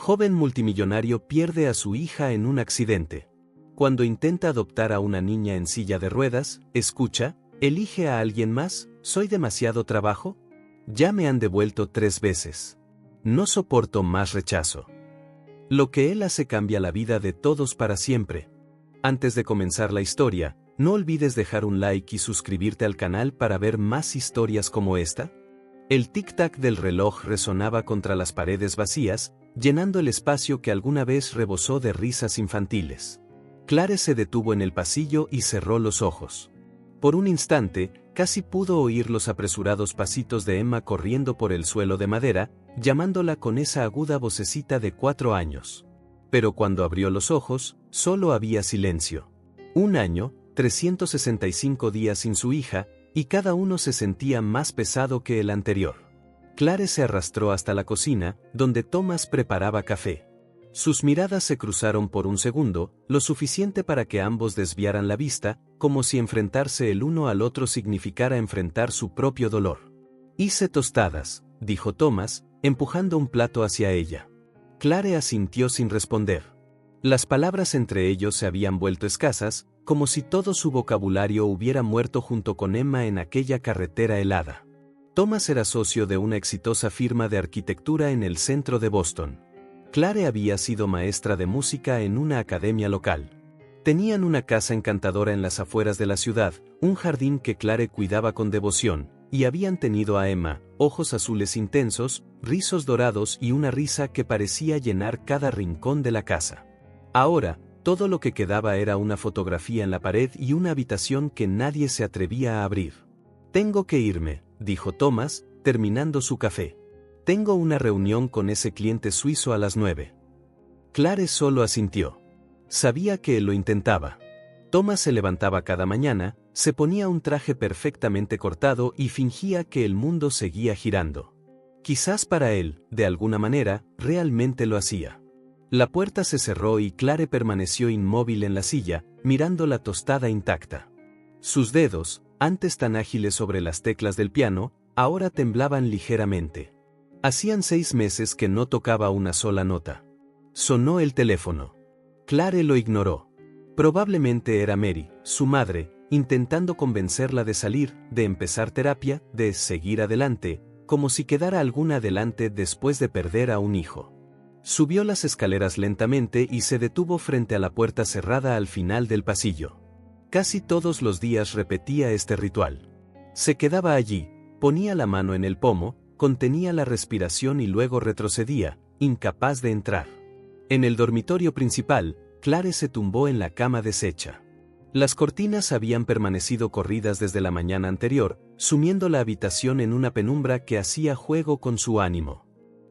Joven multimillonario pierde a su hija en un accidente. Cuando intenta adoptar a una niña en silla de ruedas, escucha, ¿elige a alguien más? ¿Soy demasiado trabajo? Ya me han devuelto 3 veces. No soporto más rechazo. Lo que él hace cambia la vida de todos para siempre. Antes de comenzar la historia, no olvides dejar un like y suscribirte al canal para ver más historias como esta. El tic-tac del reloj resonaba contra las paredes vacías, llenando el espacio que alguna vez rebosó de risas infantiles. Clare se detuvo en el pasillo y cerró los ojos. Por un instante, casi pudo oír los apresurados pasitos de Emma corriendo por el suelo de madera, llamándola con esa aguda vocecita de 4 años. Pero cuando abrió los ojos, solo había silencio. 1 año, 365 días sin su hija, y cada uno se sentía más pesado que el anterior. Clare se arrastró hasta la cocina, donde Thomas preparaba café. Sus miradas se cruzaron por un segundo, lo suficiente para que ambos desviaran la vista, como si enfrentarse el uno al otro significara enfrentar su propio dolor. «Hice tostadas», dijo Thomas, empujando un plato hacia ella. Clare asintió sin responder. Las palabras entre ellos se habían vuelto escasas, como si todo su vocabulario hubiera muerto junto con Emma en aquella carretera helada. Thomas era socio de una exitosa firma de arquitectura en el centro de Boston. Clare había sido maestra de música en una academia local. Tenían una casa encantadora en las afueras de la ciudad, un jardín que Clare cuidaba con devoción, y habían tenido a Emma, ojos azules intensos, rizos dorados y una risa que parecía llenar cada rincón de la casa. Ahora, todo lo que quedaba era una fotografía en la pared y una habitación que nadie se atrevía a abrir. «Tengo que irme», dijo Thomas, terminando su café. «Tengo una reunión con ese cliente suizo a las 9». Clare solo asintió. Sabía que él lo intentaba. Thomas se levantaba cada mañana, se ponía un traje perfectamente cortado y fingía que el mundo seguía girando. Quizás para él, de alguna manera, realmente lo hacía. La puerta se cerró y Clare permaneció inmóvil en la silla, mirando la tostada intacta. Sus dedos, antes tan ágiles sobre las teclas del piano, ahora temblaban ligeramente. Hacían 6 meses que no tocaba una sola nota. Sonó el teléfono. Clare lo ignoró. Probablemente era Mary, su madre, intentando convencerla de salir, de empezar terapia, de seguir adelante, como si quedara alguna adelante después de perder a un hijo. Subió las escaleras lentamente y se detuvo frente a la puerta cerrada al final del pasillo. Casi todos los días repetía este ritual. Se quedaba allí, ponía la mano en el pomo, contenía la respiración y luego retrocedía, incapaz de entrar. En el dormitorio principal, Clare se tumbó en la cama deshecha. Las cortinas habían permanecido corridas desde la mañana anterior, sumiendo la habitación en una penumbra que hacía juego con su ánimo.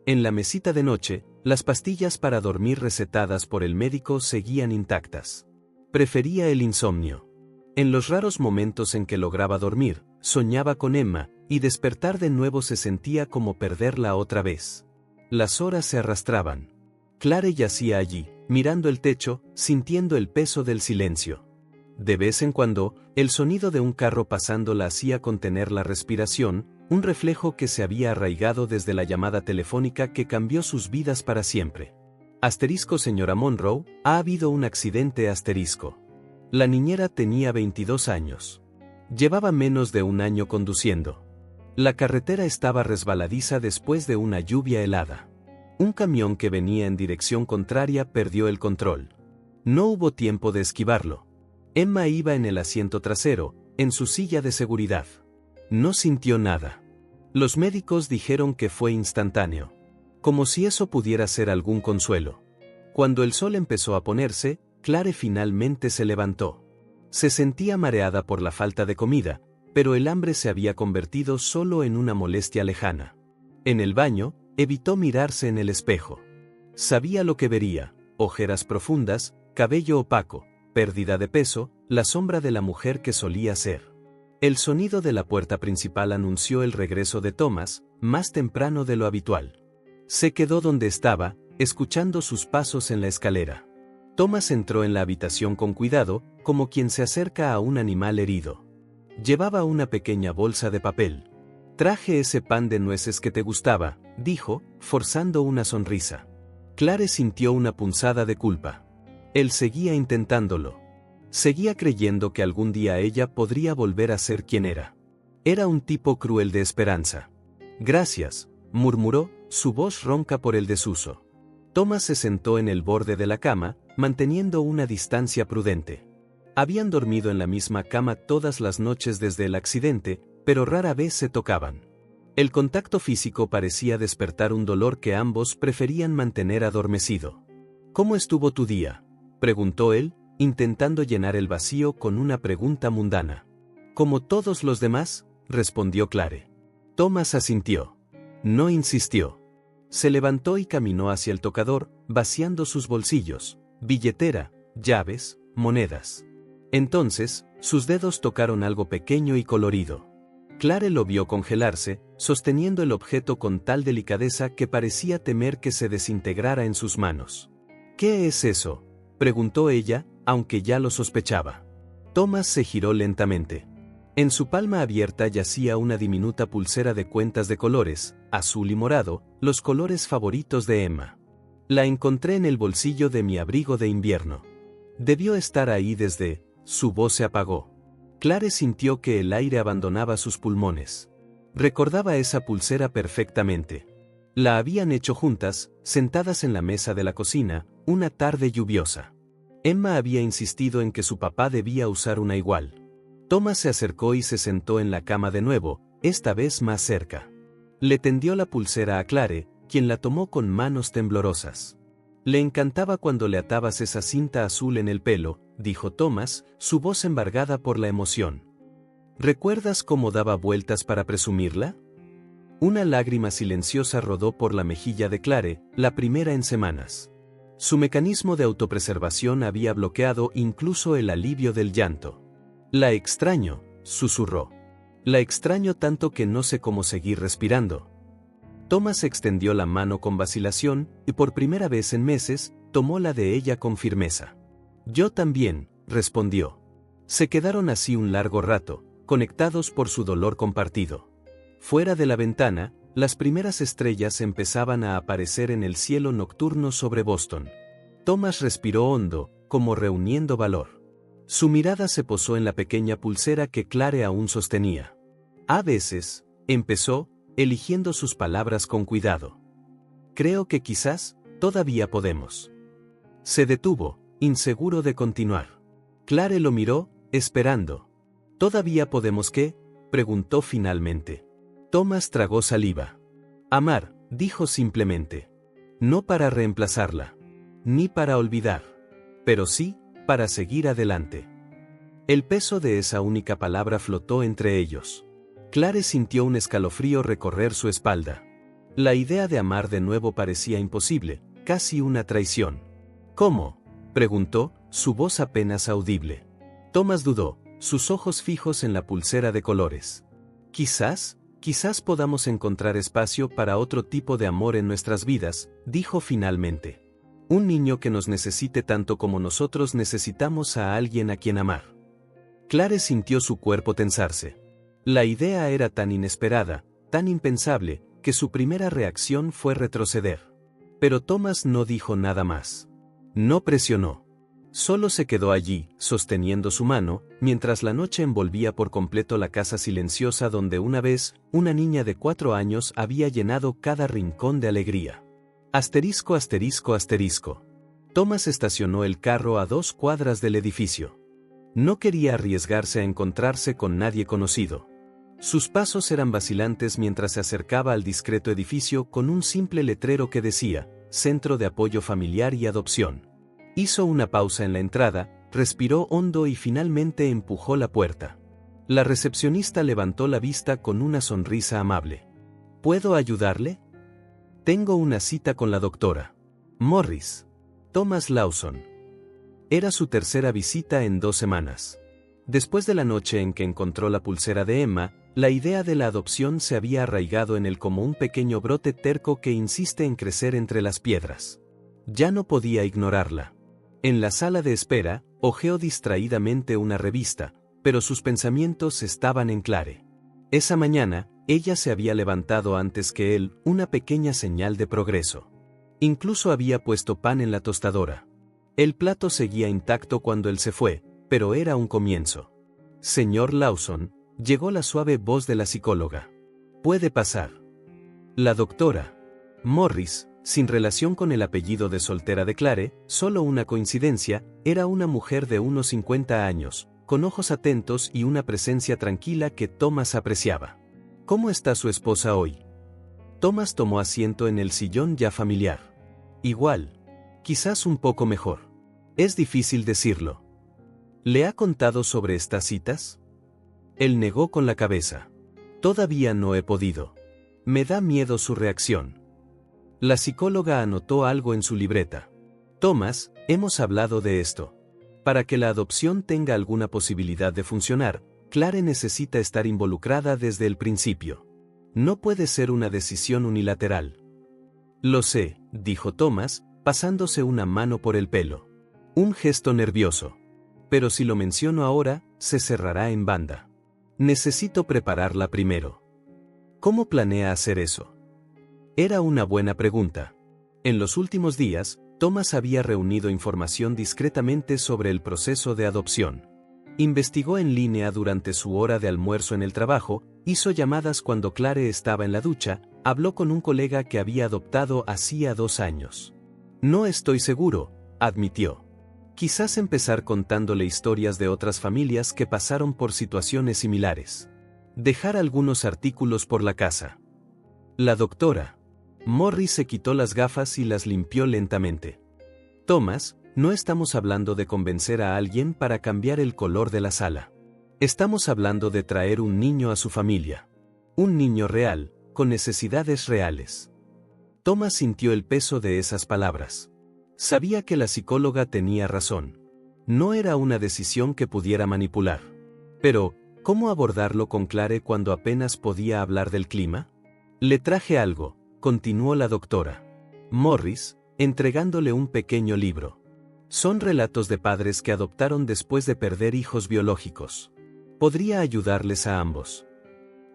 En la mesita de noche, las pastillas para dormir recetadas por el médico seguían intactas. Prefería el insomnio. En los raros momentos en que lograba dormir, soñaba con Emma, y despertar de nuevo se sentía como perderla otra vez. Las horas se arrastraban. Clare yacía allí, mirando el techo, sintiendo el peso del silencio. De vez en cuando, el sonido de un carro pasando la hacía contener la respiración, un reflejo que se había arraigado desde la llamada telefónica que cambió sus vidas para siempre. Asterisco señora Monroe, ha habido un accidente asterisco. La niñera tenía 22 años. Llevaba menos de 1 año conduciendo. La carretera estaba resbaladiza después de una lluvia helada. Un camión que venía en dirección contraria perdió el control. No hubo tiempo de esquivarlo. Emma iba en el asiento trasero, en su silla de seguridad. No sintió nada. Los médicos dijeron que fue instantáneo. Como si eso pudiera ser algún consuelo. Cuando el sol empezó a ponerse, Clare finalmente se levantó. Se sentía mareada por la falta de comida, pero el hambre se había convertido solo en una molestia lejana. En el baño, evitó mirarse en el espejo. Sabía lo que vería: ojeras profundas, cabello opaco, pérdida de peso, la sombra de la mujer que solía ser. El sonido de la puerta principal anunció el regreso de Thomas, más temprano de lo habitual. Se quedó donde estaba, escuchando sus pasos en la escalera. Thomas entró en la habitación con cuidado, como quien se acerca a un animal herido. Llevaba una pequeña bolsa de papel. «Traje ese pan de nueces que te gustaba», dijo, forzando una sonrisa. Clare sintió una punzada de culpa. Él seguía intentándolo. Seguía creyendo que algún día ella podría volver a ser quien era. Era un tipo cruel de esperanza. Gracias, murmuró, su voz ronca por el desuso. Thomas se sentó en el borde de la cama, manteniendo una distancia prudente. Habían dormido en la misma cama todas las noches desde el accidente, pero rara vez se tocaban. El contacto físico parecía despertar un dolor que ambos preferían mantener adormecido. ¿Cómo estuvo tu día?, preguntó él, intentando llenar el vacío con una pregunta mundana. Como todos los demás, respondió Clare. Thomas asintió. No insistió. Se levantó y caminó hacia el tocador, vaciando sus bolsillos, billetera, llaves, monedas. Entonces, sus dedos tocaron algo pequeño y colorido. Clare lo vio congelarse, sosteniendo el objeto con tal delicadeza que parecía temer que se desintegrara en sus manos. ¿Qué es eso?, preguntó ella, aunque ya lo sospechaba. Thomas se giró lentamente. En su palma abierta yacía una diminuta pulsera de cuentas de colores, azul y morado, los colores favoritos de Emma. La encontré en el bolsillo de mi abrigo de invierno. Debió estar ahí desde... Su voz se apagó. Clare sintió que el aire abandonaba sus pulmones. Recordaba esa pulsera perfectamente. La habían hecho juntas, sentadas en la mesa de la cocina, una tarde lluviosa. Emma había insistido en que su papá debía usar una igual. Thomas se acercó y se sentó en la cama de nuevo, esta vez más cerca. Le tendió la pulsera a Clare, quien la tomó con manos temblorosas. Le encantaba cuando le atabas esa cinta azul en el pelo, dijo Thomas, su voz embargada por la emoción. ¿Recuerdas cómo daba vueltas para presumirla? Una lágrima silenciosa rodó por la mejilla de Clare, la primera en semanas. Su mecanismo de autopreservación había bloqueado incluso el alivio del llanto. La extraño, susurró. La extraño tanto que no sé cómo seguir respirando. Thomas extendió la mano con vacilación y por primera vez en meses, tomó la de ella con firmeza. Yo también, respondió. Se quedaron así un largo rato, conectados por su dolor compartido. Fuera de la ventana, las primeras estrellas empezaban a aparecer en el cielo nocturno sobre Boston. Thomas respiró hondo, como reuniendo valor. Su mirada se posó en la pequeña pulsera que Clare aún sostenía. A veces, empezó, eligiendo sus palabras con cuidado. Creo que quizás, todavía podemos. Se detuvo, inseguro de continuar. Clare lo miró, esperando. ¿Todavía podemos qué?, preguntó finalmente. Thomas tragó saliva. Amar, dijo simplemente. No para reemplazarla. Ni para olvidar. Pero sí, para seguir adelante. El peso de esa única palabra flotó entre ellos. Clare sintió un escalofrío recorrer su espalda. La idea de amar de nuevo parecía imposible, casi una traición. ¿Cómo?, preguntó, su voz apenas audible. Thomas dudó, sus ojos fijos en la pulsera de colores. Quizás podamos encontrar espacio para otro tipo de amor en nuestras vidas, dijo finalmente. Un niño que nos necesite tanto como nosotros necesitamos a alguien a quien amar. Clare sintió su cuerpo tensarse. La idea era tan inesperada, tan impensable, que su primera reacción fue retroceder. Pero Thomas no dijo nada más. No presionó. Solo se quedó allí, sosteniendo su mano, mientras la noche envolvía por completo la casa silenciosa donde una vez, una niña de 4 años había llenado cada rincón de alegría. Asterisco, asterisco, asterisco. Thomas estacionó el carro a 2 cuadras del edificio. No quería arriesgarse a encontrarse con nadie conocido. Sus pasos eran vacilantes mientras se acercaba al discreto edificio con un simple letrero que decía, Centro de Apoyo Familiar y Adopción. Hizo una pausa en la entrada, respiró hondo y finalmente empujó la puerta. La recepcionista levantó la vista con una sonrisa amable. ¿Puedo ayudarle? Tengo una cita con la doctora Morris. Thomas Lawson. Era su tercera visita en 2 semanas. Después de la noche en que encontró la pulsera de Emma, la idea de la adopción se había arraigado en él como un pequeño brote terco que insiste en crecer entre las piedras. Ya no podía ignorarla. En la sala de espera, hojeó distraídamente una revista, pero sus pensamientos estaban en Clare. Esa mañana, ella se había levantado antes que él, una pequeña señal de progreso. Incluso había puesto pan en la tostadora. El plato seguía intacto cuando él se fue, pero era un comienzo. Señor Lawson, llegó la suave voz de la psicóloga. Puede pasar. La doctora Morris, sin relación con el apellido de soltera de Clare, solo una coincidencia, era una mujer de unos 50 años, con ojos atentos y una presencia tranquila que Thomas apreciaba. ¿Cómo está su esposa hoy? Thomas tomó asiento en el sillón ya familiar. Igual. Quizás un poco mejor. Es difícil decirlo. ¿Le ha contado sobre estas citas? Él negó con la cabeza. Todavía no he podido. Me da miedo su reacción. La psicóloga anotó algo en su libreta. Thomas, hemos hablado de esto. Para que la adopción tenga alguna posibilidad de funcionar, Clare necesita estar involucrada desde el principio. No puede ser una decisión unilateral. Lo sé, dijo Thomas, pasándose una mano por el pelo. Un gesto nervioso. Pero si lo menciono ahora, se cerrará en banda. Necesito prepararla primero. ¿Cómo planea hacer eso? Era una buena pregunta. En los últimos días, Thomas había reunido información discretamente sobre el proceso de adopción. Investigó en línea durante su hora de almuerzo en el trabajo, hizo llamadas cuando Clare estaba en la ducha, habló con un colega que había adoptado hacía 2 años. No estoy seguro, admitió. Quizás empezar contándole historias de otras familias que pasaron por situaciones similares. Dejar algunos artículos por la casa. La doctora Morris se quitó las gafas y las limpió lentamente. Thomas, no estamos hablando de convencer a alguien para cambiar el color de la sala. Estamos hablando de traer un niño a su familia. Un niño real, con necesidades reales. Thomas sintió el peso de esas palabras. Sabía que la psicóloga tenía razón. No era una decisión que pudiera manipular. Pero, ¿cómo abordarlo con Clare cuando apenas podía hablar del clima? Le traje algo, continuó la doctora Morris, entregándole un pequeño libro. Son relatos de padres que adoptaron después de perder hijos biológicos. Podría ayudarles a ambos.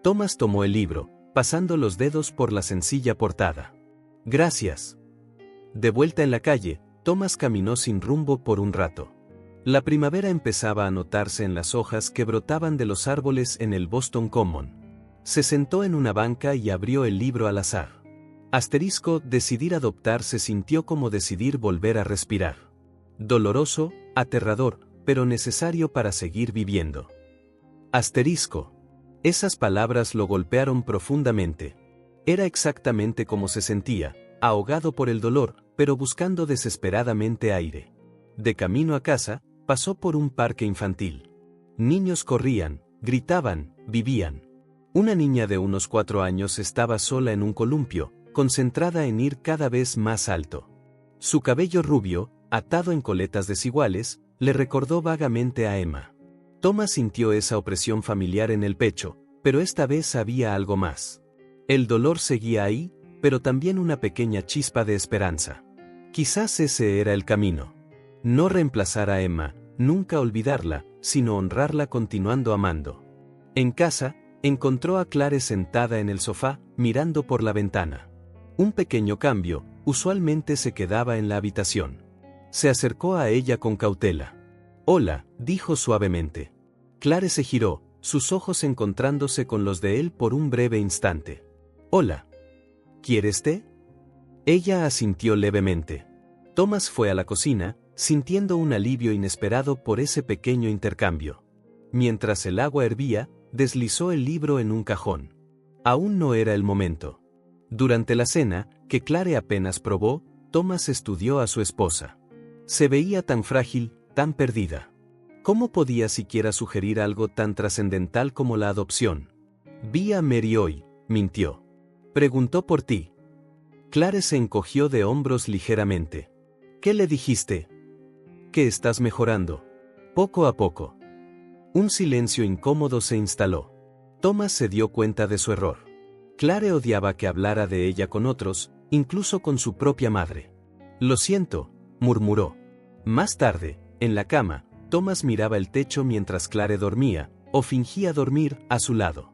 Thomas tomó el libro, pasando los dedos por la sencilla portada. Gracias. De vuelta en la calle, Thomas caminó sin rumbo por un rato. La primavera empezaba a notarse en las hojas que brotaban de los árboles en el Boston Common. Se sentó en una banca y abrió el libro al azar. Decidir adoptar se sintió como decidir volver a respirar. Doloroso, aterrador, pero necesario para seguir viviendo. Esas palabras lo golpearon profundamente. Era exactamente como se sentía, ahogado por el dolor, pero buscando desesperadamente aire. De camino a casa, pasó por un parque infantil. Niños corrían, gritaban, vivían. Una niña de unos 4 años estaba sola en un columpio, concentrada en ir cada vez más alto. Su cabello rubio, atado en coletas desiguales, le recordó vagamente a Emma. Thomas sintió esa opresión familiar en el pecho, pero esta vez había algo más. El dolor seguía ahí, pero también una pequeña chispa de esperanza. Quizás ese era el camino. No reemplazar a Emma, nunca olvidarla, sino honrarla continuando amando. En casa, encontró a Clare sentada en el sofá, mirando por la ventana. Un pequeño cambio, usualmente se quedaba en la habitación. Se acercó a ella con cautela. Hola, dijo suavemente. Clare se giró, sus ojos encontrándose con los de él por un breve instante. Hola. ¿Quieres té? Ella asintió levemente. Thomas fue a la cocina, sintiendo un alivio inesperado por ese pequeño intercambio. Mientras el agua hervía, deslizó el libro en un cajón. Aún no era el momento. Durante la cena, que Clare apenas probó, Thomas estudió a su esposa. Se veía tan frágil, tan perdida. ¿Cómo podía siquiera sugerir algo tan trascendental como la adopción? Vi a Mary hoy, mintió. Preguntó por ti. Clare se encogió de hombros ligeramente. ¿Qué le dijiste? Que estás mejorando. Poco a poco. Un silencio incómodo se instaló. Thomas se dio cuenta de su error. Clare odiaba que hablara de ella con otros, incluso con su propia madre. Lo siento, murmuró. Más tarde, en la cama, Thomas miraba el techo mientras Clare dormía, o fingía dormir, a su lado.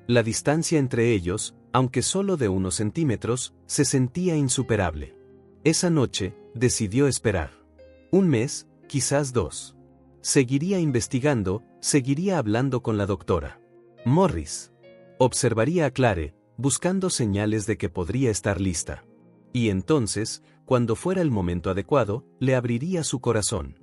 La distancia entre ellos, aunque solo de unos centímetros, se sentía insuperable. Esa noche, decidió esperar. Un mes, quizás 2. Seguiría investigando, seguiría hablando con la doctora Morris. Observaría a Clare, buscando señales de que podría estar lista. Y entonces, cuando fuera el momento adecuado, le abriría su corazón.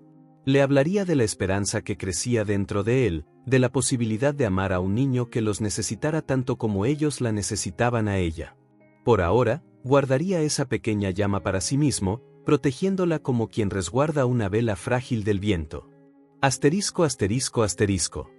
Le hablaría de la esperanza que crecía dentro de él, de la posibilidad de amar a un niño que los necesitara tanto como ellos la necesitaban a ella. Por ahora, guardaría esa pequeña llama para sí mismo, protegiéndola como quien resguarda una vela frágil del viento. Asterisco, asterisco, asterisco.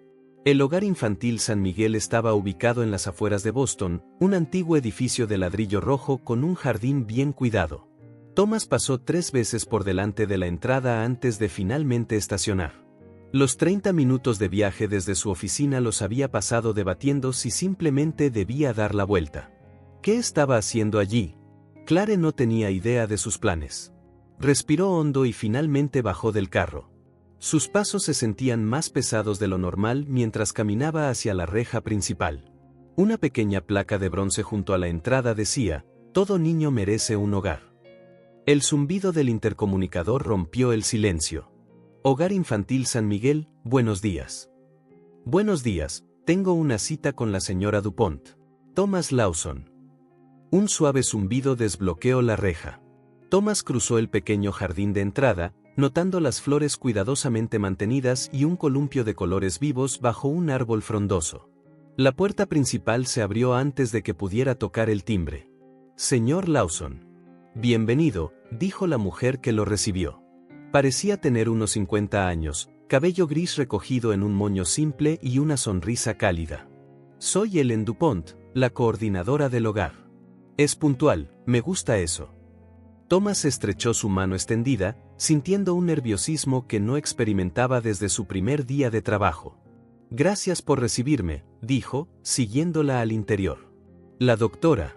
El hogar infantil San Miguel estaba ubicado en las afueras de Boston, un antiguo edificio de ladrillo rojo con un jardín bien cuidado. Thomas pasó 3 veces por delante de la entrada antes de finalmente estacionar. Los 30 minutos de viaje desde su oficina los había pasado debatiendo si simplemente debía dar la vuelta. ¿Qué estaba haciendo allí? Clare no tenía idea de sus planes. Respiró hondo y finalmente bajó del carro. Sus pasos se sentían más pesados de lo normal mientras caminaba hacia la reja principal. Una pequeña placa de bronce junto a la entrada decía: "Todo niño merece un hogar". El zumbido del intercomunicador rompió el silencio. Hogar Infantil San Miguel, buenos días. Buenos días, tengo una cita con la señora Dupont. Thomas Lawson. Un suave zumbido desbloqueó la reja. Thomas cruzó el pequeño jardín de entrada, notando las flores cuidadosamente mantenidas y un columpio de colores vivos bajo un árbol frondoso. La puerta principal se abrió antes de que pudiera tocar el timbre. Señor Lawson. Bienvenido, dijo la mujer que lo recibió. Parecía tener unos 50 años, cabello gris recogido en un moño simple y una sonrisa cálida. Soy Ellen Dupont, la coordinadora del hogar. Es puntual, me gusta eso. Thomas estrechó su mano extendida, sintiendo un nerviosismo que no experimentaba desde su primer día de trabajo. Gracias por recibirme, dijo, siguiéndola al interior. La doctora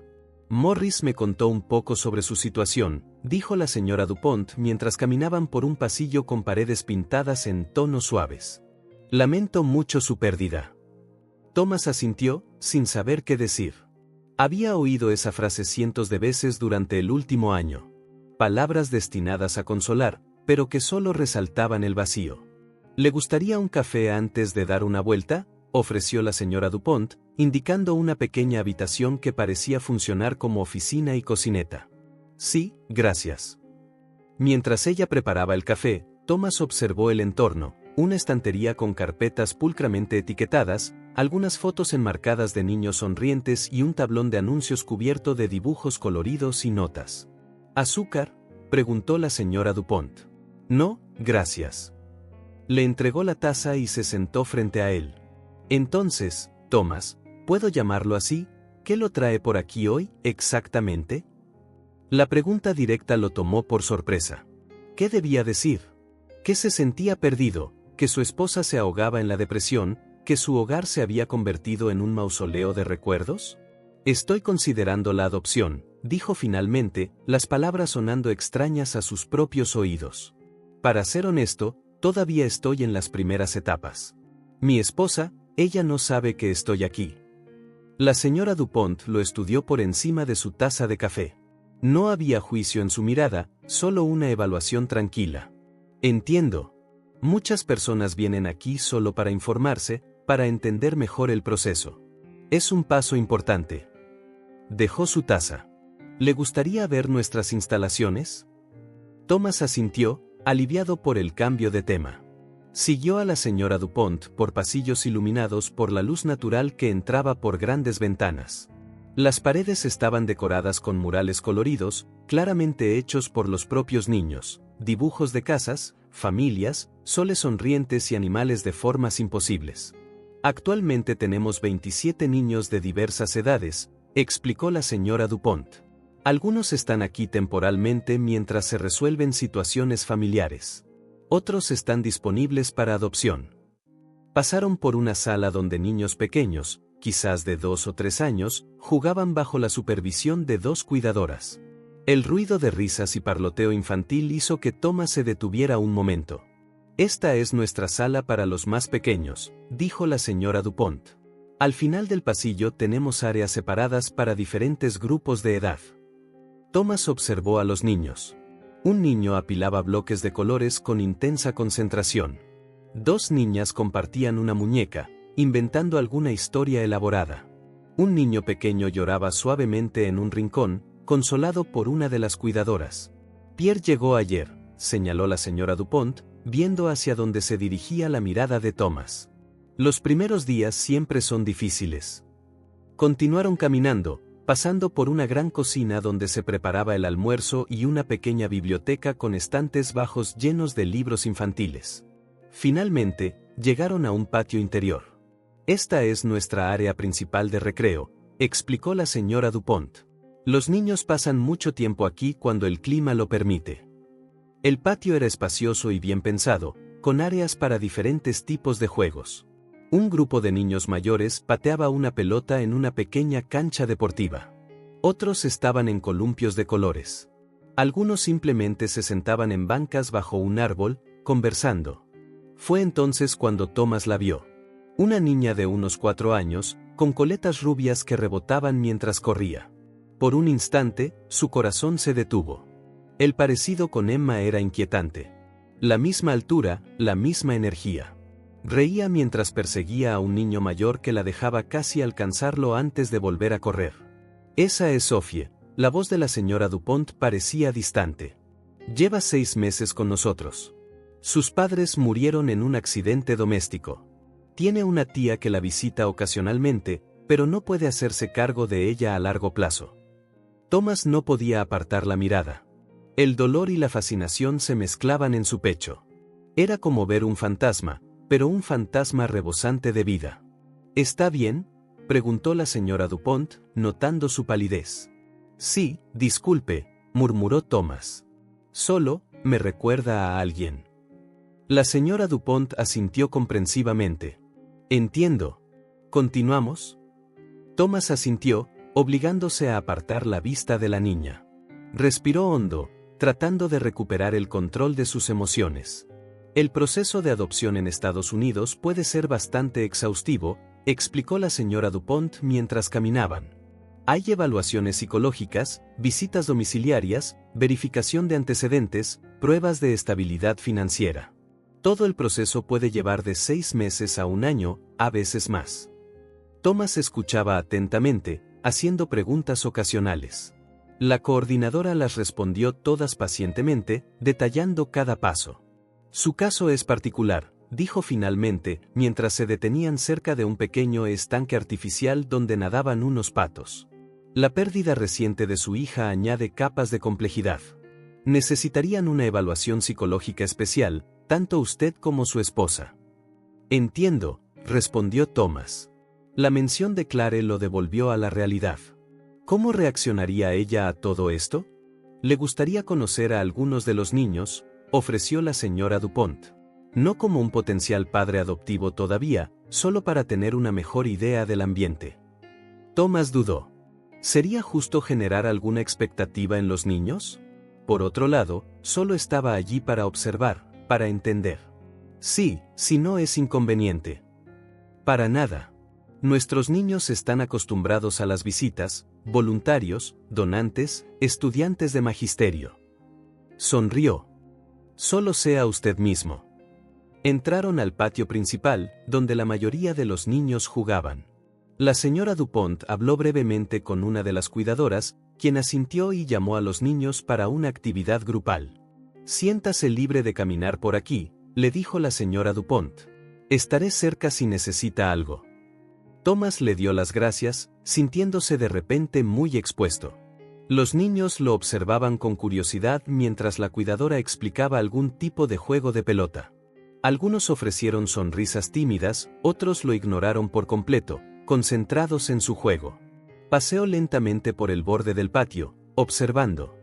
Morris me contó un poco sobre su situación, dijo la señora Dupont mientras caminaban por un pasillo con paredes pintadas en tonos suaves. Lamento mucho su pérdida. Thomas asintió, sin saber qué decir. Había oído esa frase cientos de veces durante el último año. Palabras destinadas a consolar, pero que solo resaltaban el vacío. ¿Le gustaría un café antes de dar una vuelta?, ofreció la señora Dupont, indicando una pequeña habitación que parecía funcionar como oficina y cocineta. Sí, gracias. Mientras ella preparaba el café, Thomas observó el entorno, una estantería con carpetas pulcramente etiquetadas, algunas fotos enmarcadas de niños sonrientes y un tablón de anuncios cubierto de dibujos coloridos y notas. ¿Azúcar?, preguntó la señora Dupont. No, gracias. Le entregó la taza y se sentó frente a él. Entonces, Thomas, ¿puedo llamarlo así? ¿Qué lo trae por aquí hoy, exactamente? La pregunta directa lo tomó por sorpresa. ¿Qué debía decir? Que se sentía perdido, que su esposa se ahogaba en la depresión, que su hogar se había convertido en un mausoleo de recuerdos. Estoy considerando la adopción, dijo finalmente, las palabras sonando extrañas a sus propios oídos. Para ser honesto, todavía estoy en las primeras etapas. Mi esposa, ella no sabe que estoy aquí. La señora Dupont lo estudió por encima de su taza de café. No había juicio en su mirada, solo una evaluación tranquila. Entiendo. Muchas personas vienen aquí solo para informarse, para entender mejor el proceso. Es un paso importante. Dejó su taza. ¿Le gustaría ver nuestras instalaciones? Thomas asintió, aliviado por el cambio de tema. Siguió a la señora Dupont por pasillos iluminados por la luz natural que entraba por grandes ventanas. Las paredes estaban decoradas con murales coloridos, claramente hechos por los propios niños, dibujos de casas, familias, soles sonrientes y animales de formas imposibles. Actualmente tenemos 27 niños de diversas edades, explicó la señora Dupont. Algunos están aquí temporalmente mientras se resuelven situaciones familiares. Otros están disponibles para adopción. Pasaron por una sala donde niños pequeños, quizás de 2 o 3 años, jugaban bajo la supervisión de 2 cuidadoras. El ruido de risas y parloteo infantil hizo que Thomas se detuviera un momento. Esta es nuestra sala para los más pequeños, dijo la señora Dupont. Al final del pasillo tenemos áreas separadas para diferentes grupos de edad. Thomas observó a los niños. Un niño apilaba bloques de colores con intensa concentración. Dos niñas compartían una muñeca, inventando alguna historia elaborada. Un niño pequeño lloraba suavemente en un rincón, consolado por una de las cuidadoras. Pierre llegó ayer, señaló la señora Dupont, viendo hacia donde se dirigía la mirada de Thomas. Los primeros días siempre son difíciles. Continuaron caminando, pasando por una gran cocina donde se preparaba el almuerzo y una pequeña biblioteca con estantes bajos llenos de libros infantiles. Finalmente, llegaron a un patio interior. Esta es nuestra área principal de recreo, explicó la señora Dupont. Los niños pasan mucho tiempo aquí cuando el clima lo permite. El patio era espacioso y bien pensado, con áreas para diferentes tipos de juegos. Un grupo de niños mayores pateaba una pelota en una pequeña cancha deportiva. Otros estaban en columpios de colores. Algunos simplemente se sentaban en bancas bajo un árbol, conversando. Fue entonces cuando Thomas la vio. Una niña de unos 4 años, con coletas rubias que rebotaban mientras corría. Por un instante, su corazón se detuvo. El parecido con Emma era inquietante. La misma altura, la misma energía. Reía mientras perseguía a un niño mayor que la dejaba casi alcanzarlo antes de volver a correr. Esa es Sophie, la voz de la señora Dupont parecía distante. Lleva 6 meses con nosotros. Sus padres murieron en un accidente doméstico. Tiene una tía que la visita ocasionalmente, pero no puede hacerse cargo de ella a largo plazo. Thomas no podía apartar la mirada. El dolor y la fascinación se mezclaban en su pecho. Era como ver un fantasma, pero un fantasma rebosante de vida. ¿Está bien?, preguntó la señora Dupont, notando su palidez. Sí, disculpe, murmuró Thomas. Solo, me recuerda a alguien. La señora Dupont asintió comprensivamente. Entiendo. ¿Continuamos? Thomas asintió, obligándose a apartar la vista de la niña. Respiró hondo, tratando de recuperar el control de sus emociones. El proceso de adopción en Estados Unidos puede ser bastante exhaustivo, explicó la señora Dupont mientras caminaban. Hay evaluaciones psicológicas, visitas domiciliarias, verificación de antecedentes, pruebas de estabilidad financiera. Todo el proceso puede llevar de 6 meses a 1 año, a veces más. Thomas escuchaba atentamente, haciendo preguntas ocasionales. La coordinadora las respondió todas pacientemente, detallando cada paso. Su caso es particular, dijo finalmente, mientras se detenían cerca de un pequeño estanque artificial donde nadaban unos patos. La pérdida reciente de su hija añade capas de complejidad. Necesitarían una evaluación psicológica especial, tanto usted como su esposa. Entiendo, respondió Thomas. La mención de Clare lo devolvió a la realidad. ¿Cómo reaccionaría ella a todo esto? Le gustaría conocer a algunos de los niños, ofreció la señora Dupont. No como un potencial padre adoptivo todavía, solo para tener una mejor idea del ambiente. Thomas dudó. ¿Sería justo generar alguna expectativa en los niños? Por otro lado, solo estaba allí para observar, para entender. Sí, si no es inconveniente. Para nada. Nuestros niños están acostumbrados a las visitas, voluntarios, donantes, estudiantes de magisterio. Sonrió. Solo sea usted mismo. Entraron al patio principal, donde la mayoría de los niños jugaban. La señora Dupont habló brevemente con una de las cuidadoras, quien asintió y llamó a los niños para una actividad grupal. Siéntase libre de caminar por aquí, le dijo la señora Dupont. Estaré cerca si necesita algo. Thomas le dio las gracias, sintiéndose de repente muy expuesto. Los niños lo observaban con curiosidad mientras la cuidadora explicaba algún tipo de juego de pelota. Algunos ofrecieron sonrisas tímidas, otros lo ignoraron por completo, concentrados en su juego. Paseó lentamente por el borde del patio, observando.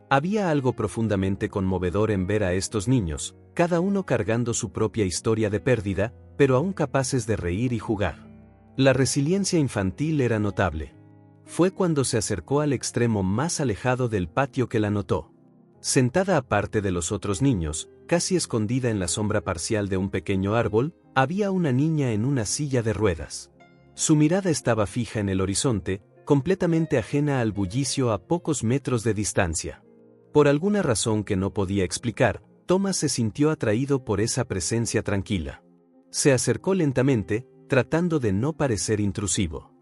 Había algo profundamente conmovedor en ver a estos niños, cada uno cargando su propia historia de pérdida, pero aún capaces de reír y jugar. La resiliencia infantil era notable. Fue cuando se acercó al extremo más alejado del patio que la notó. Sentada aparte de los otros niños, casi escondida en la sombra parcial de un pequeño árbol, había una niña en una silla de ruedas. Su mirada estaba fija en el horizonte, completamente ajena al bullicio a pocos metros de distancia. Por alguna razón que no podía explicar, Thomas se sintió atraído por esa presencia tranquila. Se acercó lentamente, tratando de no parecer intrusivo.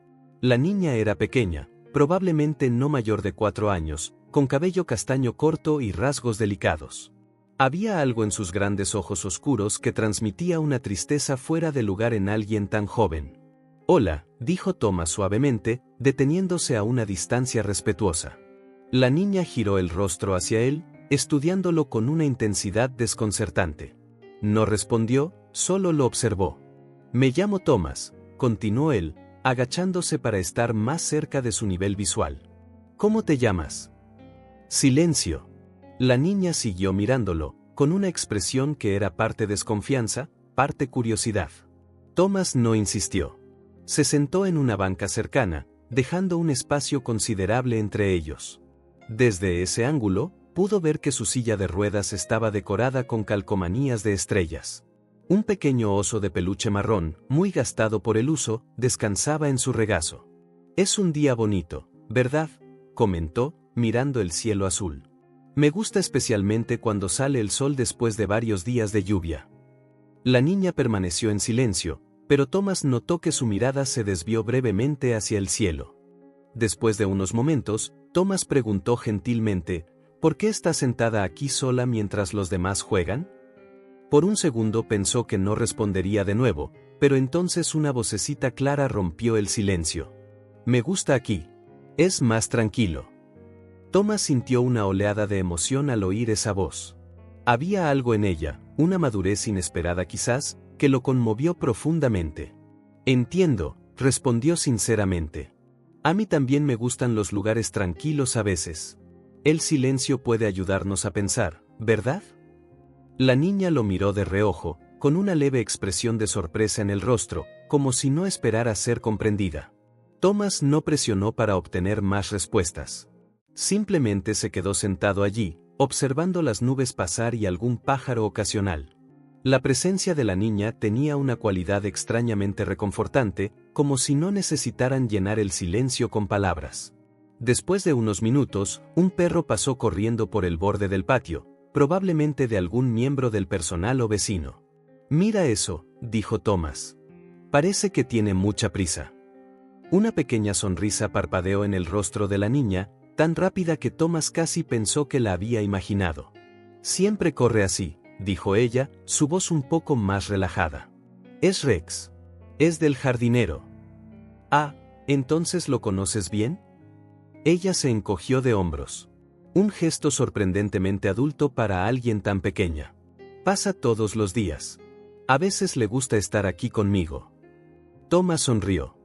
La niña era pequeña, probablemente no mayor de 4 años, con cabello castaño corto y rasgos delicados. Había algo en sus grandes ojos oscuros que transmitía una tristeza fuera de lugar en alguien tan joven. «Hola», dijo Thomas suavemente, deteniéndose a una distancia respetuosa. La niña giró el rostro hacia él, estudiándolo con una intensidad desconcertante. No respondió, solo lo observó. «Me llamo Thomas», continuó él, agachándose para estar más cerca de su nivel visual. «¿Cómo te llamas?» Silencio. La niña siguió mirándolo, con una expresión que era parte desconfianza, parte curiosidad. Thomas no insistió. Se sentó en una banca cercana, dejando un espacio considerable entre ellos. Desde ese ángulo, pudo ver que su silla de ruedas estaba decorada con calcomanías de estrellas. Un pequeño oso de peluche marrón, muy gastado por el uso, descansaba en su regazo. «Es un día bonito, ¿verdad?», comentó, mirando el cielo azul. «Me gusta especialmente cuando sale el sol después de varios días de lluvia». La niña permaneció en silencio, pero Thomas notó que su mirada se desvió brevemente hacia el cielo. Después de unos momentos, Thomas preguntó gentilmente, «¿Por qué está sentada aquí sola mientras los demás juegan?». Por un segundo pensó que no respondería de nuevo, pero entonces una vocecita clara rompió el silencio. «Me gusta aquí. Es más tranquilo». Thomas sintió una oleada de emoción al oír esa voz. Había algo en ella, una madurez inesperada quizás, que lo conmovió profundamente. «Entiendo», respondió sinceramente. «A mí también me gustan los lugares tranquilos a veces. El silencio puede ayudarnos a pensar, ¿verdad?». La niña lo miró de reojo, con una leve expresión de sorpresa en el rostro, como si no esperara ser comprendida. Thomas no presionó para obtener más respuestas. Simplemente se quedó sentado allí, observando las nubes pasar y algún pájaro ocasional. La presencia de la niña tenía una cualidad extrañamente reconfortante, como si no necesitaran llenar el silencio con palabras. Después de unos minutos, un perro pasó corriendo por el borde del patio, probablemente de algún miembro del personal o vecino. «Mira eso», dijo Thomas. «Parece que tiene mucha prisa». Una pequeña sonrisa parpadeó en el rostro de la niña, tan rápida que Thomas casi pensó que la había imaginado. «Siempre corre así», dijo ella, su voz un poco más relajada. «Es Rex. Es del jardinero». «Ah, ¿entonces lo conoces bien?». Ella se encogió de hombros. Un gesto sorprendentemente adulto para alguien tan pequeña. «Pasa todos los días. A veces le gusta estar aquí conmigo». Thomas sonrió.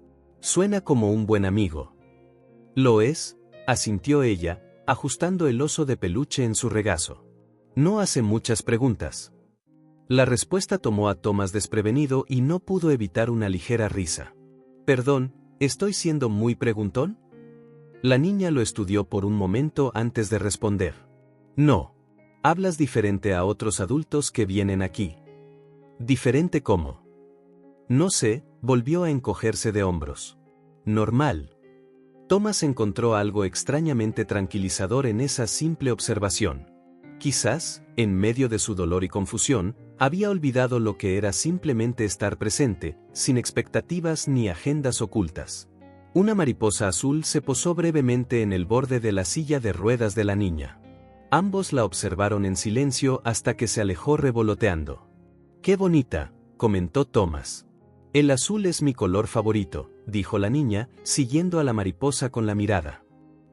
«Suena como un buen amigo». «Lo es», asintió ella, ajustando el oso de peluche en su regazo. «No hace muchas preguntas». La respuesta tomó a Thomas desprevenido y no pudo evitar una ligera risa. «Perdón, ¿estoy siendo muy preguntón?». La niña lo estudió por un momento antes de responder. «No. Hablas diferente a otros adultos que vienen aquí». «¿Diferente cómo?». «No sé», volvió a encogerse de hombros. «Normal». Thomas encontró algo extrañamente tranquilizador en esa simple observación. Quizás, en medio de su dolor y confusión, había olvidado lo que era simplemente estar presente, sin expectativas ni agendas ocultas. Una mariposa azul se posó brevemente en el borde de la silla de ruedas de la niña. Ambos la observaron en silencio hasta que se alejó revoloteando. «Qué bonita», comentó Thomas. «El azul es mi color favorito», dijo la niña, siguiendo a la mariposa con la mirada.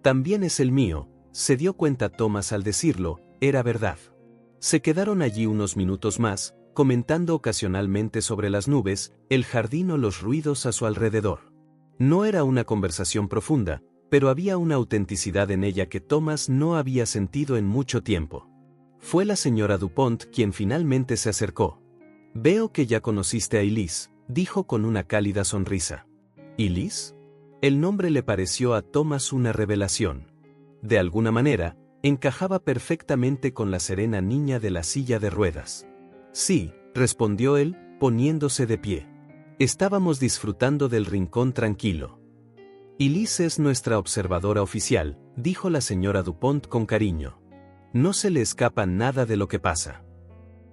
«También es el mío», se dio cuenta Thomas al decirlo, era verdad. Se quedaron allí unos minutos más, comentando ocasionalmente sobre las nubes, el jardín o los ruidos a su alrededor. No era una conversación profunda, pero había una autenticidad en ella que Thomas no había sentido en mucho tiempo. Fue la señora Dupont quien finalmente se acercó. «Veo que ya conociste a Elise», dijo con una cálida sonrisa. «¿Elise?». El nombre le pareció a Thomas una revelación. De alguna manera, encajaba perfectamente con la serena niña de la silla de ruedas. «Sí», respondió él, poniéndose de pie. «Estábamos disfrutando del rincón tranquilo». Elise es nuestra observadora oficial, dijo la señora Dupont con cariño. No se le escapa nada de lo que pasa.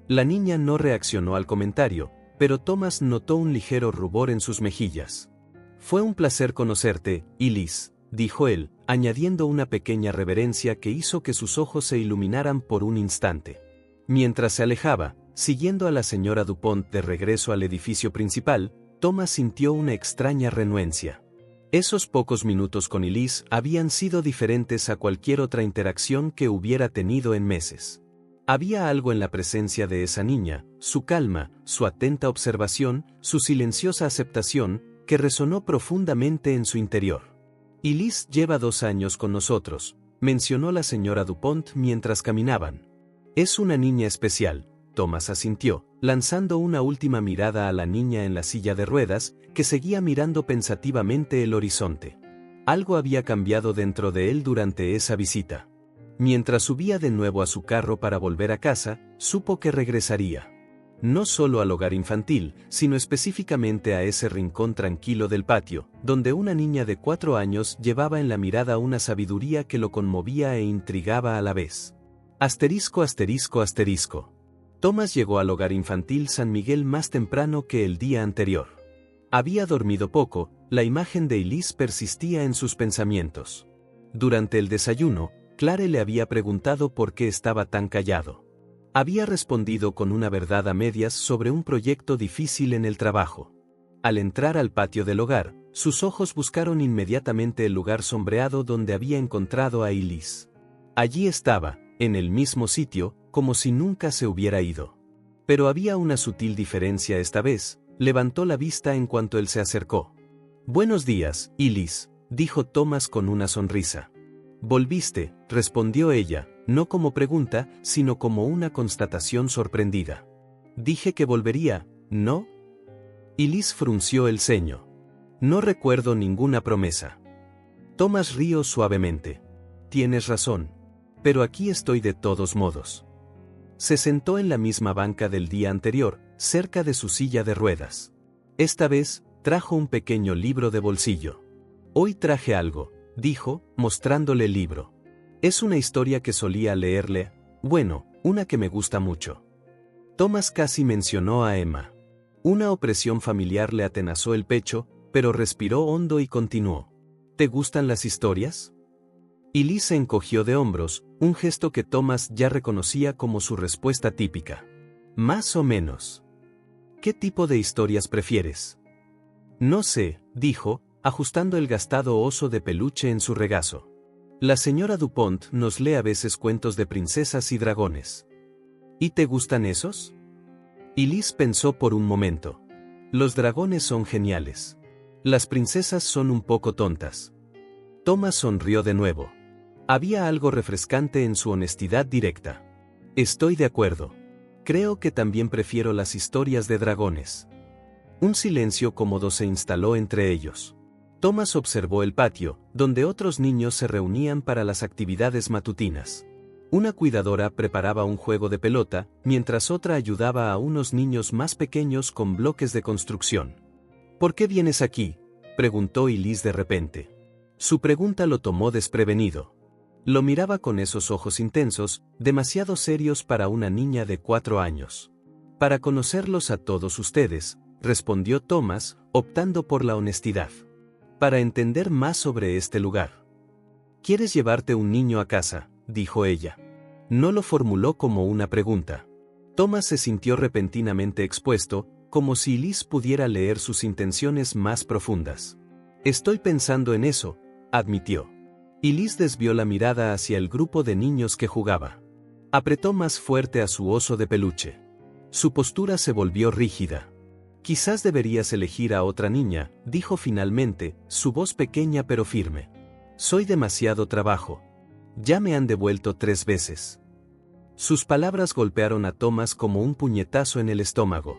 La niña no reaccionó al comentario, pero Thomas notó un ligero rubor en sus mejillas. Fue un placer conocerte, Elise, dijo él, añadiendo una pequeña reverencia que hizo que sus ojos se iluminaran por un instante. Mientras se alejaba, siguiendo a la señora Dupont de regreso al edificio principal, Thomas sintió una extraña renuencia. Esos pocos minutos con Elise habían sido diferentes a cualquier otra interacción que hubiera tenido en meses. Había algo en la presencia de esa niña, su calma, su atenta observación, su silenciosa aceptación, que resonó profundamente en su interior. Elise lleva 2 años con nosotros, mencionó la señora Dupont mientras caminaban. Es una niña especial, Thomas asintió, lanzando una última mirada a la niña en la silla de ruedas, que seguía mirando pensativamente el horizonte. Algo había cambiado dentro de él durante esa visita. Mientras subía de nuevo a su carro para volver a casa, supo que regresaría. No solo al hogar infantil, sino específicamente a ese rincón tranquilo del patio, donde una niña de 4 años llevaba en la mirada una sabiduría que lo conmovía e intrigaba a la vez. Asterisco asterisco asterisco. Thomas llegó al hogar infantil San Miguel más temprano que el día anterior. Había dormido poco, la imagen de Elise persistía en sus pensamientos. Durante el desayuno, Clare le había preguntado por qué estaba tan callado. Había respondido con una verdad a medias sobre un proyecto difícil en el trabajo. Al entrar al patio del hogar, sus ojos buscaron inmediatamente el lugar sombreado donde había encontrado a Elise. Allí estaba, en el mismo sitio, como si nunca se hubiera ido. Pero había una sutil diferencia esta vez, levantó la vista en cuanto él se acercó. «Buenos días, Elise», dijo Thomas con una sonrisa. «Volviste», respondió ella, no como pregunta, sino como una constatación sorprendida. «Dije que volvería, ¿no?» Elise frunció el ceño. «No recuerdo ninguna promesa». Thomas rió suavemente. «Tienes razón. Pero aquí estoy de todos modos». Se sentó en la misma banca del día anterior, cerca de su silla de ruedas. Esta vez, trajo un pequeño libro de bolsillo. «Hoy traje algo», dijo, mostrándole el libro. «Es una historia que solía leerle, bueno, una que me gusta mucho». Thomas casi mencionó a Emma. Una opresión familiar le atenazó el pecho, pero respiró hondo y continuó. «¿Te gustan las historias?» Elise se encogió de hombros, un gesto que Thomas ya reconocía como su respuesta típica. «Más o menos». «¿Qué tipo de historias prefieres?» «No sé», dijo, ajustando el gastado oso de peluche en su regazo. «La señora Dupont nos lee a veces cuentos de princesas y dragones». «¿Y te gustan esos?» Elise pensó por un momento. «Los dragones son geniales. Las princesas son un poco tontas». Thomas sonrió de nuevo. Había algo refrescante en su honestidad directa. «Estoy de acuerdo. Creo que también prefiero las historias de dragones». Un silencio cómodo se instaló entre ellos. Thomas observó el patio, donde otros niños se reunían para las actividades matutinas. Una cuidadora preparaba un juego de pelota, mientras otra ayudaba a unos niños más pequeños con bloques de construcción. «¿Por qué vienes aquí?», preguntó Elise de repente. Su pregunta lo tomó desprevenido. Lo miraba con esos ojos intensos, demasiado serios para una niña de 4 años. «Para conocerlos a todos ustedes», respondió Thomas, optando por la honestidad. «Para entender más sobre este lugar». «¿Quieres llevarte un niño a casa?», dijo ella. No lo formuló como una pregunta. Thomas se sintió repentinamente expuesto, como si Elise pudiera leer sus intenciones más profundas. «Estoy pensando en eso», admitió. Elise desvió la mirada hacia el grupo de niños que jugaba. Apretó más fuerte a su oso de peluche. Su postura se volvió rígida. «Quizás deberías elegir a otra niña», dijo finalmente, su voz pequeña pero firme. «Soy demasiado trabajo. Ya me han devuelto 3 veces». Sus palabras golpearon a Thomas como un puñetazo en el estómago.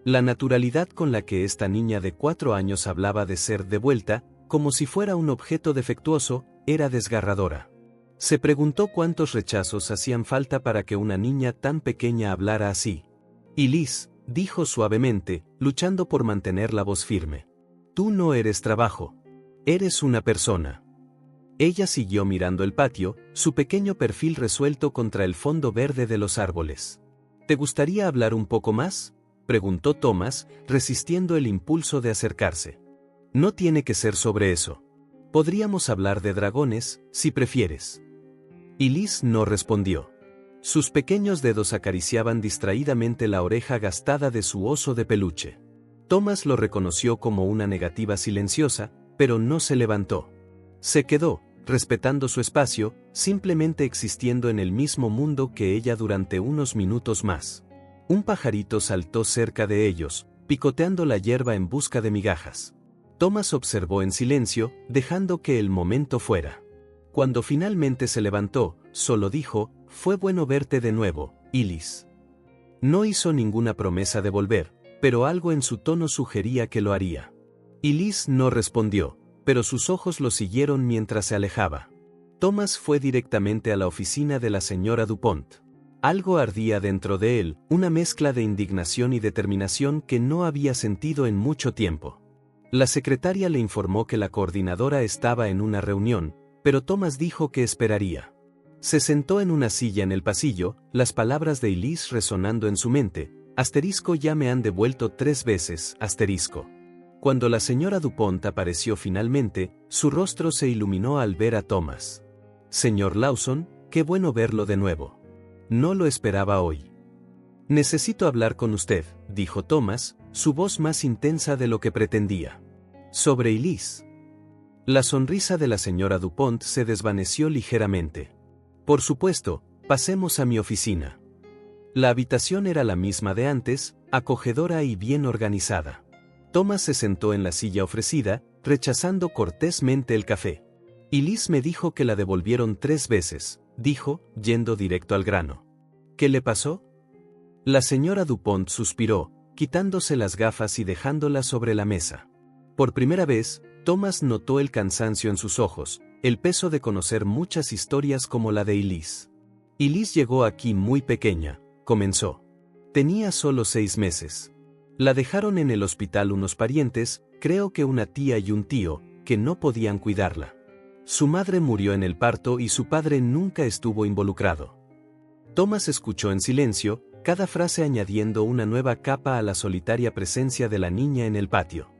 La naturalidad con la que esta niña de 4 años hablaba de ser devuelta, como si fuera un objeto defectuoso, era desgarradora. Se preguntó cuántos rechazos hacían falta para que una niña tan pequeña hablara así. «Elise», dijo suavemente, luchando por mantener la voz firme. «Tú no eres trabajo. Eres una persona. Ella siguió mirando el patio, su pequeño perfil resuelto contra el fondo verde de los árboles. ¿Te gustaría hablar un poco más?, preguntó Thomas, resistiendo el impulso de acercarse. No tiene que ser sobre eso. Podríamos hablar de dragones, si prefieres. Y Liz no respondió. Sus pequeños dedos acariciaban distraídamente la oreja gastada de su oso de peluche. Thomas lo reconoció como una negativa silenciosa, pero no se levantó. Se quedó, respetando su espacio, simplemente existiendo en el mismo mundo que ella durante unos minutos más. Un pajarito saltó cerca de ellos, picoteando la hierba en busca de migajas. Thomas observó en silencio, dejando que el momento fuera. Cuando finalmente se levantó, solo dijo: «Fue bueno verte de nuevo, Liz». No hizo ninguna promesa de volver, pero algo en su tono sugería que lo haría. Y Liz no respondió, pero sus ojos lo siguieron mientras se alejaba. Thomas fue directamente a la oficina de la señora Dupont. Algo ardía dentro de él, una mezcla de indignación y determinación que no había sentido en mucho tiempo. La secretaria le informó que la coordinadora estaba en una reunión, pero Thomas dijo que esperaría. Se sentó en una silla en el pasillo, las palabras de Liz resonando en su mente: asterisco, ya me han devuelto 3 veces, asterisco. Cuando la señora Dupont apareció finalmente, su rostro se iluminó al ver a Thomas. «Señor Lawson, qué bueno verlo de nuevo. No lo esperaba hoy». «Necesito hablar con usted», dijo Thomas, su voz más intensa de lo que pretendía. «Sobre Liz». La sonrisa de la señora Dupont se desvaneció ligeramente. «Por supuesto, pasemos a mi oficina». La habitación era la misma de antes, acogedora y bien organizada. Thomas se sentó en la silla ofrecida, rechazando cortésmente el café. «Y Liz me dijo que la devolvieron 3 veces», dijo, yendo directo al grano. «¿Qué le pasó?». La señora Dupont suspiró, quitándose las gafas y dejándolas sobre la mesa. Por primera vez, Thomas notó el cansancio en sus ojos, el peso de conocer muchas historias como la de Liz. «Liz llegó aquí muy pequeña», comenzó. «Tenía solo 6 meses. La dejaron en el hospital unos parientes, creo que una tía y un tío, que no podían cuidarla. Su madre murió en el parto y su padre nunca estuvo involucrado». Thomas escuchó en silencio, cada frase añadiendo una nueva capa a la solitaria presencia de la niña en el patio.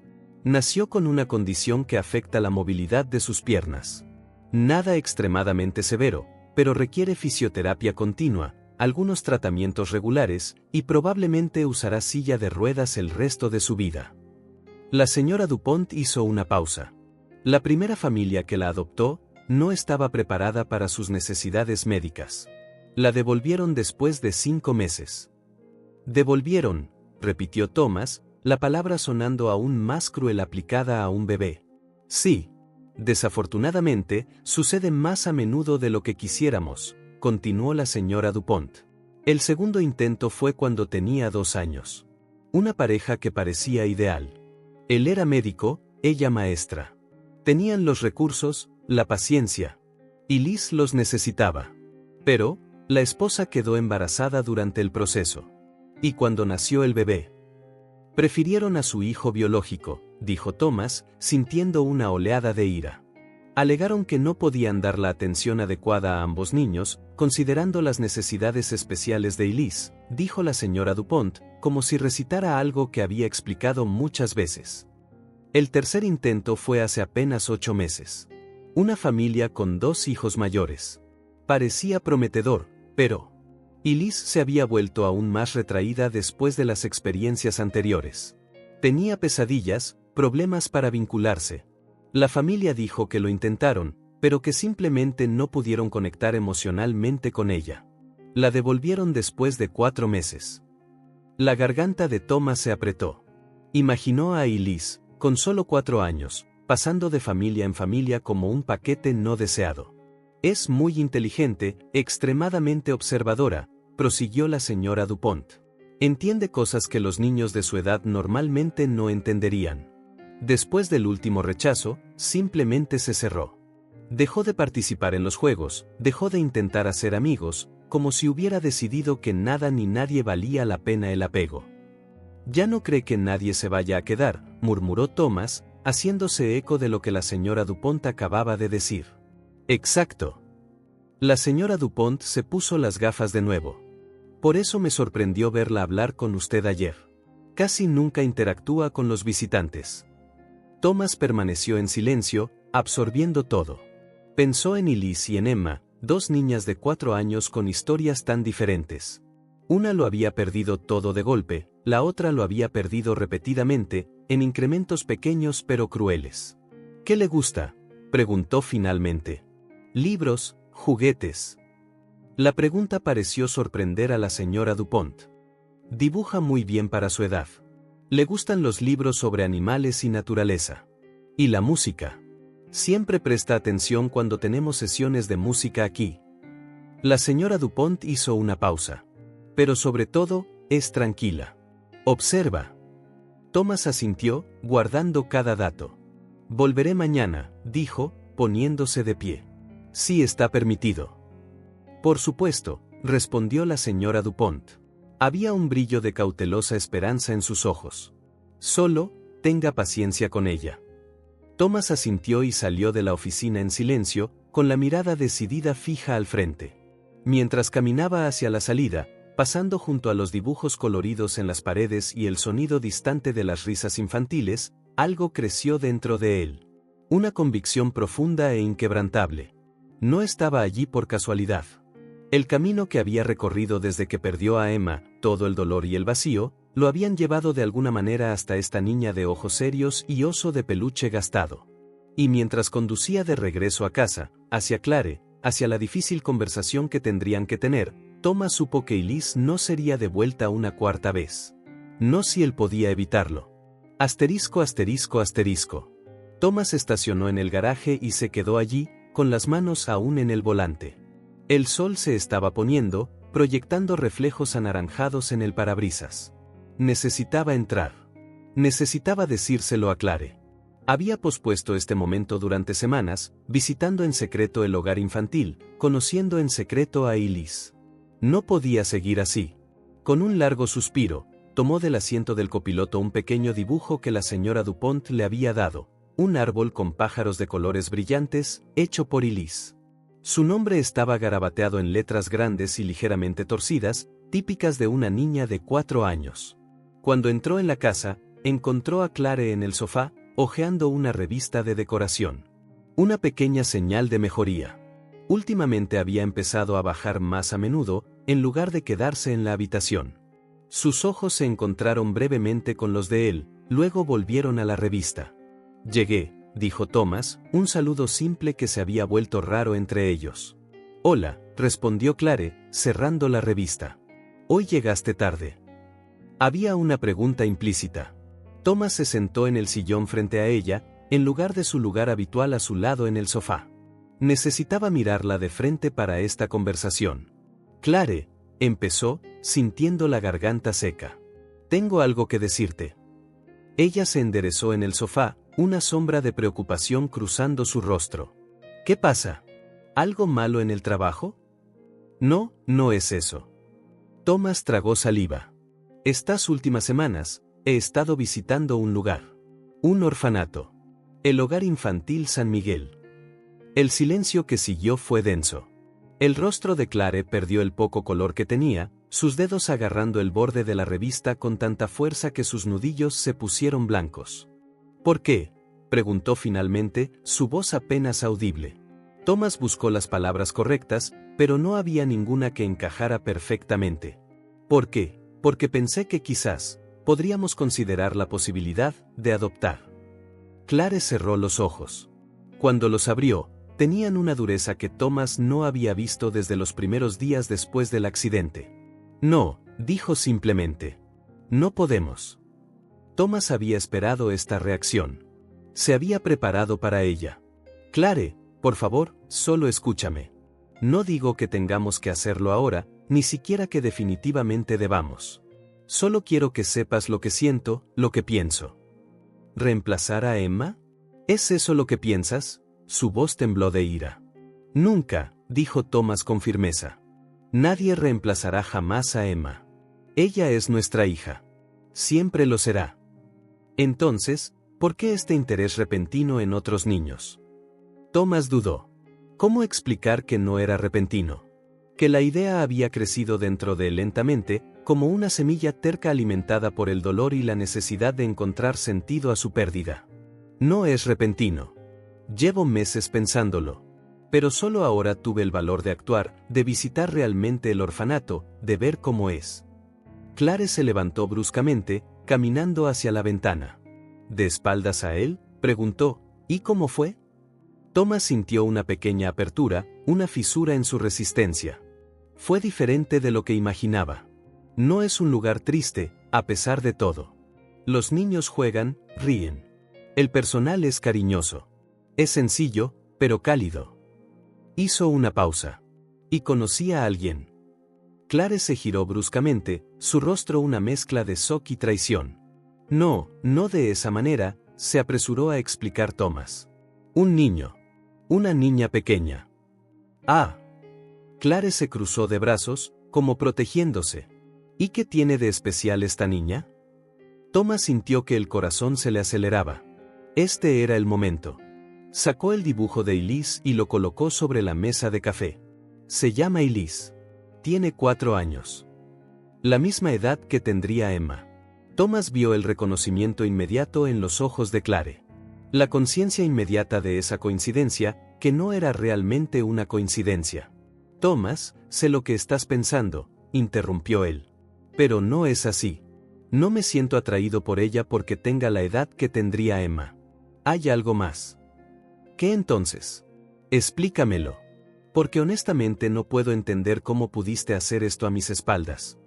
Nació con una condición que afecta la movilidad de sus piernas. Nada extremadamente severo, pero requiere fisioterapia continua, algunos tratamientos regulares, y probablemente usará silla de ruedas el resto de su vida. La señora Dupont hizo una pausa. La primera familia que la adoptó no estaba preparada para sus necesidades médicas. La devolvieron después de 5 meses. «Devolvieron», repitió Thomas, la palabra sonando aún más cruel aplicada a un bebé. «Sí. Desafortunadamente, sucede más a menudo de lo que quisiéramos», continuó la señora Dupont. «El segundo intento fue cuando tenía 2 años. Una pareja que parecía ideal. Él era médico, ella maestra. Tenían los recursos, la paciencia. Y Liz los necesitaba. Pero, la esposa quedó embarazada durante el proceso. Y cuando nació el bebé, prefirieron a su hijo biológico», dijo Thomas, sintiendo una oleada de ira. «Alegaron que no podían dar la atención adecuada a ambos niños, considerando las necesidades especiales de Liz», dijo la señora Dupont, como si recitara algo que había explicado muchas veces. El tercer intento fue hace apenas 8 meses. Una familia con 2 hijos mayores. Parecía prometedor, pero Liz se había vuelto aún más retraída después de las experiencias anteriores. Tenía pesadillas, problemas para vincularse. La familia dijo que lo intentaron, pero que simplemente no pudieron conectar emocionalmente con ella. La devolvieron después de 4 meses. La garganta de Thomas se apretó. Imaginó a Liz, con solo 4 años, pasando de familia en familia como un paquete no deseado. «Es muy inteligente, extremadamente observadora», prosiguió la señora Dupont. «Entiende cosas que los niños de su edad normalmente no entenderían. Después del último rechazo, simplemente se cerró. Dejó de participar en los juegos, dejó de intentar hacer amigos, como si hubiera decidido que nada ni nadie valía la pena el apego». «Ya no cree que nadie se vaya a quedar», murmuró Thomas, haciéndose eco de lo que la señora Dupont acababa de decir. Exacto. La señora Dupont se puso las gafas de nuevo. Por eso me sorprendió verla hablar con usted ayer. Casi nunca interactúa con los visitantes. Thomas permaneció en silencio, absorbiendo todo. Pensó en Elise y en Emma, dos niñas de 4 años con historias tan diferentes. Una lo había perdido todo de golpe, la otra lo había perdido repetidamente, en incrementos pequeños pero crueles. ¿Qué le gusta?, preguntó finalmente. Libros, juguetes. La pregunta pareció sorprender a la señora Dupont. Dibuja muy bien para su edad. Le gustan los libros sobre animales y naturaleza. Y la música. Siempre presta atención cuando tenemos sesiones de música aquí. La señora Dupont hizo una pausa. Pero sobre todo, es tranquila. Observa. Thomas asintió, guardando cada dato. Volveré mañana, dijo, poniéndose de pie. Sí está permitido. Por supuesto, respondió la señora Dupont. Había un brillo de cautelosa esperanza en sus ojos. Solo, tenga paciencia con ella. Thomas asintió y salió de la oficina en silencio, con la mirada decidida fija al frente. Mientras caminaba hacia la salida, pasando junto a los dibujos coloridos en las paredes y el sonido distante de las risas infantiles, algo creció dentro de él. Una convicción profunda e inquebrantable. No estaba allí por casualidad. El camino que había recorrido desde que perdió a Emma, todo el dolor y el vacío, lo habían llevado de alguna manera hasta esta niña de ojos serios y oso de peluche gastado. Y mientras conducía de regreso a casa, hacia Clare, hacia la difícil conversación que tendrían que tener, Thomas supo que Elise no sería devuelta una cuarta vez. No si él podía evitarlo. Asterisco asterisco asterisco. Thomas estacionó en el garaje y se quedó allí, con las manos aún en el volante. El sol se estaba poniendo, proyectando reflejos anaranjados en el parabrisas. Necesitaba entrar. Necesitaba decírselo a Clare. Había pospuesto este momento durante semanas, visitando en secreto el hogar infantil, conociendo en secreto a Elise. No podía seguir así. Con un largo suspiro, tomó del asiento del copiloto un pequeño dibujo que la señora Dupont le había dado, un árbol con pájaros de colores brillantes, hecho por Elise. Su nombre estaba garabateado en letras grandes y ligeramente torcidas, típicas de una niña de 4 años. Cuando entró en la casa, encontró a Clare en el sofá, hojeando una revista de decoración. Una pequeña señal de mejoría. Últimamente había empezado a bajar más a menudo, en lugar de quedarse en la habitación. Sus ojos se encontraron brevemente con los de él, luego volvieron a la revista. Llegué, dijo Thomas, un saludo simple que se había vuelto raro entre ellos. Hola, respondió Clare, cerrando la revista. Hoy llegaste tarde. Había una pregunta implícita. Thomas se sentó en el sillón frente a ella, en lugar de su lugar habitual a su lado en el sofá. Necesitaba mirarla de frente para esta conversación. Clare, empezó, sintiendo la garganta seca. Tengo algo que decirte. Ella se enderezó en el sofá, una sombra de preocupación cruzando su rostro. ¿Qué pasa? ¿Algo malo en el trabajo? No, no es eso. Thomas tragó saliva. Estas últimas semanas, he estado visitando un lugar. Un orfanato. El hogar infantil San Miguel. El silencio que siguió fue denso. El rostro de Clare perdió el poco color que tenía, sus dedos agarrando el borde de la revista con tanta fuerza que sus nudillos se pusieron blancos. ¿Por qué?, preguntó finalmente, su voz apenas audible. Thomas buscó las palabras correctas, pero no había ninguna que encajara perfectamente. ¿Por qué? Porque pensé que quizás podríamos considerar la posibilidad de adoptar. Clare cerró los ojos. Cuando los abrió, tenían una dureza que Thomas no había visto desde los primeros días después del accidente. No, dijo simplemente. No podemos. Thomas había esperado esta reacción. Se había preparado para ella. Clare, por favor, solo escúchame. No digo que tengamos que hacerlo ahora, ni siquiera que definitivamente debamos. Solo quiero que sepas lo que siento, lo que pienso. ¿Reemplazar a Emma? ¿Es eso lo que piensas? Su voz tembló de ira. Nunca, dijo Thomas con firmeza. Nadie reemplazará jamás a Emma. Ella es nuestra hija. Siempre lo será. Entonces, ¿Por qué este interés repentino en otros niños? Thomas dudó. ¿Cómo explicar que no era repentino? Que la idea había crecido dentro de él lentamente, como una semilla terca alimentada por el dolor y la necesidad de encontrar sentido a su pérdida. No es repentino. Llevo meses pensándolo. Pero solo ahora tuve el valor de actuar, de visitar realmente el orfanato, de ver cómo es. Clare se levantó bruscamente, caminando hacia la ventana. ¿De espaldas a él?, preguntó. ¿Y cómo fue? Thomas sintió una pequeña apertura, una fisura en su resistencia. Fue diferente de lo que imaginaba. No es un lugar triste, a pesar de todo. Los niños juegan, ríen. El personal es cariñoso. Es sencillo, pero cálido. Hizo una pausa. Y conocí a alguien. Clare se giró bruscamente, su rostro una mezcla de shock y traición. No, no de esa manera, se apresuró a explicar Thomas. Un niño. Una niña pequeña. Ah. Clare se cruzó de brazos, como protegiéndose. ¿Y qué tiene de especial esta niña? Thomas sintió que el corazón se le aceleraba. Este era el momento. Sacó el dibujo de Elise y lo colocó sobre la mesa de café. Se llama Elise. Tiene 4 años. La misma edad que tendría Emma. Thomas vio el reconocimiento inmediato en los ojos de Clare. La conciencia inmediata de esa coincidencia, que no era realmente una coincidencia. Thomas, sé lo que estás pensando, interrumpió él. Pero no es así. No me siento atraído por ella porque tenga la edad que tendría Emma. Hay algo más. ¿Qué entonces? Explícamelo. Porque honestamente no puedo entender cómo pudiste hacer esto a mis espaldas.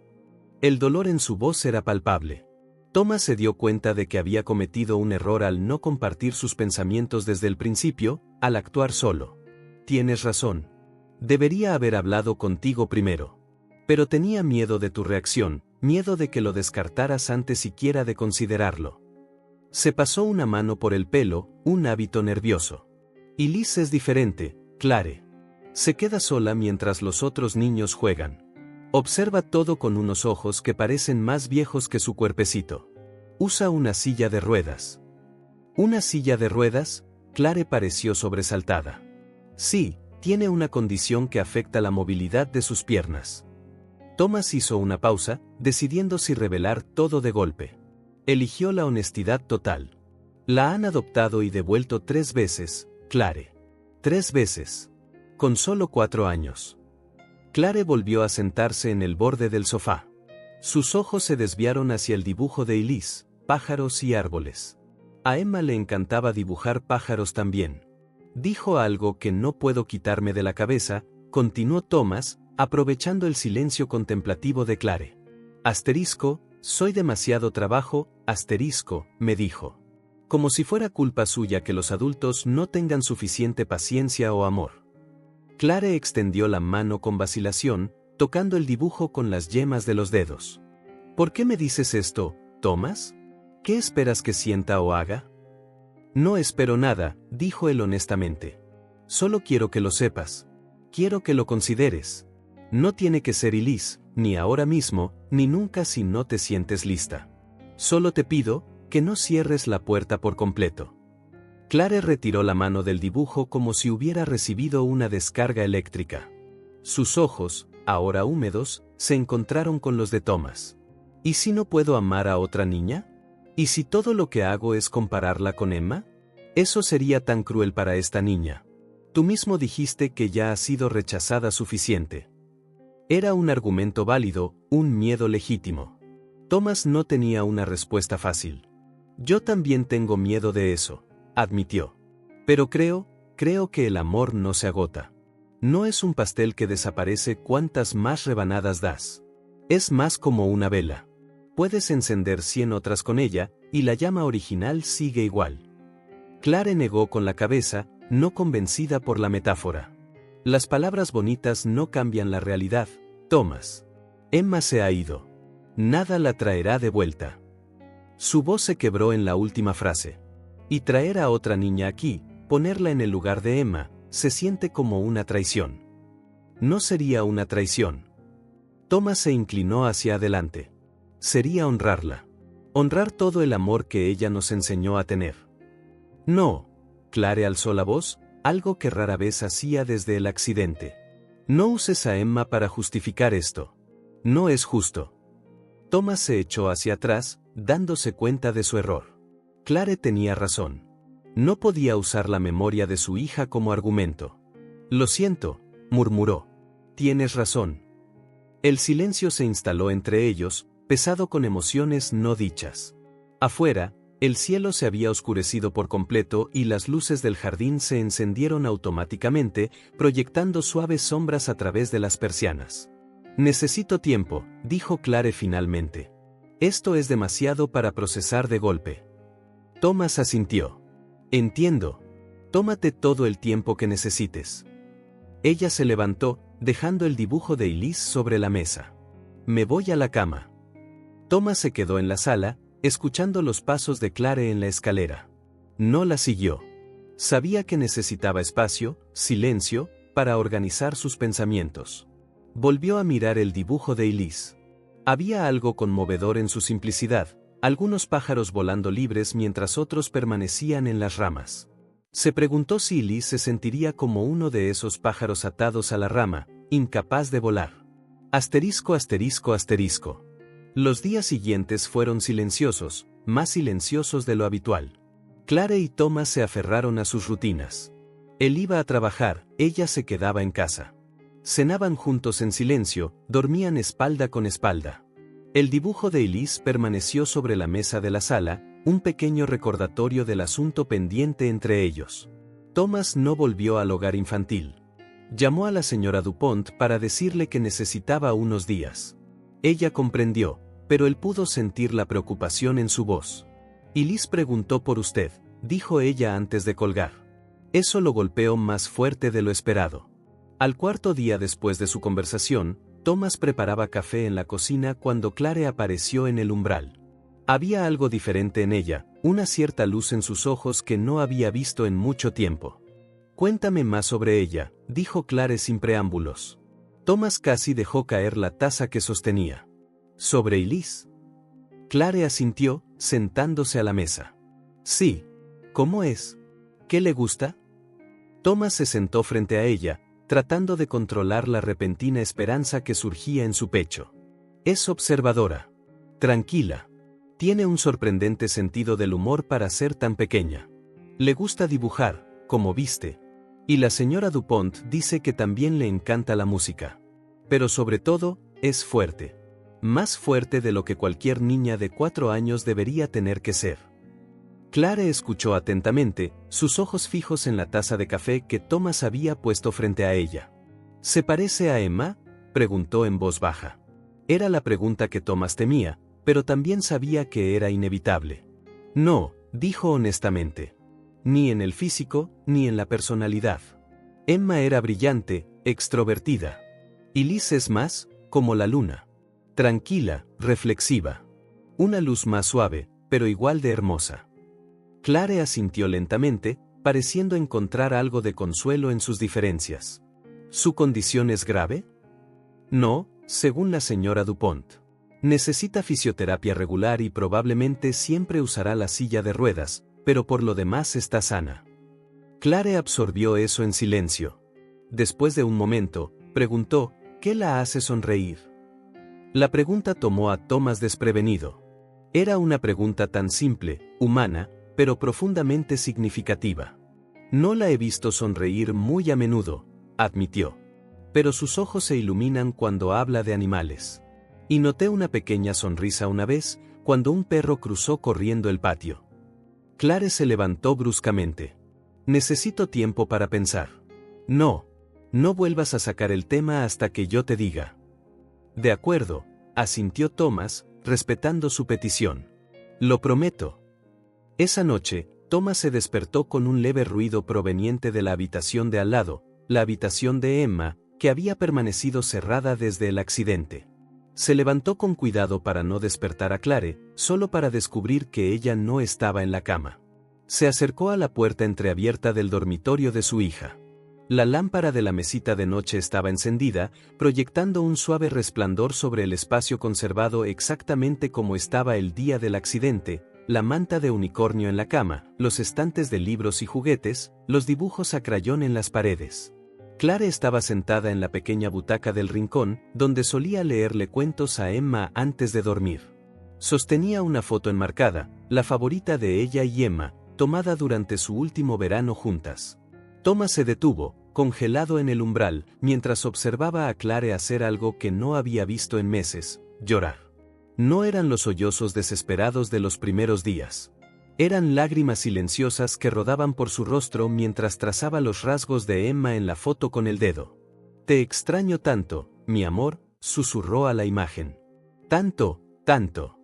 El dolor en su voz era palpable. Thomas se dio cuenta de que había cometido un error al no compartir sus pensamientos desde el principio, al actuar solo. Tienes razón. Debería haber hablado contigo primero. Pero tenía miedo de tu reacción, miedo de que lo descartaras antes siquiera de considerarlo. Se pasó una mano por el pelo, un hábito nervioso. Elise es diferente, Clare. Se queda sola mientras los otros niños juegan. Observa todo con unos ojos que parecen más viejos que su cuerpecito. Usa una silla de ruedas. ¿Una silla de ruedas? Clare pareció sobresaltada. Sí, tiene una condición que afecta la movilidad de sus piernas. Thomas hizo una pausa, decidiendo si revelar todo de golpe. Eligió la honestidad total. La han adoptado y devuelto 3 veces, Clare. 3 veces. Con solo 4 años. Clare volvió a sentarse en el borde del sofá. Sus ojos se desviaron hacia el dibujo de Elise, pájaros y árboles. A Emma le encantaba dibujar pájaros también. Dijo algo que no puedo quitarme de la cabeza, continuó Thomas, aprovechando el silencio contemplativo de Clare. Asterisco, soy demasiado trabajo, asterisco, me dijo. Como si fuera culpa suya que los adultos no tengan suficiente paciencia o amor. Clare extendió la mano con vacilación, tocando el dibujo con las yemas de los dedos. ¿Por qué me dices esto, Thomas? ¿Qué esperas que sienta o haga? No espero nada, dijo él honestamente. Solo quiero que lo sepas. Quiero que lo consideres. No tiene que ser Elise, ni ahora mismo, ni nunca si no te sientes lista. Solo te pido que no cierres la puerta por completo. Clare retiró la mano del dibujo como si hubiera recibido una descarga eléctrica. Sus ojos, ahora húmedos, se encontraron con los de Thomas. ¿Y si no puedo amar a otra niña? ¿Y si todo lo que hago es compararla con Emma? Eso sería tan cruel para esta niña. Tú mismo dijiste que ya ha sido rechazada suficiente. Era un argumento válido, un miedo legítimo. Thomas no tenía una respuesta fácil. Yo también tengo miedo de eso, admitió. Pero creo que el amor no se agota. No es un pastel que desaparece cuantas más rebanadas das. Es más como una vela. Puedes encender 100 otras con ella, y la llama original sigue igual. Clare negó con la cabeza, no convencida por la metáfora. Las palabras bonitas no cambian la realidad, Thomas. Emma se ha ido. Nada la traerá de vuelta. Su voz se quebró en la última frase. Y traer a otra niña aquí, ponerla en el lugar de Emma, se siente como una traición. No sería una traición. Thomas se inclinó hacia adelante. Sería honrarla. Honrar todo el amor que ella nos enseñó a tener. No, Clare alzó la voz, algo que rara vez hacía desde el accidente. No uses a Emma para justificar esto. No es justo. Thomas se echó hacia atrás, dándose cuenta de su error. Clare tenía razón. No podía usar la memoria de su hija como argumento. Lo siento, murmuró. Tienes razón. El silencio se instaló entre ellos, pesado con emociones no dichas. Afuera, el cielo se había oscurecido por completo y las luces del jardín se encendieron automáticamente, proyectando suaves sombras a través de las persianas. Necesito tiempo, dijo Clare finalmente. Esto es demasiado para procesar de golpe. Thomas asintió. Entiendo. Tómate todo el tiempo que necesites. Ella se levantó, dejando el dibujo de Elise sobre la mesa. Me voy a la cama. Thomas se quedó en la sala, escuchando los pasos de Clare en la escalera. No la siguió. Sabía que necesitaba espacio, silencio, para organizar sus pensamientos. Volvió a mirar el dibujo de Elise. Había algo conmovedor en su simplicidad, algunos pájaros volando libres mientras otros permanecían en las ramas. Se preguntó si Elise se sentiría como uno de esos pájaros atados a la rama, incapaz de volar. Asterisco, asterisco, asterisco. Los días siguientes fueron silenciosos, más silenciosos de lo habitual. Clare y Thomas se aferraron a sus rutinas. Él iba a trabajar, ella se quedaba en casa. Cenaban juntos en silencio, dormían espalda con espalda. El dibujo de Elise permaneció sobre la mesa de la sala, un pequeño recordatorio del asunto pendiente entre ellos. Thomas no volvió al hogar infantil. Llamó a la señora Dupont para decirle que necesitaba unos días. Ella comprendió, pero él pudo sentir la preocupación en su voz. Elise preguntó por usted, dijo ella antes de colgar. Eso lo golpeó más fuerte de lo esperado. Al cuarto día después de su conversación, Thomas preparaba café en la cocina cuando Clare apareció en el umbral. Había algo diferente en ella, una cierta luz en sus ojos que no había visto en mucho tiempo. Cuéntame más sobre ella, dijo Clare sin preámbulos. Thomas casi dejó caer la taza que sostenía. ¿Sobre Elise? Clare asintió, sentándose a la mesa. Sí. ¿Cómo es? ¿Qué le gusta? Thomas se sentó frente a ella, tratando de controlar la repentina esperanza que surgía en su pecho. Es observadora. Tranquila. Tiene un sorprendente sentido del humor para ser tan pequeña. Le gusta dibujar, como viste. Y la señora Dupont dice que también le encanta la música. Pero sobre todo, es fuerte. Más fuerte de lo que cualquier niña de 4 años debería tener que ser. Clare escuchó atentamente, sus ojos fijos en la taza de café que Thomas había puesto frente a ella. ¿Se parece a Emma?, preguntó en voz baja. Era la pregunta que Thomas temía, pero también sabía que era inevitable. No, dijo honestamente. Ni en el físico, ni en la personalidad. Emma era brillante, extrovertida. Elise es más, como la luna. Tranquila, reflexiva. Una luz más suave, pero igual de hermosa. Clare asintió lentamente, pareciendo encontrar algo de consuelo en sus diferencias. ¿Su condición es grave? No, según la señora Dupont. Necesita fisioterapia regular y probablemente siempre usará la silla de ruedas, pero por lo demás está sana. Clare absorbió eso en silencio. Después de un momento, preguntó, ¿qué la hace sonreír? La pregunta tomó a Thomas desprevenido. Era una pregunta tan simple, humana, pero profundamente significativa. No la he visto sonreír muy a menudo, admitió. Pero sus ojos se iluminan cuando habla de animales. Y noté una pequeña sonrisa una vez, cuando un perro cruzó corriendo el patio. Clare se levantó bruscamente. Necesito tiempo para pensar. No vuelvas a sacar el tema hasta que yo te diga. De acuerdo, asintió Thomas, respetando su petición. Lo prometo. Esa noche, Thomas se despertó con un leve ruido proveniente de la habitación de al lado, la habitación de Emma, que había permanecido cerrada desde el accidente. Se levantó con cuidado para no despertar a Clare, solo para descubrir que ella no estaba en la cama. Se acercó a la puerta entreabierta del dormitorio de su hija. La lámpara de la mesita de noche estaba encendida, proyectando un suave resplandor sobre el espacio conservado exactamente como estaba el día del accidente, la manta de unicornio en la cama, los estantes de libros y juguetes, los dibujos a crayón en las paredes. Clare estaba sentada en la pequeña butaca del rincón, donde solía leerle cuentos a Emma antes de dormir. Sostenía una foto enmarcada, la favorita de ella y Emma, tomada durante su último verano juntas. Thomas se detuvo, congelado en el umbral, mientras observaba a Clare hacer algo que no había visto en meses: llorar. No eran los sollozos desesperados de los primeros días. Eran lágrimas silenciosas que rodaban por su rostro mientras trazaba los rasgos de Emma en la foto con el dedo. «Te extraño tanto, mi amor», susurró a la imagen. «Tanto, tanto».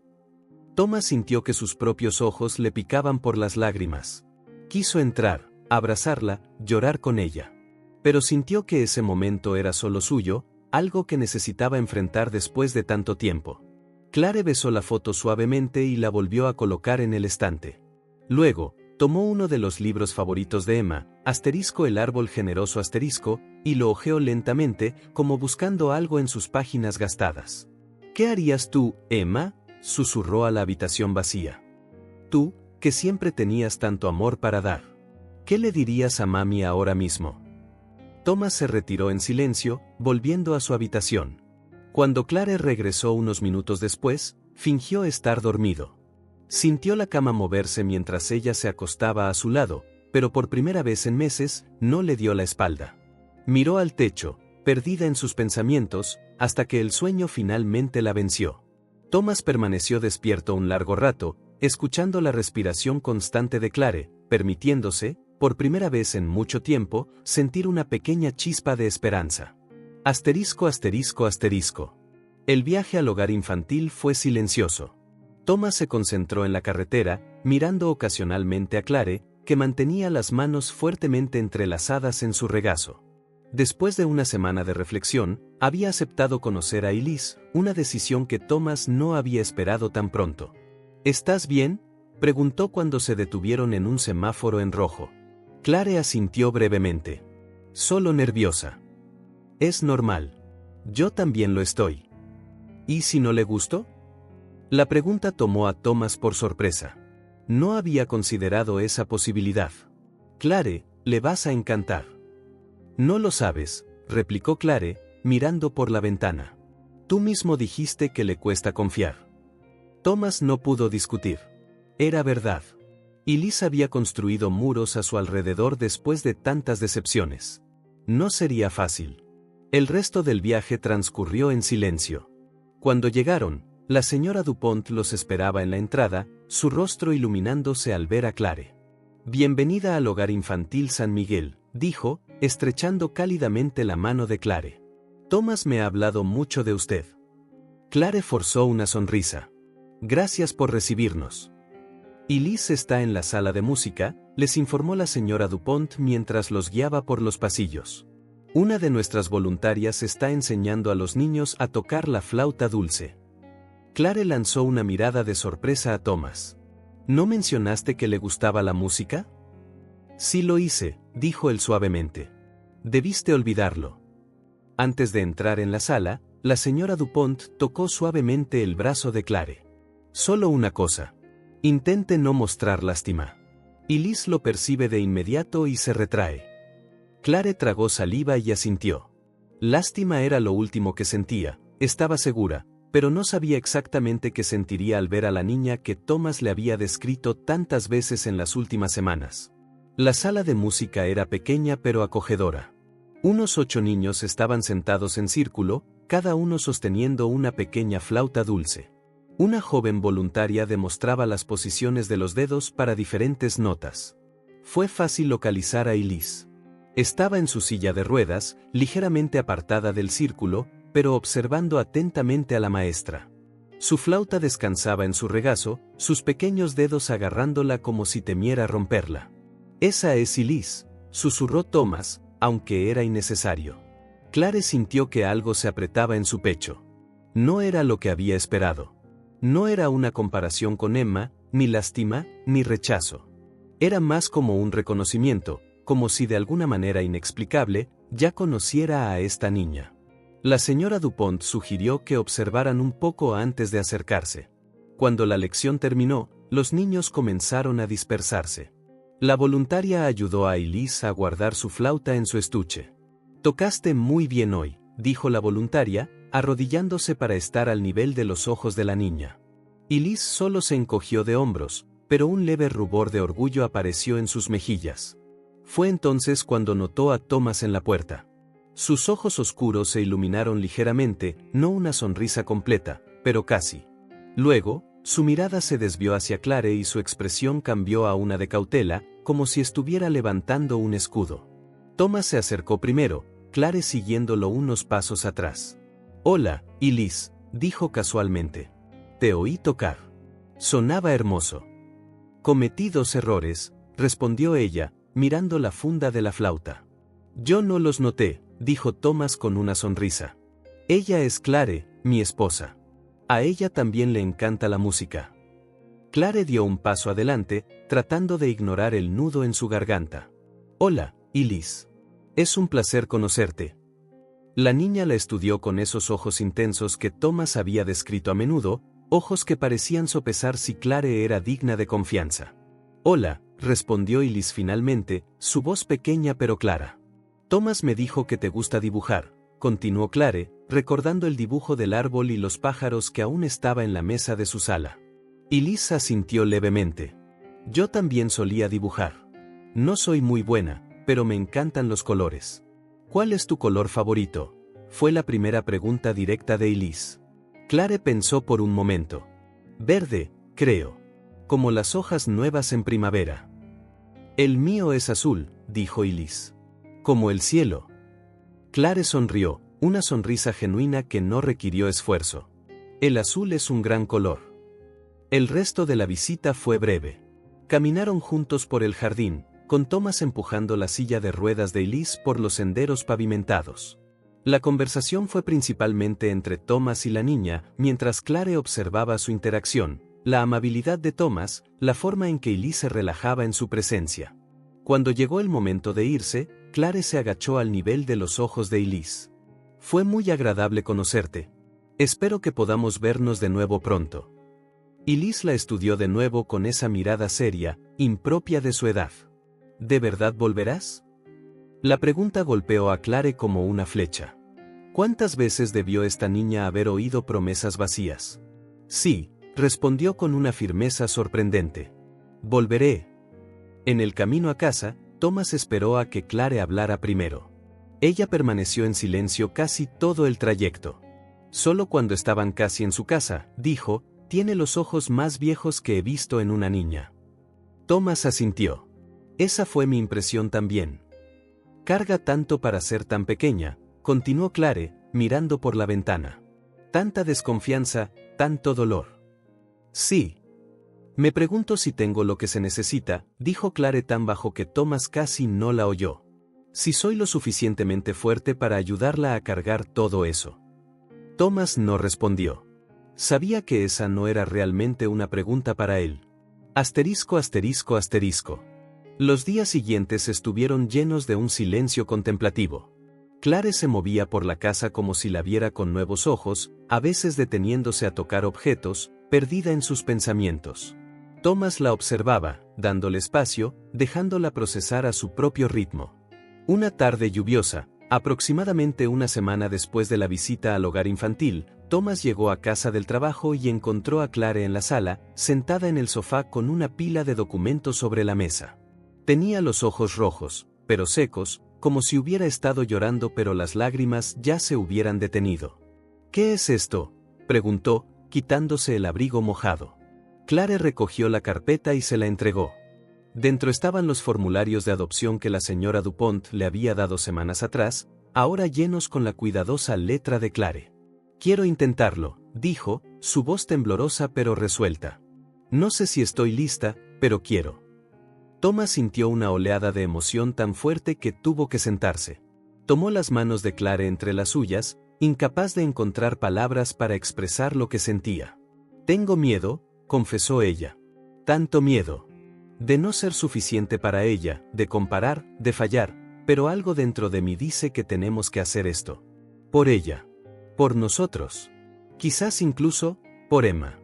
Thomas sintió que sus propios ojos le picaban por las lágrimas. Quiso entrar, abrazarla, llorar con ella. Pero sintió que ese momento era solo suyo, algo que necesitaba enfrentar después de tanto tiempo. Clare besó la foto suavemente y la volvió a colocar en el estante. Luego, tomó uno de los libros favoritos de Emma, *El árbol generoso*, y lo hojeó lentamente, como buscando algo en sus páginas gastadas. «¿Qué harías tú, Emma?», susurró a la habitación vacía. «Tú, que siempre tenías tanto amor para dar. ¿Qué le dirías a mami ahora mismo?». Thomas se retiró en silencio, volviendo a su habitación. Cuando Clare regresó unos minutos después, fingió estar dormido. Sintió la cama moverse mientras ella se acostaba a su lado, pero por primera vez en meses, no le dio la espalda. Miró al techo, perdida en sus pensamientos, hasta que el sueño finalmente la venció. Thomas permaneció despierto un largo rato, escuchando la respiración constante de Clare, permitiéndose, por primera vez en mucho tiempo, sentir una pequeña chispa de esperanza. *****. El viaje al hogar infantil fue silencioso. Thomas se concentró en la carretera, mirando ocasionalmente a Clare, que mantenía las manos fuertemente entrelazadas en su regazo. Después de una semana de reflexión, había aceptado conocer a Elise, una decisión que Thomas no había esperado tan pronto. «¿Estás bien?», preguntó cuando se detuvieron en un semáforo en rojo. Clare asintió brevemente. «Solo nerviosa». «Es normal. Yo también lo estoy». «¿Y si no le gustó?». La pregunta tomó a Thomas por sorpresa. No había considerado esa posibilidad. «Clare, le vas a encantar». «No lo sabes», replicó Clare, mirando por la ventana. «Tú mismo dijiste que le cuesta confiar». Thomas no pudo discutir. Era verdad. Elise había construido muros a su alrededor después de tantas decepciones. No sería fácil. El resto del viaje transcurrió en silencio. Cuando llegaron, la señora Dupont los esperaba en la entrada, su rostro iluminándose al ver a Clare. «Bienvenida al hogar infantil San Miguel», dijo, estrechando cálidamente la mano de Clare. «Thomas me ha hablado mucho de usted». Clare forzó una sonrisa. «Gracias por recibirnos». «Elise está en la sala de música», les informó la señora Dupont mientras los guiaba por los pasillos. «Una de nuestras voluntarias está enseñando a los niños a tocar la flauta dulce». Clare lanzó una mirada de sorpresa a Thomas. «¿No mencionaste que le gustaba la música?». «Sí lo hice», dijo él suavemente. «Debiste olvidarlo». Antes de entrar en la sala, la señora Dupont tocó suavemente el brazo de Clare. «Solo una cosa. Intente no mostrar lástima». Elise lo percibe de inmediato y se retrae. Clare tragó saliva y asintió. Lástima era lo último que sentía, estaba segura, pero no sabía exactamente qué sentiría al ver a la niña que Thomas le había descrito tantas veces en las últimas semanas. La sala de música era pequeña pero acogedora. Unos 8 niños estaban sentados en círculo, cada uno sosteniendo una pequeña flauta dulce. Una joven voluntaria demostraba las posiciones de los dedos para diferentes notas. Fue fácil localizar a Elise. Estaba en su silla de ruedas, ligeramente apartada del círculo, pero observando atentamente a la maestra. Su flauta descansaba en su regazo, sus pequeños dedos agarrándola como si temiera romperla. «Esa es Elise», susurró Thomas, aunque era innecesario. Clare sintió que algo se apretaba en su pecho. No era lo que había esperado. No era una comparación con Emma, ni lástima, ni rechazo. Era más como un reconocimiento, como si de alguna manera inexplicable, ya conociera a esta niña. La señora Dupont sugirió que observaran un poco antes de acercarse. Cuando la lección terminó, los niños comenzaron a dispersarse. La voluntaria ayudó a Elise a guardar su flauta en su estuche. «Tocaste muy bien hoy», dijo la voluntaria, arrodillándose para estar al nivel de los ojos de la niña. Elise solo se encogió de hombros, pero un leve rubor de orgullo apareció en sus mejillas. Fue entonces cuando notó a Thomas en la puerta. Sus ojos oscuros se iluminaron ligeramente, no una sonrisa completa, pero casi. Luego, su mirada se desvió hacia Clare y su expresión cambió a una de cautela, como si estuviera levantando un escudo. Thomas se acercó primero, Clare siguiéndolo unos pasos atrás. «Hola, Elise», dijo casualmente. «Te oí tocar. Sonaba hermoso». «Cometí 2 errores», respondió ella, mirando la funda de la flauta. «Yo no los noté», dijo Thomas con una sonrisa. «Ella es Clare, mi esposa. A ella también le encanta la música». Clare dio un paso adelante, tratando de ignorar el nudo en su garganta. «Hola, Elise. Es un placer conocerte». La niña la estudió con esos ojos intensos que Thomas había descrito a menudo, ojos que parecían sopesar si Clare era digna de confianza. «Hola», respondió Elise finalmente, su voz pequeña pero clara. «Thomas me dijo que te gusta dibujar», continuó Clare, recordando el dibujo del árbol y los pájaros que aún estaba en la mesa de su sala. Elise asintió levemente. «Yo también solía dibujar. No soy muy buena, pero me encantan los colores». «¿Cuál es tu color favorito?», fue la primera pregunta directa de Elise. Clare pensó por un momento. «Verde, creo. Como las hojas nuevas en primavera». «El mío es azul», dijo Elise. «Como el cielo». Clare sonrió, una sonrisa genuina que no requirió esfuerzo. «El azul es un gran color». El resto de la visita fue breve. Caminaron juntos por el jardín, con Thomas empujando la silla de ruedas de Elise por los senderos pavimentados. La conversación fue principalmente entre Thomas y la niña, mientras Clare observaba su interacción, la amabilidad de Thomas, la forma en que Elise se relajaba en su presencia. Cuando llegó el momento de irse, Clare se agachó al nivel de los ojos de Elise. «Fue muy agradable conocerte. Espero que podamos vernos de nuevo pronto». Elise la estudió de nuevo con esa mirada seria, impropia de su edad. «¿De verdad volverás?». La pregunta golpeó a Clare como una flecha. ¿Cuántas veces debió esta niña haber oído promesas vacías? «Sí», respondió con una firmeza sorprendente. «Volveré». En el camino a casa, Thomas esperó a que Clare hablara primero. Ella permaneció en silencio casi todo el trayecto. Solo cuando estaban casi en su casa, dijo: «Tiene los ojos más viejos que he visto en una niña». Thomas asintió. «Esa fue mi impresión también». «Carga tanto para ser tan pequeña», continuó Clare, mirando por la ventana. «Tanta desconfianza, tanto dolor». «Sí. Me pregunto si tengo lo que se necesita», dijo Clare tan bajo que Thomas casi no la oyó. «Si soy lo suficientemente fuerte para ayudarla a cargar todo eso». Thomas no respondió. Sabía que esa no era realmente una pregunta para él. Asterisco, asterisco, asterisco. Los días siguientes estuvieron llenos de un silencio contemplativo. Clare se movía por la casa como si la viera con nuevos ojos, a veces deteniéndose a tocar objetos, perdida en sus pensamientos. Thomas la observaba, dándole espacio, dejándola procesar a su propio ritmo. Una tarde lluviosa, aproximadamente una semana después de la visita al hogar infantil, Thomas llegó a casa del trabajo y encontró a Clare en la sala, sentada en el sofá con una pila de documentos sobre la mesa. Tenía los ojos rojos, pero secos, como si hubiera estado llorando pero las lágrimas ya se hubieran detenido. «¿Qué es esto?», preguntó, quitándose el abrigo mojado. Clare recogió la carpeta y se la entregó. Dentro estaban los formularios de adopción que la señora Dupont le había dado semanas atrás, ahora llenos con la cuidadosa letra de Clare. «Quiero intentarlo», dijo, su voz temblorosa pero resuelta. «No sé si estoy lista, pero quiero». Thomas sintió una oleada de emoción tan fuerte que tuvo que sentarse. Tomó las manos de Clare entre las suyas, incapaz de encontrar palabras para expresar lo que sentía. «Tengo miedo», confesó ella. «Tanto miedo». De no ser suficiente para ella, de comparar, de fallar, pero algo dentro de mí dice que tenemos que hacer esto. Por ella. Por nosotros. Quizás incluso, por Emma.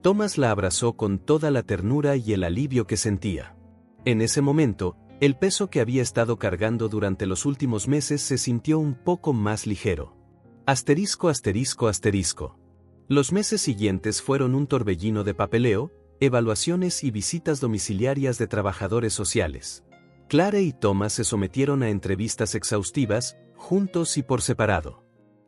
Thomas la abrazó con toda la ternura y el alivio que sentía. En ese momento, el peso que había estado cargando durante los últimos meses se sintió un poco más ligero. Asterisco, asterisco, asterisco. Los meses siguientes fueron un torbellino de papeleo, evaluaciones y visitas domiciliarias de trabajadores sociales. Clare y Thomas se sometieron a entrevistas exhaustivas, juntos y por separado.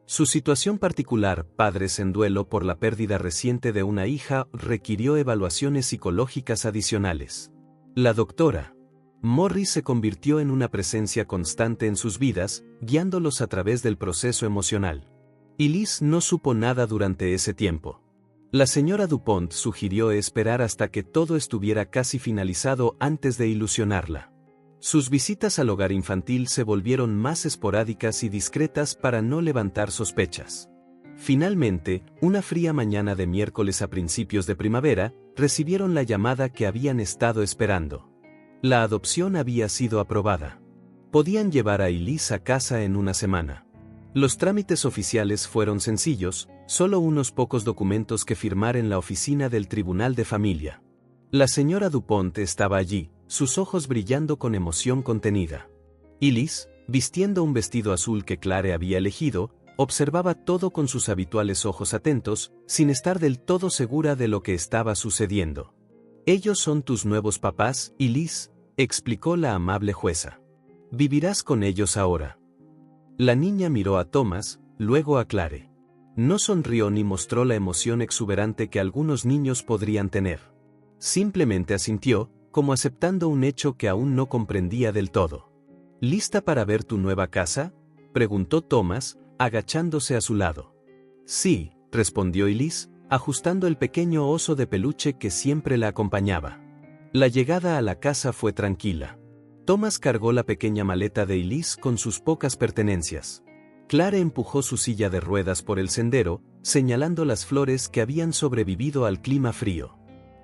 Su situación particular, padres en duelo por la pérdida reciente de una hija, requirió evaluaciones psicológicas adicionales. La doctora Morris se convirtió en una presencia constante en sus vidas, guiándolos a través del proceso emocional. Y Liz no supo nada durante ese tiempo. La señora Dupont sugirió esperar hasta que todo estuviera casi finalizado antes de ilusionarla. Sus visitas al hogar infantil se volvieron más esporádicas y discretas para no levantar sospechas. Finalmente, una fría mañana de miércoles a principios de primavera, recibieron la llamada que habían estado esperando. La adopción había sido aprobada. Podían llevar a Elise a casa en una semana. Los trámites oficiales fueron sencillos, solo unos pocos documentos que firmar en la oficina del Tribunal de Familia. La señora Dupont estaba allí, sus ojos brillando con emoción contenida. Elise, vistiendo un vestido azul que Clare había elegido, observaba todo con sus habituales ojos atentos, sin estar del todo segura de lo que estaba sucediendo. «Ellos son tus nuevos papás, Elise», explicó la amable jueza. «Vivirás con ellos ahora». La niña miró a Thomas, luego a Clare. No sonrió ni mostró la emoción exuberante que algunos niños podrían tener. Simplemente asintió, como aceptando un hecho que aún no comprendía del todo. «¿Lista para ver tu nueva casa?», preguntó Thomas, agachándose a su lado. «Sí», respondió Elise, ajustando el pequeño oso de peluche que siempre la acompañaba. La llegada a la casa fue tranquila. Thomas cargó la pequeña maleta de Elise con sus pocas pertenencias. Clare empujó su silla de ruedas por el sendero, señalando las flores que habían sobrevivido al clima frío.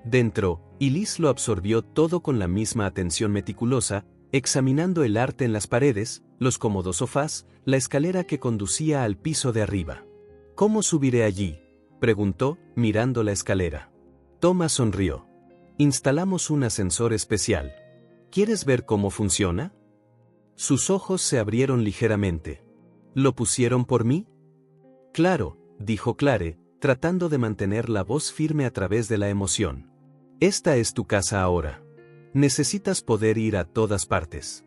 Dentro, Elise lo absorbió todo con la misma atención meticulosa, examinando el arte en las paredes, los cómodos sofás, la escalera que conducía al piso de arriba. «¿Cómo subiré allí?», preguntó, mirando la escalera. Thomas sonrió. «Instalamos un ascensor especial. ¿Quieres ver cómo funciona?». Sus ojos se abrieron ligeramente. «¿Lo pusieron por mí?». «Claro», dijo Clare, tratando de mantener la voz firme a través de la emoción. «Esta es tu casa ahora. Necesitas poder ir a todas partes».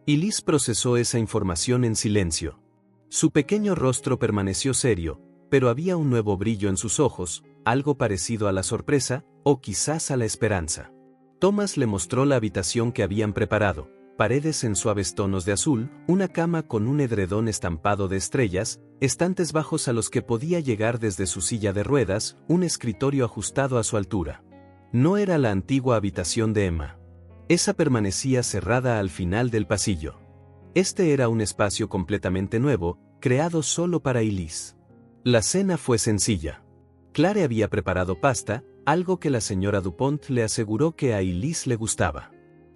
Elise procesó esa información en silencio. Su pequeño rostro permaneció serio, pero había un nuevo brillo en sus ojos, algo parecido a la sorpresa, o quizás a la esperanza. Thomas le mostró la habitación que habían preparado: paredes en suaves tonos de azul, una cama con un edredón estampado de estrellas, estantes bajos a los que podía llegar desde su silla de ruedas, un escritorio ajustado a su altura. No era la antigua habitación de Emma. Esa permanecía cerrada al final del pasillo. Este era un espacio completamente nuevo, creado solo para Elise. La cena fue sencilla. Clare había preparado pasta, algo que la señora Dupont le aseguró que a Elise le gustaba.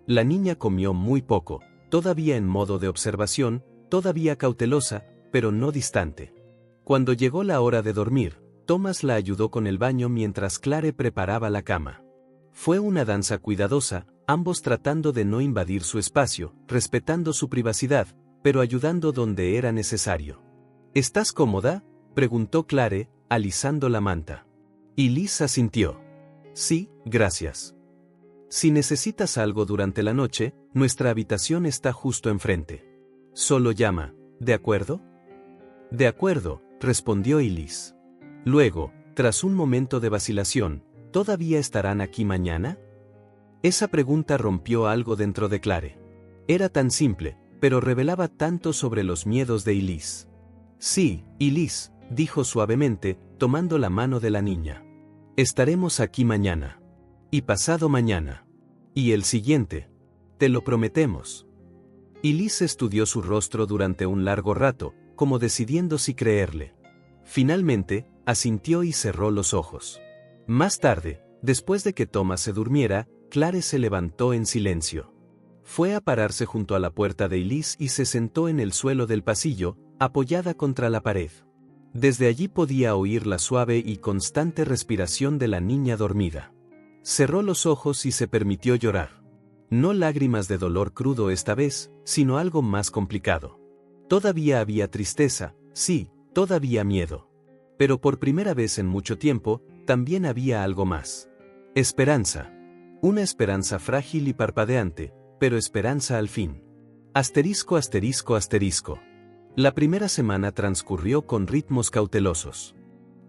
La niña comió muy poco, todavía en modo de observación, todavía cautelosa, pero no distante. Cuando llegó la hora de dormir, Thomas la ayudó con el baño mientras Clare preparaba la cama. Fue una danza cuidadosa, ambos tratando de no invadir su espacio, respetando su privacidad, pero ayudando donde era necesario. «¿Estás cómoda?», preguntó Clare, alisando la manta. Elise asintió. «Sí, gracias. Si necesitas algo durante la noche, nuestra habitación está justo enfrente. Solo llama, ¿de acuerdo?». «De acuerdo», respondió Elise. Luego, tras un momento de vacilación, ¿todavía estarán aquí mañana?». Esa pregunta rompió algo dentro de Clare. Era tan simple, pero revelaba tanto sobre los miedos de Elise. «Sí, Elise», dijo suavemente, tomando la mano de la niña. «Estaremos aquí mañana. Y pasado mañana. Y el siguiente. Te lo prometemos». Elise estudió su rostro durante un largo rato, como decidiendo si creerle. Finalmente, asintió y cerró los ojos. Más tarde, después de que Thomas se durmiera, Clare se levantó en silencio. Fue a pararse junto a la puerta de Elise y se sentó en el suelo del pasillo, apoyada contra la pared. Desde allí podía oír la suave y constante respiración de la niña dormida. Cerró los ojos y se permitió llorar. No lágrimas de dolor crudo esta vez, sino algo más complicado. Todavía había tristeza, sí, todavía miedo. Pero por primera vez en mucho tiempo, también había algo más. Esperanza. Una esperanza frágil y parpadeante, pero esperanza al fin. Asterisco, asterisco, asterisco. La primera semana transcurrió con ritmos cautelosos.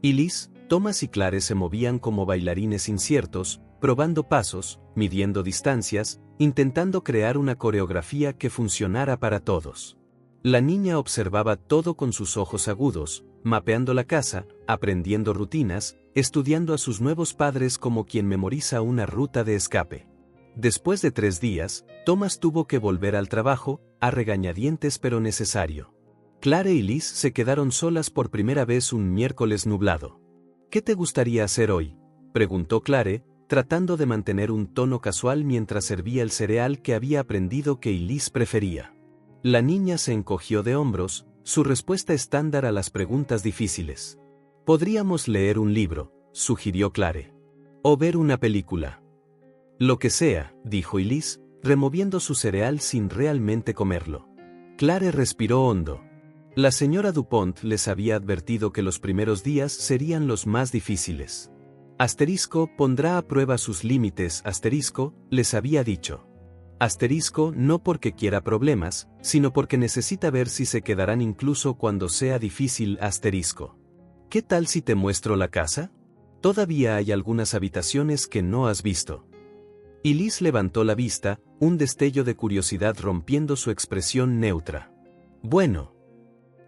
Elise, Thomas y Clare se movían como bailarines inciertos, probando pasos, midiendo distancias, intentando crear una coreografía que funcionara para todos. La niña observaba todo con sus ojos agudos, mapeando la casa, aprendiendo rutinas, estudiando a sus nuevos padres como quien memoriza una ruta de escape. Después de 3 días, Thomas tuvo que volver al trabajo, a regañadientes pero necesario. Clare y Liz se quedaron solas por primera vez un miércoles nublado. ¿Qué te gustaría hacer hoy?, preguntó Clare, tratando de mantener un tono casual mientras servía el cereal que había aprendido que Elise prefería. La niña se encogió de hombros, su respuesta estándar a las preguntas difíciles. Podríamos leer un libro, sugirió Clare. O ver una película. Lo que sea, dijo Elise, removiendo su cereal sin realmente comerlo. Clare respiró hondo. La señora Dupont les había advertido que los primeros días serían los más difíciles. Asterisco pondrá a prueba sus límites, asterisco, les había dicho. Asterisco no porque quiera problemas, sino porque necesita ver si se quedarán incluso cuando sea difícil, asterisco. ¿Qué tal si te muestro la casa? Todavía hay algunas habitaciones que no has visto. Elise levantó la vista, un destello de curiosidad rompiendo su expresión neutra. Bueno.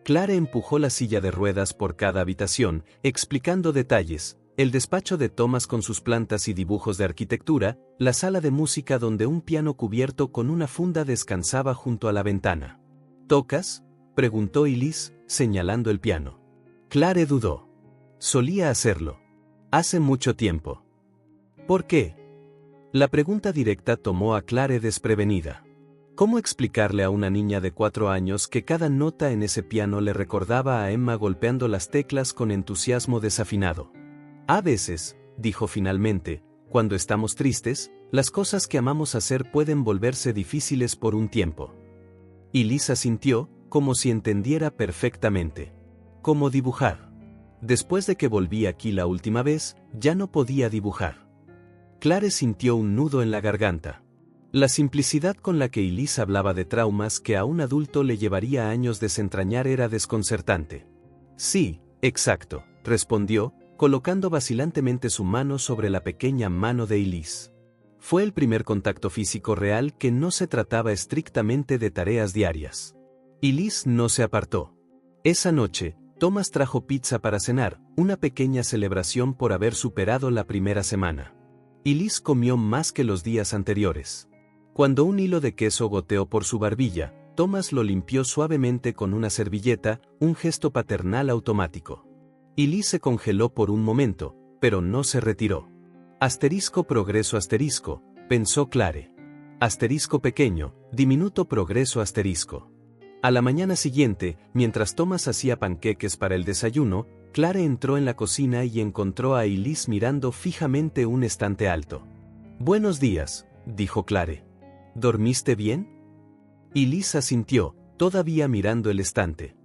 Clare empujó la silla de ruedas por cada habitación, explicando detalles. El despacho de Thomas con sus plantas y dibujos de arquitectura, la sala de música donde un piano cubierto con una funda descansaba junto a la ventana. ¿Tocas?, preguntó Elise, señalando el piano. Clare dudó. Solía hacerlo. Hace mucho tiempo. ¿Por qué? La pregunta directa tomó a Clare desprevenida. ¿Cómo explicarle a una niña de 4 años que cada nota en ese piano le recordaba a Emma golpeando las teclas con entusiasmo desafinado? A veces, dijo finalmente, cuando estamos tristes, las cosas que amamos hacer pueden volverse difíciles por un tiempo. Y Lisa sintió, como si entendiera perfectamente. Como dibujar. Después de que volví aquí la última vez, ya no podía dibujar. Clare sintió un nudo en la garganta. La simplicidad con la que Elise hablaba de traumas que a un adulto le llevaría años desentrañar era desconcertante. Sí, exacto, respondió, colocando vacilantemente su mano sobre la pequeña mano de Elise. Fue el primer contacto físico real que no se trataba estrictamente de tareas diarias. Elise no se apartó. Esa noche, Thomas trajo pizza para cenar, una pequeña celebración por haber superado la primera semana. Elise comió más que los días anteriores. Cuando un hilo de queso goteó por su barbilla, Thomas lo limpió suavemente con una servilleta, un gesto paternal automático. Elise se congeló por un momento, pero no se retiró. Asterisco progreso asterisco, pensó Clare. Asterisco pequeño, diminuto progreso asterisco. A la mañana siguiente, mientras Thomas hacía panqueques para el desayuno, Clare entró en la cocina y encontró a Elise mirando fijamente un estante alto. Buenos días, dijo Clare. ¿Dormiste bien? Elise asintió, todavía mirando el estante.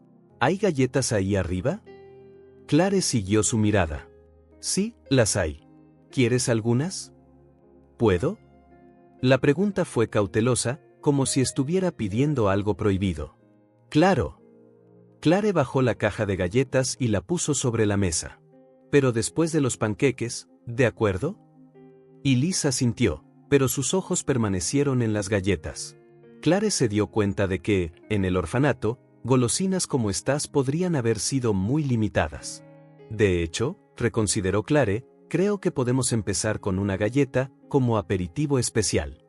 ¿Hay galletas ahí arriba? Clare siguió su mirada. Sí, las hay. ¿Quieres algunas? ¿Puedo? La pregunta fue cautelosa, como si estuviera pidiendo algo prohibido. Claro. Clare bajó la caja de galletas y la puso sobre la mesa. Pero después de los panqueques, ¿de acuerdo? Elise asintió, pero sus ojos permanecieron en las galletas. Clare se dio cuenta de que, en el orfanato, golosinas como estas podrían haber sido muy limitadas. De hecho, reconsideró Clare, creo que podemos empezar con una galleta, como aperitivo especial.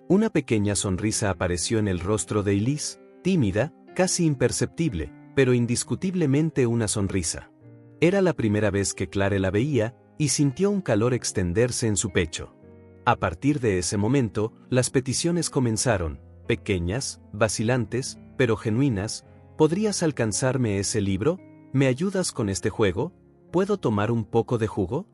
Una pequeña sonrisa apareció en el rostro de Elise, tímida, casi imperceptible, pero indiscutiblemente una sonrisa. Era la primera vez que Clare la veía, y sintió un calor extenderse en su pecho. A partir de ese momento, las peticiones comenzaron, pequeñas, vacilantes, pero genuinas. ¿Podrías alcanzarme ese libro? ¿Me ayudas con este juego? ¿Puedo tomar un poco de jugo?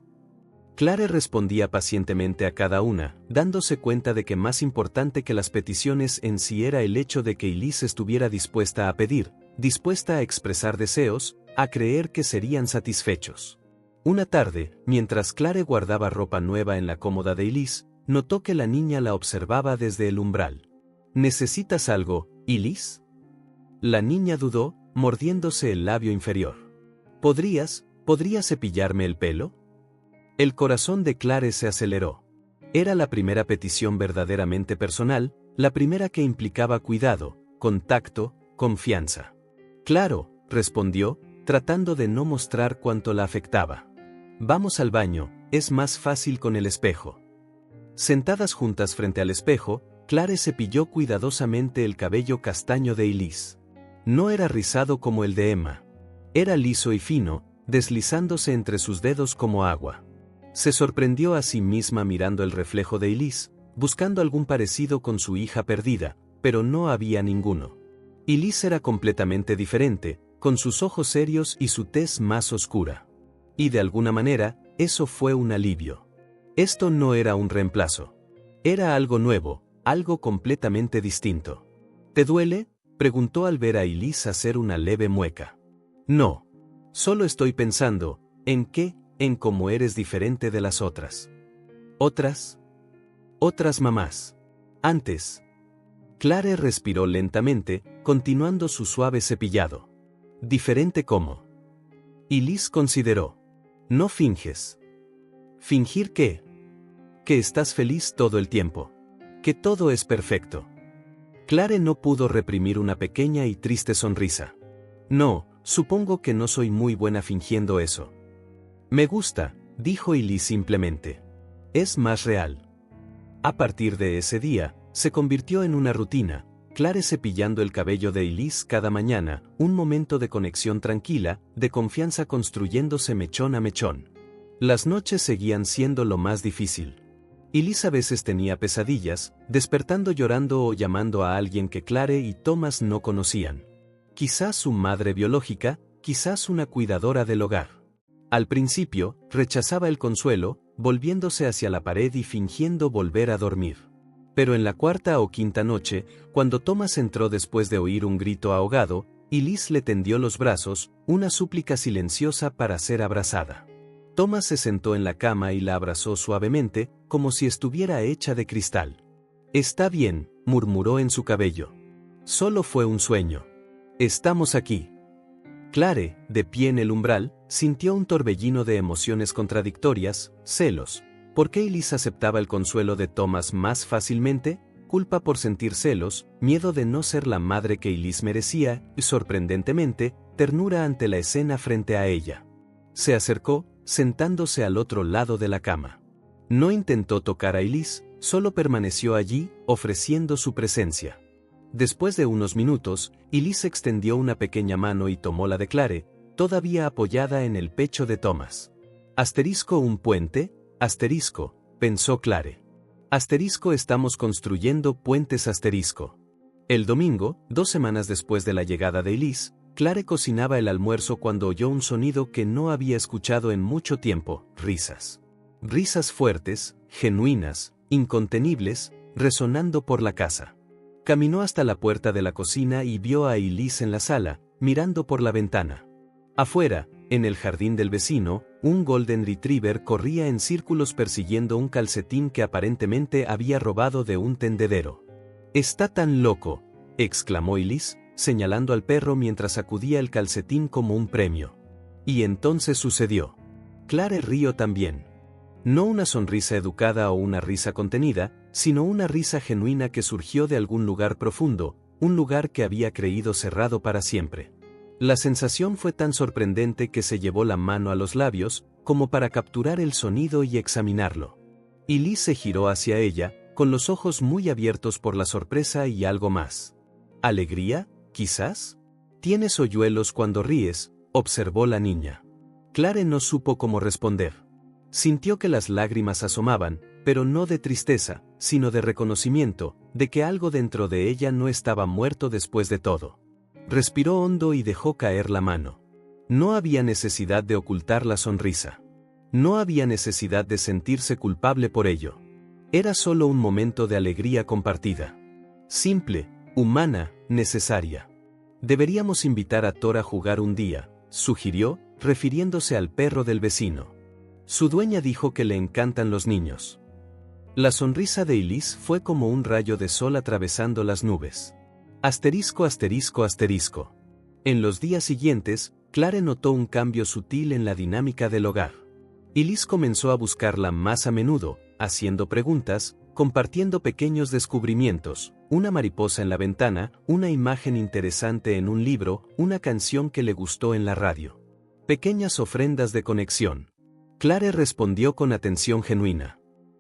Clare respondía pacientemente a cada una, dándose cuenta de que más importante que las peticiones en sí era el hecho de que Elise estuviera dispuesta a pedir, dispuesta a expresar deseos, a creer que serían satisfechos. Una tarde, mientras Clare guardaba ropa nueva en la cómoda de Elise, notó que la niña la observaba desde el umbral. ¿Necesitas algo, Elise? La niña dudó, mordiéndose el labio inferior. ¿Podrías cepillarme el pelo? El corazón de Clare se aceleró. Era la primera petición verdaderamente personal, la primera que implicaba cuidado, contacto, confianza. Claro, respondió, tratando de no mostrar cuánto la afectaba. Vamos al baño, es más fácil con el espejo. Sentadas juntas frente al espejo, Clare cepilló cuidadosamente el cabello castaño de Elise. No era rizado como el de Emma. Era liso y fino, deslizándose entre sus dedos como agua. Se sorprendió a sí misma mirando el reflejo de Elise, buscando algún parecido con su hija perdida, pero no había ninguno. Elise era completamente diferente, con sus ojos serios y su tez más oscura. Y de alguna manera, eso fue un alivio. Esto no era un reemplazo. Era algo nuevo, algo completamente distinto. ¿Te duele?, preguntó al ver a Elise hacer una leve mueca. No. Solo estoy pensando, en cómo eres diferente de las otras. ¿Otras? Otras mamás. Antes. Clare respiró lentamente, continuando su suave cepillado. ¿Diferente cómo? Elise consideró. No finges. ¿Fingir qué? Que estás feliz todo el tiempo. Que todo es perfecto. Clare no pudo reprimir una pequeña y triste sonrisa. No, supongo que no soy muy buena fingiendo eso. Me gusta, dijo Elise simplemente. Es más real. A partir de ese día, se convirtió en una rutina, Clare cepillando el cabello de Elise cada mañana, un momento de conexión tranquila, de confianza construyéndose mechón a mechón. Las noches seguían siendo lo más difícil. Elise a veces tenía pesadillas, despertando llorando o llamando a alguien que Clare y Thomas no conocían. Quizás su madre biológica, quizás una cuidadora del hogar. Al principio, rechazaba el consuelo, volviéndose hacia la pared y fingiendo volver a dormir. Pero en la cuarta o quinta noche, cuando Thomas entró después de oír un grito ahogado, Elise le tendió los brazos, una súplica silenciosa para ser abrazada. Thomas se sentó en la cama y la abrazó suavemente, como si estuviera hecha de cristal. Está bien, murmuró en su cabello. Solo fue un sueño. Estamos aquí. Clare, de pie en el umbral, sintió un torbellino de emociones contradictorias, celos. ¿Por qué Elise aceptaba el consuelo de Thomas más fácilmente? Culpa por sentir celos, miedo de no ser la madre que Elise merecía, y sorprendentemente, ternura ante la escena frente a ella. Se acercó, sentándose al otro lado de la cama. No intentó tocar a Elise, solo permaneció allí, ofreciendo su presencia. Después de unos minutos, Elise extendió una pequeña mano y tomó la de Clare, todavía apoyada en el pecho de Thomas. Asterisco un puente, asterisco, pensó Clare. Asterisco estamos construyendo puentes asterisco. El domingo, 2 semanas después de la llegada de Elise, Clare cocinaba el almuerzo cuando oyó un sonido que no había escuchado en mucho tiempo, risas. Risas fuertes, genuinas, incontenibles, resonando por la casa. Caminó hasta la puerta de la cocina y vio a Elise en la sala, mirando por la ventana. Afuera, en el jardín del vecino, un Golden Retriever corría en círculos persiguiendo un calcetín que aparentemente había robado de un tendedero. «Está tan loco», exclamó Elise, señalando al perro mientras sacudía el calcetín como un premio. Y entonces sucedió. Clare rió también. No una sonrisa educada o una risa contenida, sino una risa genuina que surgió de algún lugar profundo, un lugar que había creído cerrado para siempre. La sensación fue tan sorprendente que se llevó la mano a los labios, como para capturar el sonido y examinarlo. Elise se giró hacia ella, con los ojos muy abiertos por la sorpresa y algo más. ¿Alegría, quizás? ¿Tienes hoyuelos cuando ríes?, observó la niña. Clare no supo cómo responder. Sintió que las lágrimas asomaban, pero no de tristeza, sino de reconocimiento, de que algo dentro de ella no estaba muerto después de todo. Respiró hondo y dejó caer la mano. No había necesidad de ocultar la sonrisa. No había necesidad de sentirse culpable por ello. Era solo un momento de alegría compartida. Simple, humana, necesaria. Deberíamos invitar a Thor a jugar un día, sugirió, refiriéndose al perro del vecino. Su dueña dijo que le encantan los niños. La sonrisa de Elise fue como un rayo de sol atravesando las nubes. Asterisco, asterisco, asterisco. En los días siguientes, Clare notó un cambio sutil en la dinámica del hogar. Elise comenzó a buscarla más a menudo, haciendo preguntas, compartiendo pequeños descubrimientos, una mariposa en la ventana, una imagen interesante en un libro, una canción que le gustó en la radio. Pequeñas ofrendas de conexión. Clare respondió con atención genuina.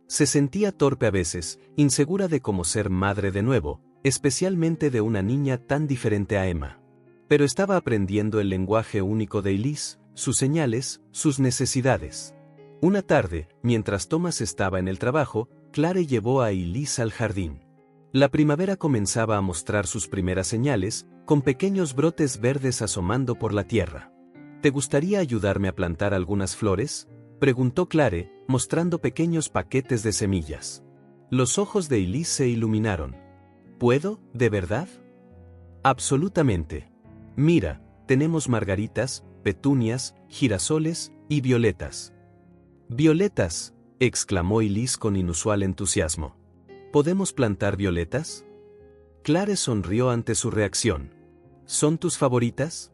Se sentía torpe a veces, insegura de cómo ser madre de nuevo, especialmente de una niña tan diferente a Emma. Pero estaba aprendiendo el lenguaje único de Elise, sus señales, sus necesidades. Una tarde, mientras Thomas estaba en el trabajo, Clare llevó a Elise al jardín. La primavera comenzaba a mostrar sus primeras señales, con pequeños brotes verdes asomando por la tierra. ¿Te gustaría ayudarme a plantar algunas flores?, preguntó Clare, mostrando pequeños paquetes de semillas. Los ojos de Elise se iluminaron. ¿Puedo, de verdad? Absolutamente. Mira, tenemos margaritas, petunias, girasoles y violetas. ¿Violetas?, exclamó Elise con inusual entusiasmo. ¿Podemos plantar violetas? Clare sonrió ante su reacción. ¿Son tus favoritas?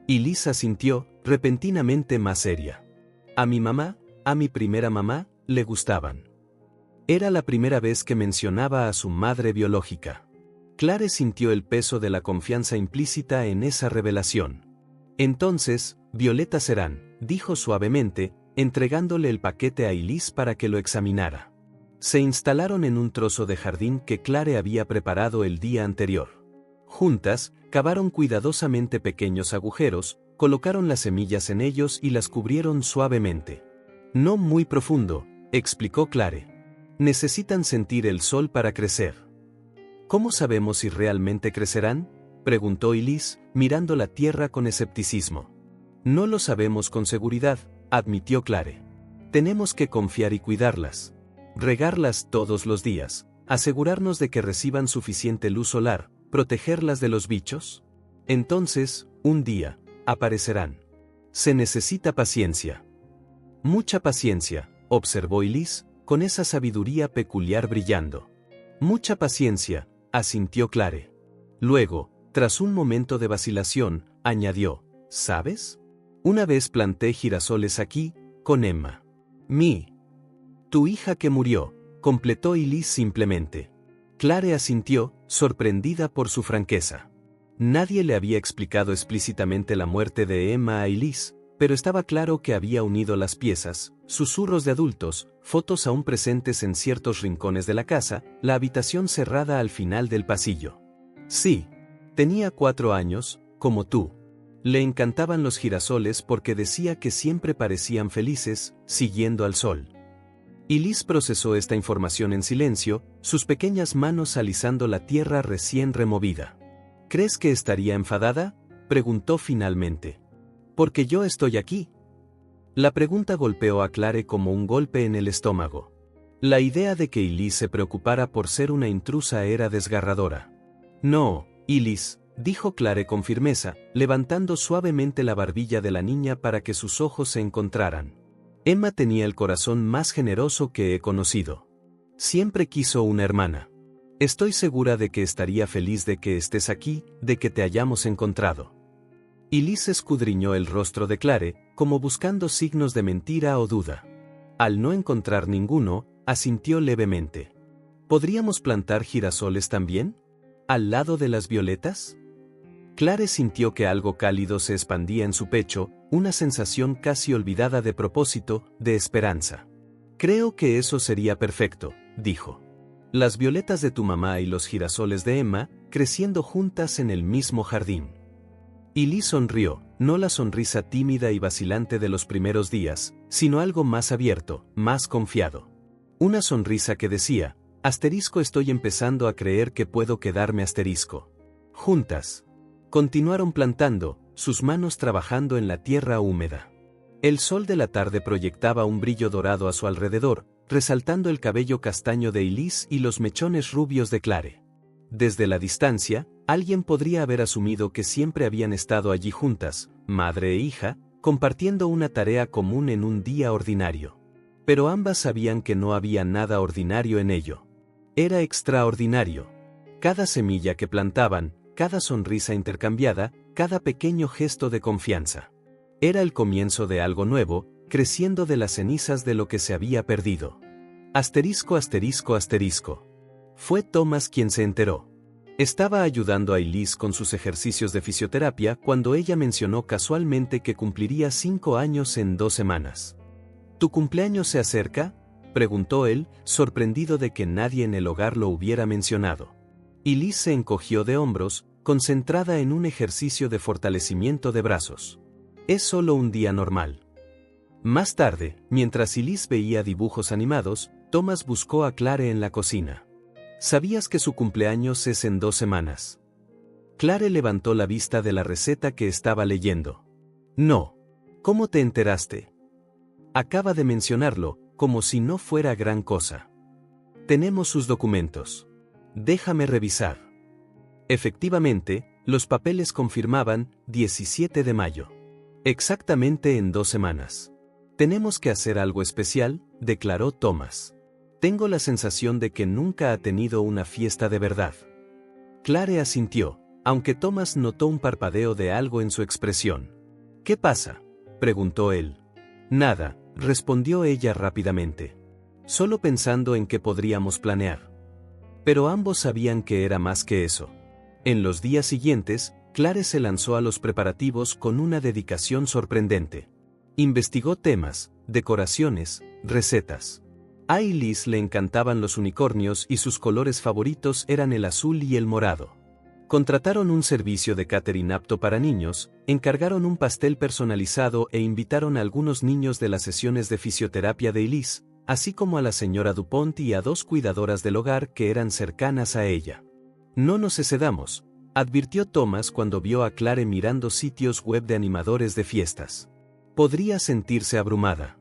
Elise asintió, repentinamente más seria. A mi mamá, a mi primera mamá, le gustaban. Era la primera vez que mencionaba a su madre biológica. Clare sintió el peso de la confianza implícita en esa revelación. Entonces, violetas serán, dijo suavemente, entregándole el paquete a Elise para que lo examinara. Se instalaron en un trozo de jardín que Clare había preparado el día anterior. Juntas, cavaron cuidadosamente pequeños agujeros, colocaron las semillas en ellos y las cubrieron suavemente. No muy profundo, explicó Clare. Necesitan sentir el sol para crecer. ¿Cómo sabemos si realmente crecerán?, preguntó Elise, mirando la tierra con escepticismo. No lo sabemos con seguridad, admitió Clare. Tenemos que confiar y cuidarlas. Regarlas todos los días, asegurarnos de que reciban suficiente luz solar, protegerlas de los bichos. Entonces, un día, aparecerán. Se necesita paciencia. Mucha paciencia, observó Elise, con esa sabiduría peculiar brillando. Mucha paciencia, asintió Clare. Luego, tras un momento de vacilación, añadió, ¿sabes? Una vez planté girasoles aquí, con Emma. Tu hija que murió, completó Elise simplemente. Clare asintió, sorprendida por su franqueza. Nadie le había explicado explícitamente la muerte de Emma a Elise, pero estaba claro que había unido las piezas, susurros de adultos, fotos aún presentes en ciertos rincones de la casa, la habitación cerrada al final del pasillo. Sí, tenía 4 años, como tú. Le encantaban los girasoles porque decía que siempre parecían felices, siguiendo al sol. Elise procesó esta información en silencio, sus pequeñas manos alisando la tierra recién removida. ¿Crees que estaría enfadada?, preguntó finalmente. Porque yo estoy aquí. La pregunta golpeó a Clare como un golpe en el estómago. La idea de que Elise se preocupara por ser una intrusa era desgarradora. No, Elise, dijo Clare con firmeza, levantando suavemente la barbilla de la niña para que sus ojos se encontraran. Emma tenía el corazón más generoso que he conocido. Siempre quiso una hermana. Estoy segura de que estaría feliz de que estés aquí, de que te hayamos encontrado. Elise escudriñó el rostro de Clare, como buscando signos de mentira o duda. Al no encontrar ninguno, asintió levemente. ¿Podríamos plantar girasoles también? ¿Al lado de las violetas? Clare sintió que algo cálido se expandía en su pecho, una sensación casi olvidada de propósito, de esperanza. Creo que eso sería perfecto, dijo. Las violetas de tu mamá y los girasoles de Emma, creciendo juntas en el mismo jardín. Elise sonrió, no la sonrisa tímida y vacilante de los primeros días, sino algo más abierto, más confiado. Una sonrisa que decía, asterisco estoy empezando a creer que puedo quedarme asterisco. Juntas. Continuaron plantando, sus manos trabajando en la tierra húmeda. El sol de la tarde proyectaba un brillo dorado a su alrededor, resaltando el cabello castaño de Elise y los mechones rubios de Clare. Desde la distancia, alguien podría haber asumido que siempre habían estado allí juntas, madre e hija, compartiendo una tarea común en un día ordinario. Pero ambas sabían que no había nada ordinario en ello. Era extraordinario. Cada semilla que plantaban, cada sonrisa intercambiada, cada pequeño gesto de confianza. Era el comienzo de algo nuevo, creciendo de las cenizas de lo que se había perdido. Asterisco, asterisco, asterisco. Fue Thomas quien se enteró. Estaba ayudando a Elise con sus ejercicios de fisioterapia cuando ella mencionó casualmente que cumpliría 5 años en 2 semanas. ¿Tu cumpleaños se acerca?, preguntó él, sorprendido de que nadie en el hogar lo hubiera mencionado. Elise se encogió de hombros, concentrada en un ejercicio de fortalecimiento de brazos. Es solo un día normal. Más tarde, mientras Elise veía dibujos animados, Thomas buscó a Clare en la cocina. ¿Sabías que su cumpleaños es en 2 semanas? Clare levantó la vista de la receta que estaba leyendo. No. ¿Cómo te enteraste? Acaba de mencionarlo, como si no fuera gran cosa. Tenemos sus documentos. Déjame revisar. Efectivamente, los papeles confirmaban 17 de mayo. Exactamente en 2 semanas. Tenemos que hacer algo especial, declaró Thomas. Tengo la sensación de que nunca ha tenido una fiesta de verdad. Clare asintió, aunque Thomas notó un parpadeo de algo en su expresión. ¿Qué pasa?, preguntó él. Nada, respondió ella rápidamente. Solo pensando en qué podríamos planear. Pero ambos sabían que era más que eso. En los días siguientes, Clare se lanzó a los preparativos con una dedicación sorprendente. Investigó temas, decoraciones, recetas. A Elise le encantaban los unicornios y sus colores favoritos eran el azul y el morado. Contrataron un servicio de catering apto para niños, encargaron un pastel personalizado e invitaron a algunos niños de las sesiones de fisioterapia de Elise, así como a la señora Dupont y a 2 cuidadoras del hogar que eran cercanas a ella. No nos excedamos, advirtió Thomas cuando vio a Clare mirando sitios web de animadores de fiestas. Podría sentirse abrumada.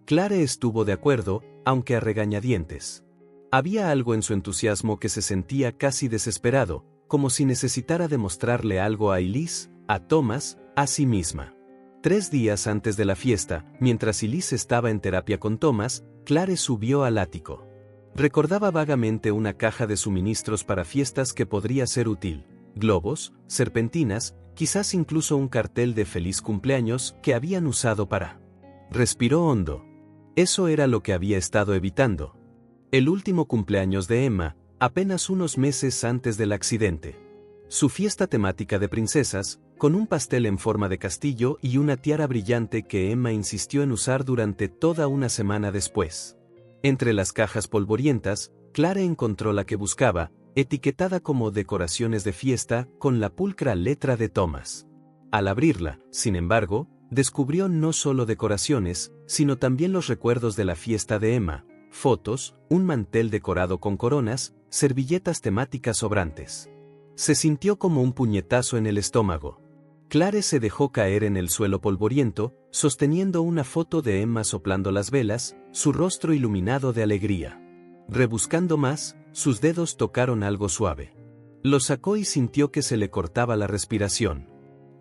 Clare estuvo de acuerdo, aunque a regañadientes. Había algo en su entusiasmo que se sentía casi desesperado, como si necesitara demostrarle algo a Elise, a Thomas, a sí misma. 3 días antes de la fiesta, mientras Elise estaba en terapia con Thomas, Clare subió al ático. Recordaba vagamente una caja de suministros para fiestas que podría ser útil. Globos, serpentinas, quizás incluso un cartel de feliz cumpleaños que habían usado para. Respiró hondo. Eso era lo que había estado evitando. El último cumpleaños de Emma, apenas unos meses antes del accidente. Su fiesta temática de princesas, con un pastel en forma de castillo y una tiara brillante que Emma insistió en usar durante toda una semana después. Entre las cajas polvorientas, Clare encontró la que buscaba, etiquetada como decoraciones de fiesta con la pulcra letra de Thomas. Al abrirla, sin embargo, descubrió no solo decoraciones, sino también los recuerdos de la fiesta de Emma, fotos, un mantel decorado con coronas, servilletas temáticas sobrantes. Se sintió como un puñetazo en el estómago. Clare se dejó caer en el suelo polvoriento, sosteniendo una foto de Emma soplando las velas, su rostro iluminado de alegría. Rebuscando más, sus dedos tocaron algo suave. Lo sacó y sintió que se le cortaba la respiración.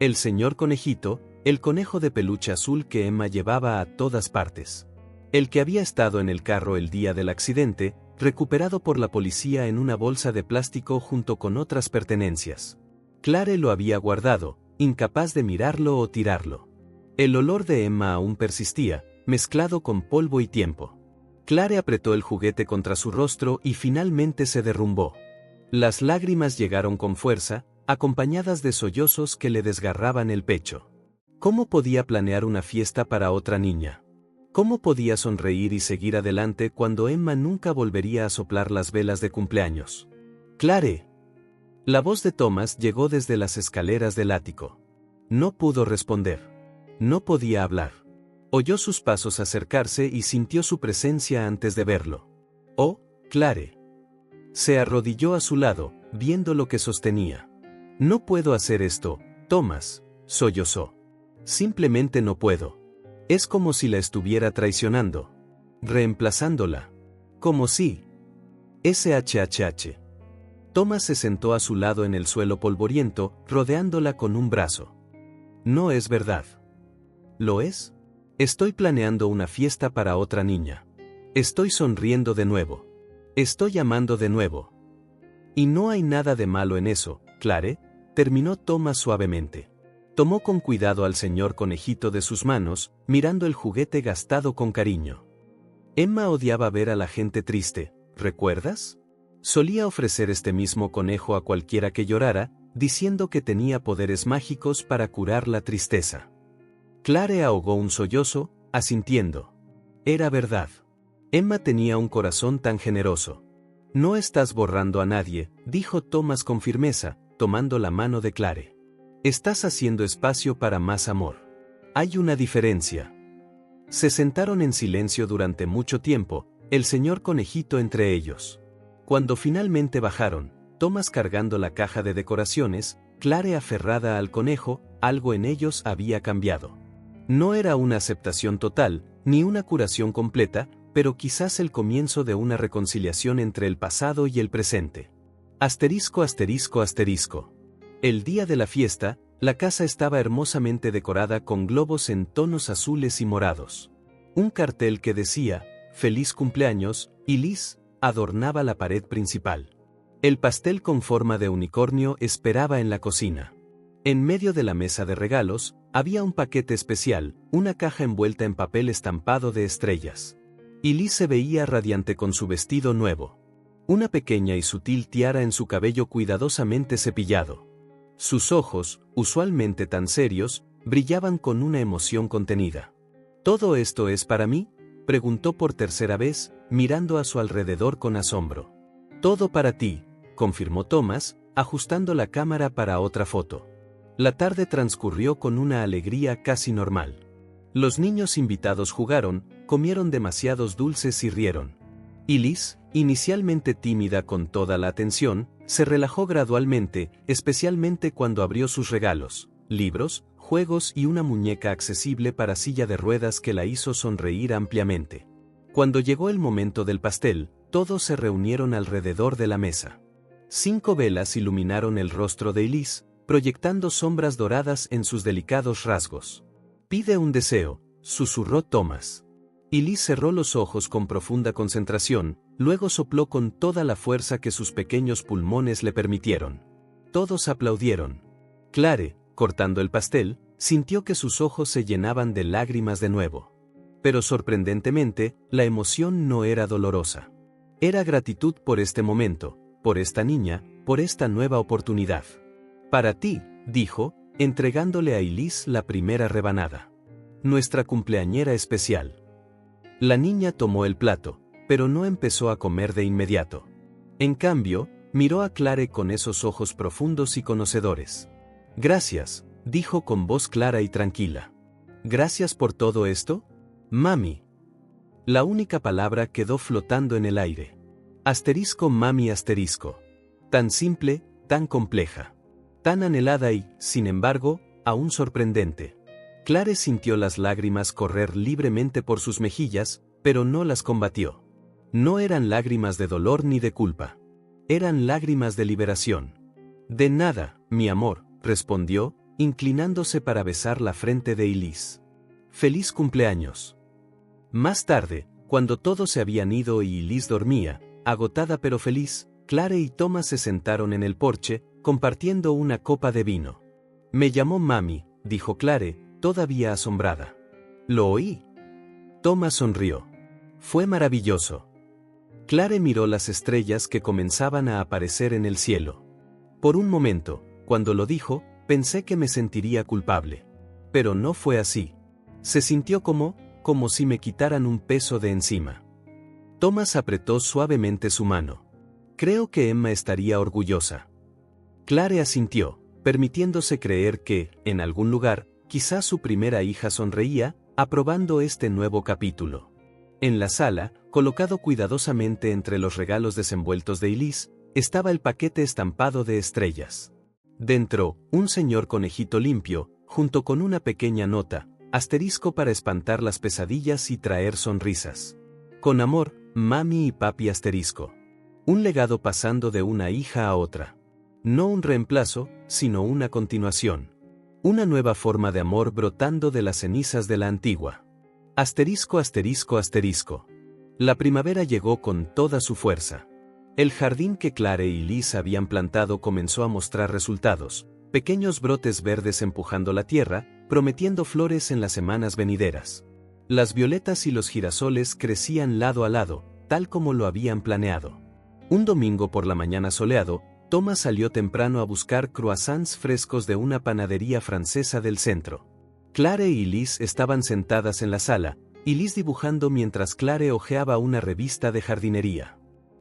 El señor conejito, el conejo de peluche azul que Emma llevaba a todas partes. El que había estado en el carro el día del accidente, recuperado por la policía en una bolsa de plástico junto con otras pertenencias. Clare lo había guardado, incapaz de mirarlo o tirarlo. El olor de Emma aún persistía, mezclado con polvo y tiempo. Clare apretó el juguete contra su rostro y finalmente se derrumbó. Las lágrimas llegaron con fuerza, acompañadas de sollozos que le desgarraban el pecho. ¿Cómo podía planear una fiesta para otra niña? ¿Cómo podía sonreír y seguir adelante cuando Emma nunca volvería a soplar las velas de cumpleaños? ¡Clare! La voz de Thomas llegó desde las escaleras del ático. No pudo responder. No podía hablar. Oyó sus pasos acercarse y sintió su presencia antes de verlo. «Oh, Clare». Se arrodilló a su lado, viendo lo que sostenía. «No puedo hacer esto, Thomas», sollozó. «Simplemente no puedo. Es como si la estuviera traicionando. Reemplazándola. Como si. SHHH. Thomas se sentó a su lado en el suelo polvoriento, rodeándola con un brazo. No es verdad. ¿Lo es? Estoy planeando una fiesta para otra niña. Estoy sonriendo de nuevo. Estoy amando de nuevo. Y no hay nada de malo en eso, Clare, terminó Thomas suavemente. Tomó con cuidado al señor conejito de sus manos, mirando el juguete gastado con cariño. Emma odiaba ver a la gente triste, ¿recuerdas? Solía ofrecer este mismo conejo a cualquiera que llorara, diciendo que tenía poderes mágicos para curar la tristeza. Clare ahogó un sollozo, asintiendo. Era verdad. Emma tenía un corazón tan generoso. No estás borrando a nadie, dijo Thomas con firmeza, tomando la mano de Clare. Estás haciendo espacio para más amor. Hay una diferencia. Se sentaron en silencio durante mucho tiempo, el señor conejito entre ellos. Cuando finalmente bajaron, Thomas cargando la caja de decoraciones, Clare aferrada al conejo, algo en ellos había cambiado. No era una aceptación total, ni una curación completa, pero quizás el comienzo de una reconciliación entre el pasado y el presente. Asterisco asterisco asterisco. El día de la fiesta, la casa estaba hermosamente decorada con globos en tonos azules y morados. Un cartel que decía, «Feliz cumpleaños», y Liz, adornaba la pared principal. El pastel con forma de unicornio esperaba en la cocina. En medio de la mesa de regalos, había un paquete especial, una caja envuelta en papel estampado de estrellas. Y Liz se veía radiante con su vestido nuevo. Una pequeña y sutil tiara en su cabello cuidadosamente cepillado. Sus ojos, usualmente tan serios, brillaban con una emoción contenida. ¿Todo esto es para mí?, preguntó por tercera vez, mirando a su alrededor con asombro. Todo para ti, confirmó Thomas, ajustando la cámara para otra foto. La tarde transcurrió con una alegría casi normal. Los niños invitados jugaron, comieron demasiados dulces y rieron. Y Liz, inicialmente tímida con toda la atención, se relajó gradualmente, especialmente cuando abrió sus regalos, libros, juegos y una muñeca accesible para silla de ruedas que la hizo sonreír ampliamente. Cuando llegó el momento del pastel, todos se reunieron alrededor de la mesa. 5 velas iluminaron el rostro de Liz, proyectando sombras doradas en sus delicados rasgos. «Pide un deseo», susurró Thomas. Y Liz cerró los ojos con profunda concentración, luego sopló con toda la fuerza que sus pequeños pulmones le permitieron. Todos aplaudieron. Clare, cortando el pastel, sintió que sus ojos se llenaban de lágrimas de nuevo. Pero sorprendentemente, la emoción no era dolorosa. Era gratitud por este momento, por esta niña, por esta nueva oportunidad. «Para ti», dijo, entregándole a Elise la primera rebanada. «Nuestra cumpleañera especial». La niña tomó el plato, pero no empezó a comer de inmediato. En cambio, miró a Clare con esos ojos profundos y conocedores. «Gracias», dijo con voz clara y tranquila. «¿Gracias por todo esto? Mami». La única palabra quedó flotando en el aire. Asterisco mami asterisco. Tan simple, tan compleja. Tan anhelada y, sin embargo, aún sorprendente. Clare sintió las lágrimas correr libremente por sus mejillas, pero no las combatió. No eran lágrimas de dolor ni de culpa. Eran lágrimas de liberación. «De nada, mi amor», respondió, inclinándose para besar la frente de Elise. «Feliz cumpleaños». Más tarde, cuando todos se habían ido y Elise dormía, agotada pero feliz, Clare y Thomas se sentaron en el porche, compartiendo una copa de vino. «Me llamó mami», dijo Clare, todavía asombrada. «¿Lo oí?» Thomas sonrió. «Fue maravilloso». Clare miró las estrellas que comenzaban a aparecer en el cielo. Por un momento, cuando lo dijo, pensé que me sentiría culpable. Pero no fue así. Se sintió como si me quitaran un peso de encima. Thomas apretó suavemente su mano. «Creo que Emma estaría orgullosa». Clare asintió, permitiéndose creer que, en algún lugar, quizás su primera hija sonreía, aprobando este nuevo capítulo. En la sala, colocado cuidadosamente entre los regalos desenvueltos de Elise, estaba el paquete estampado de estrellas. Dentro, un señor conejito limpio, junto con una pequeña nota, asterisco para espantar las pesadillas y traer sonrisas. Con amor, mami y papi asterisco. Un legado pasando de una hija a otra. No un reemplazo, sino una continuación. Una nueva forma de amor brotando de las cenizas de la antigua. Asterisco asterisco asterisco. La primavera llegó con toda su fuerza. El jardín que Clare y Liz habían plantado comenzó a mostrar resultados, pequeños brotes verdes empujando la tierra, prometiendo flores en las semanas venideras. Las violetas y los girasoles crecían lado a lado, tal como lo habían planeado. Un domingo por la mañana soleado, Thomas salió temprano a buscar croissants frescos de una panadería francesa del centro. Clare y Liz estaban sentadas en la sala, y Liz dibujando mientras Clare hojeaba una revista de jardinería.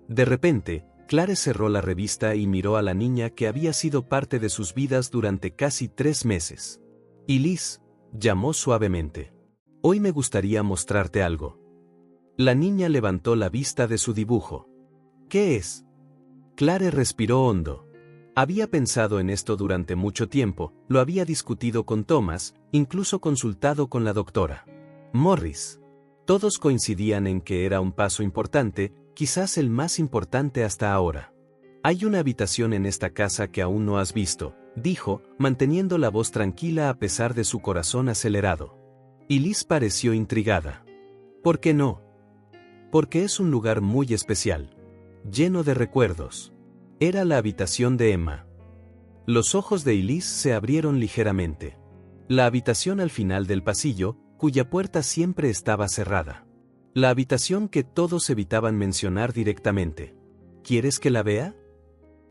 De repente, Clare cerró la revista y miró a la niña que había sido parte de sus vidas durante casi 3 meses. Y Liz, llamó suavemente. Hoy me gustaría mostrarte algo. La niña levantó la vista de su dibujo. ¿Qué es? Clare respiró hondo. Había pensado en esto durante mucho tiempo, lo había discutido con Thomas, incluso consultado con la doctora Morris. Todos coincidían en que era un paso importante, quizás el más importante hasta ahora. Hay una habitación en esta casa que aún no has visto, dijo, manteniendo la voz tranquila a pesar de su corazón acelerado. Y Liz pareció intrigada. ¿Por qué no? Porque es un lugar muy especial. Lleno de recuerdos. Era la habitación de Emma. Los ojos de Elise se abrieron ligeramente. La habitación al final del pasillo, cuya puerta siempre estaba cerrada. La habitación que todos evitaban mencionar directamente. ¿Quieres que la vea?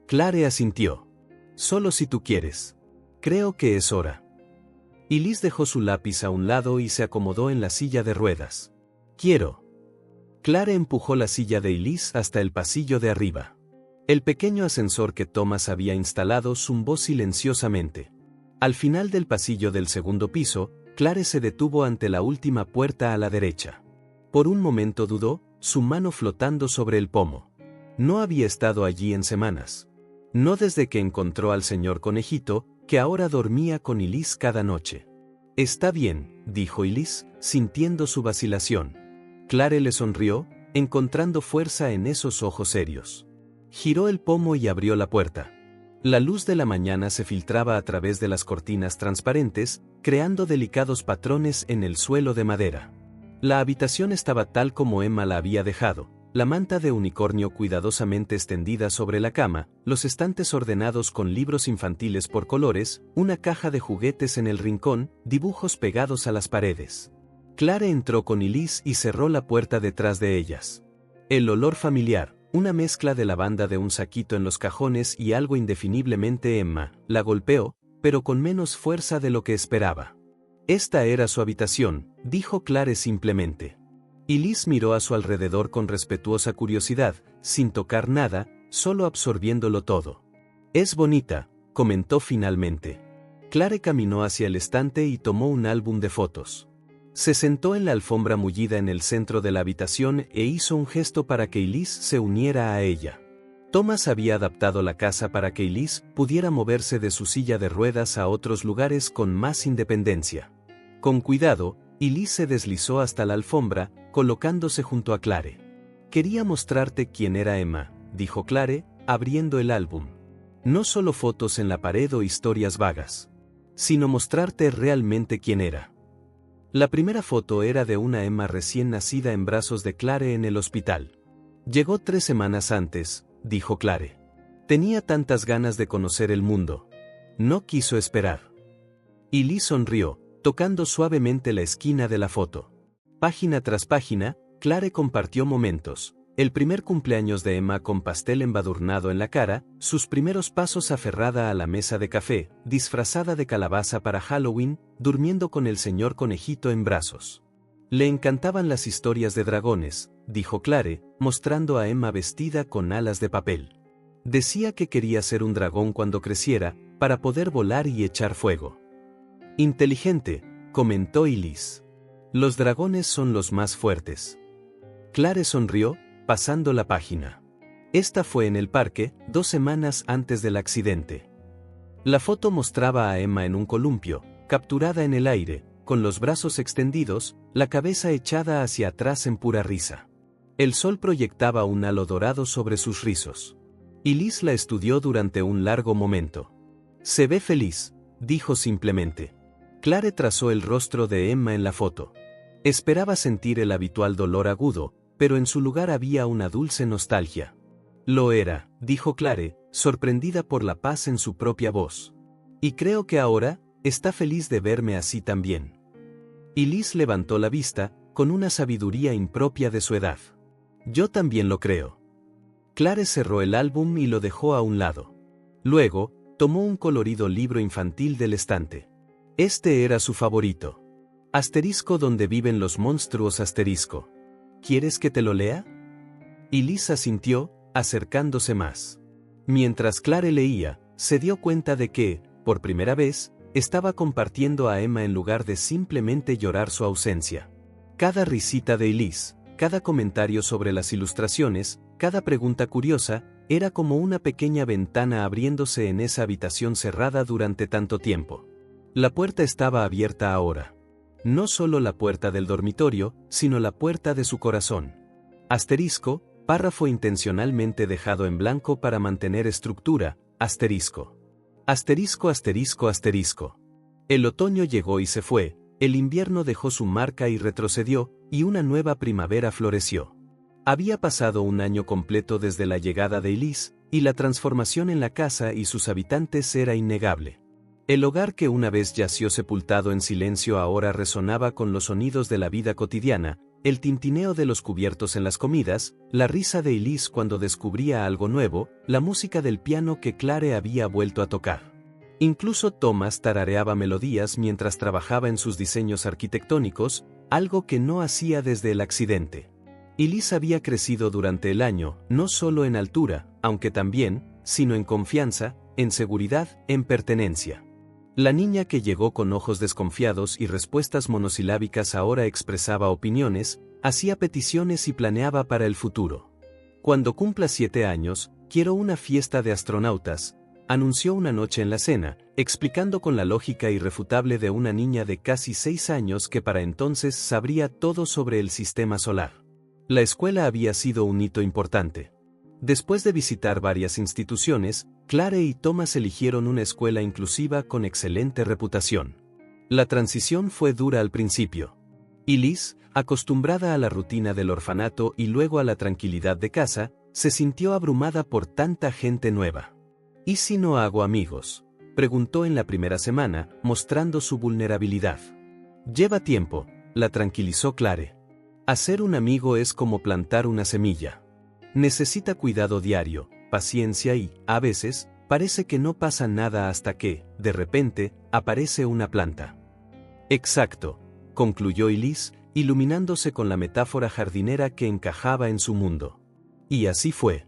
Clare asintió. Solo si tú quieres. Creo que es hora. Elise dejó su lápiz a un lado y se acomodó en la silla de ruedas. Quiero. Clare empujó la silla de Elise hasta el pasillo de arriba. El pequeño ascensor que Thomas había instalado zumbó silenciosamente. Al final del pasillo del segundo piso, Clare se detuvo ante la última puerta a la derecha. Por un momento dudó, su mano flotando sobre el pomo. No había estado allí en semanas. No desde que encontró al señor conejito, que ahora dormía con Elise cada noche. Está bien, dijo Elise, sintiendo su vacilación. Clare le sonrió, encontrando fuerza en esos ojos serios. Giró el pomo y abrió la puerta. La luz de la mañana se filtraba a través de las cortinas transparentes, creando delicados patrones en el suelo de madera. La habitación estaba tal como Emma la había dejado, la manta de unicornio cuidadosamente extendida sobre la cama, los estantes ordenados con libros infantiles por colores, una caja de juguetes en el rincón, dibujos pegados a las paredes. Clare entró con Elise y cerró la puerta detrás de ellas. El olor familiar, una mezcla de lavanda de un saquito en los cajones y algo indefiniblemente Emma, la golpeó, pero con menos fuerza de lo que esperaba. Esta era su habitación, dijo Clare simplemente. Elise miró a su alrededor con respetuosa curiosidad, sin tocar nada, solo absorbiéndolo todo. Es bonita, comentó finalmente. Clare caminó hacia el estante y tomó un álbum de fotos. Se sentó en la alfombra mullida en el centro de la habitación e hizo un gesto para que Elise se uniera a ella. Thomas había adaptado la casa para que Elise pudiera moverse de su silla de ruedas a otros lugares con más independencia. Con cuidado, Elise se deslizó hasta la alfombra, colocándose junto a Clare. Quería mostrarte quién era Emma, dijo Clare, abriendo el álbum. No solo fotos en la pared o historias vagas, sino mostrarte realmente quién era. La primera foto era de una Emma recién nacida en brazos de Clare en el hospital. Llegó 3 semanas antes, dijo Clare. Tenía tantas ganas de conocer el mundo. No quiso esperar. Y Lee sonrió, tocando suavemente la esquina de la foto. Página tras página, Clare compartió momentos. El primer cumpleaños de Emma con pastel embadurnado en la cara, sus primeros pasos aferrada a la mesa de café, disfrazada de calabaza para Halloween, durmiendo con el señor conejito en brazos. Le encantaban las historias de dragones, dijo Clare, mostrando a Emma vestida con alas de papel. Decía que quería ser un dragón cuando creciera, para poder volar y echar fuego. Inteligente, comentó Elise. Los dragones son los más fuertes. Clare sonrió, pasando la página. Esta fue en el parque, 2 semanas antes del accidente. La foto mostraba a Emma en un columpio, capturada en el aire, con los brazos extendidos, la cabeza echada hacia atrás en pura risa. El sol proyectaba un halo dorado sobre sus rizos. Y Liz la estudió durante un largo momento. «Se ve feliz», dijo simplemente. Clare trazó el rostro de Emma en la foto. Esperaba sentir el habitual dolor agudo, pero en su lugar había una dulce nostalgia. «Lo era», dijo Clare, sorprendida por la paz en su propia voz. «Y creo que ahora, está feliz de verme así también». Y Liz levantó la vista, con una sabiduría impropia de su edad. «Yo también lo creo». Clare cerró el álbum y lo dejó a un lado. Luego, tomó un colorido libro infantil del estante. Este era su favorito. Asterisco donde viven los monstruos asterisco. ¿Quieres que te lo lea? Y Liz asintió, acercándose más. Mientras Clare leía, se dio cuenta de que, por primera vez, estaba compartiendo a Emma en lugar de simplemente llorar su ausencia. Cada risita de Liz, cada comentario sobre las ilustraciones, cada pregunta curiosa, era como una pequeña ventana abriéndose en esa habitación cerrada durante tanto tiempo. La puerta estaba abierta ahora. No solo la puerta del dormitorio, sino la puerta de su corazón. Asterisco, párrafo intencionalmente dejado en blanco para mantener estructura, asterisco. Asterisco asterisco asterisco. El otoño llegó y se fue, el invierno dejó su marca y retrocedió, y una nueva primavera floreció. Había pasado un año completo desde la llegada de Elise, y la transformación en la casa y sus habitantes era innegable. El hogar que una vez yació sepultado en silencio ahora resonaba con los sonidos de la vida cotidiana, el tintineo de los cubiertos en las comidas, la risa de Elise cuando descubría algo nuevo, la música del piano que Clare había vuelto a tocar. Incluso Thomas tarareaba melodías mientras trabajaba en sus diseños arquitectónicos, algo que no hacía desde el accidente. Elise había crecido durante el año, no solo en altura, aunque también, sino en confianza, en seguridad, en pertenencia. La niña que llegó con ojos desconfiados y respuestas monosilábicas ahora expresaba opiniones, hacía peticiones y planeaba para el futuro. Cuando cumpla 7 años, quiero una fiesta de astronautas, anunció una noche en la cena, explicando con la lógica irrefutable de una niña de casi 6 años que para entonces sabría todo sobre el sistema solar. La escuela había sido un hito importante. Después de visitar varias instituciones, Clare y Thomas eligieron una escuela inclusiva con excelente reputación. La transición fue dura al principio. Y Liz, acostumbrada a la rutina del orfanato y luego a la tranquilidad de casa, se sintió abrumada por tanta gente nueva. ¿Y si no hago amigos?, preguntó en la primera semana, mostrando su vulnerabilidad. Lleva tiempo, la tranquilizó Clare. Hacer un amigo es como plantar una semilla. Necesita cuidado diario, paciencia y, a veces, parece que no pasa nada hasta que, de repente, aparece una planta. Exacto, concluyó Elise, iluminándose con la metáfora jardinera que encajaba en su mundo. Y así fue.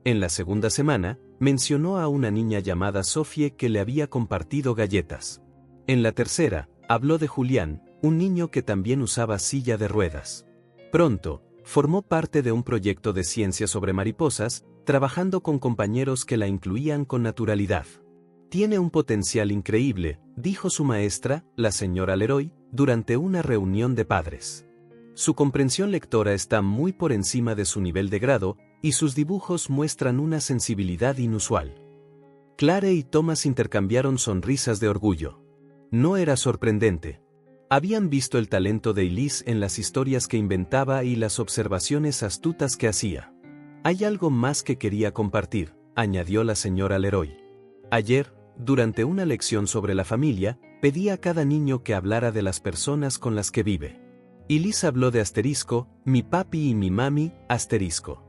En la segunda semana, mencionó a una niña llamada Sophie que le había compartido galletas. En la tercera, habló de Julián, un niño que también usaba silla de ruedas. Pronto, formó parte de un proyecto de ciencia sobre mariposas, trabajando con compañeros que la incluían con naturalidad. Tiene un potencial increíble, dijo su maestra, la señora Leroy, durante una reunión de padres. Su comprensión lectora está muy por encima de su nivel de grado, y sus dibujos muestran una sensibilidad inusual. Clare y Thomas intercambiaron sonrisas de orgullo. No era sorprendente. Habían visto el talento de Elise en las historias que inventaba y las observaciones astutas que hacía. Hay algo más que quería compartir, añadió la señora Leroy. Ayer, durante una lección sobre la familia, pedí a cada niño que hablara de las personas con las que vive. Elise habló de asterisco, mi papi y mi mami, asterisco.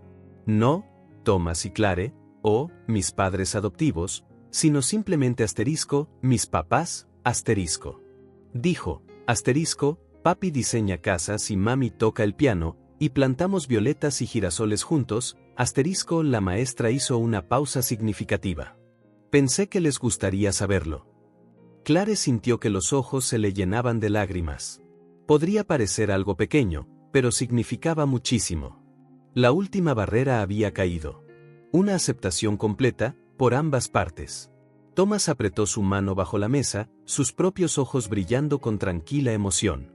No, Thomas y Clare, o, mis padres adoptivos, sino simplemente asterisco, mis papás, asterisco. Dijo, asterisco, papi diseña casas y mami toca el piano, y plantamos violetas y girasoles juntos, asterisco, la maestra hizo una pausa significativa. Pensé que les gustaría saberlo. Clare sintió que los ojos se le llenaban de lágrimas. Podría parecer algo pequeño, pero significaba muchísimo. La última barrera había caído. Una aceptación completa, por ambas partes. Thomas apretó su mano bajo la mesa, sus propios ojos brillando con tranquila emoción.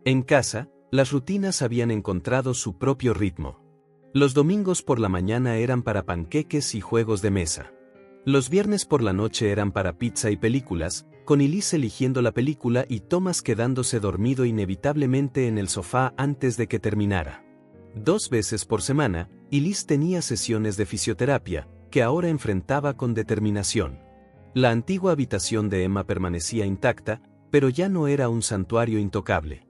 En casa, las rutinas habían encontrado su propio ritmo. Los domingos por la mañana eran para panqueques y juegos de mesa. Los viernes por la noche eran para pizza y películas, con Elise eligiendo la película y Thomas quedándose dormido inevitablemente en el sofá antes de que terminara. 2 veces por semana, Elise tenía sesiones de fisioterapia, que ahora enfrentaba con determinación. La antigua habitación de Emma permanecía intacta, pero ya no era un santuario intocable.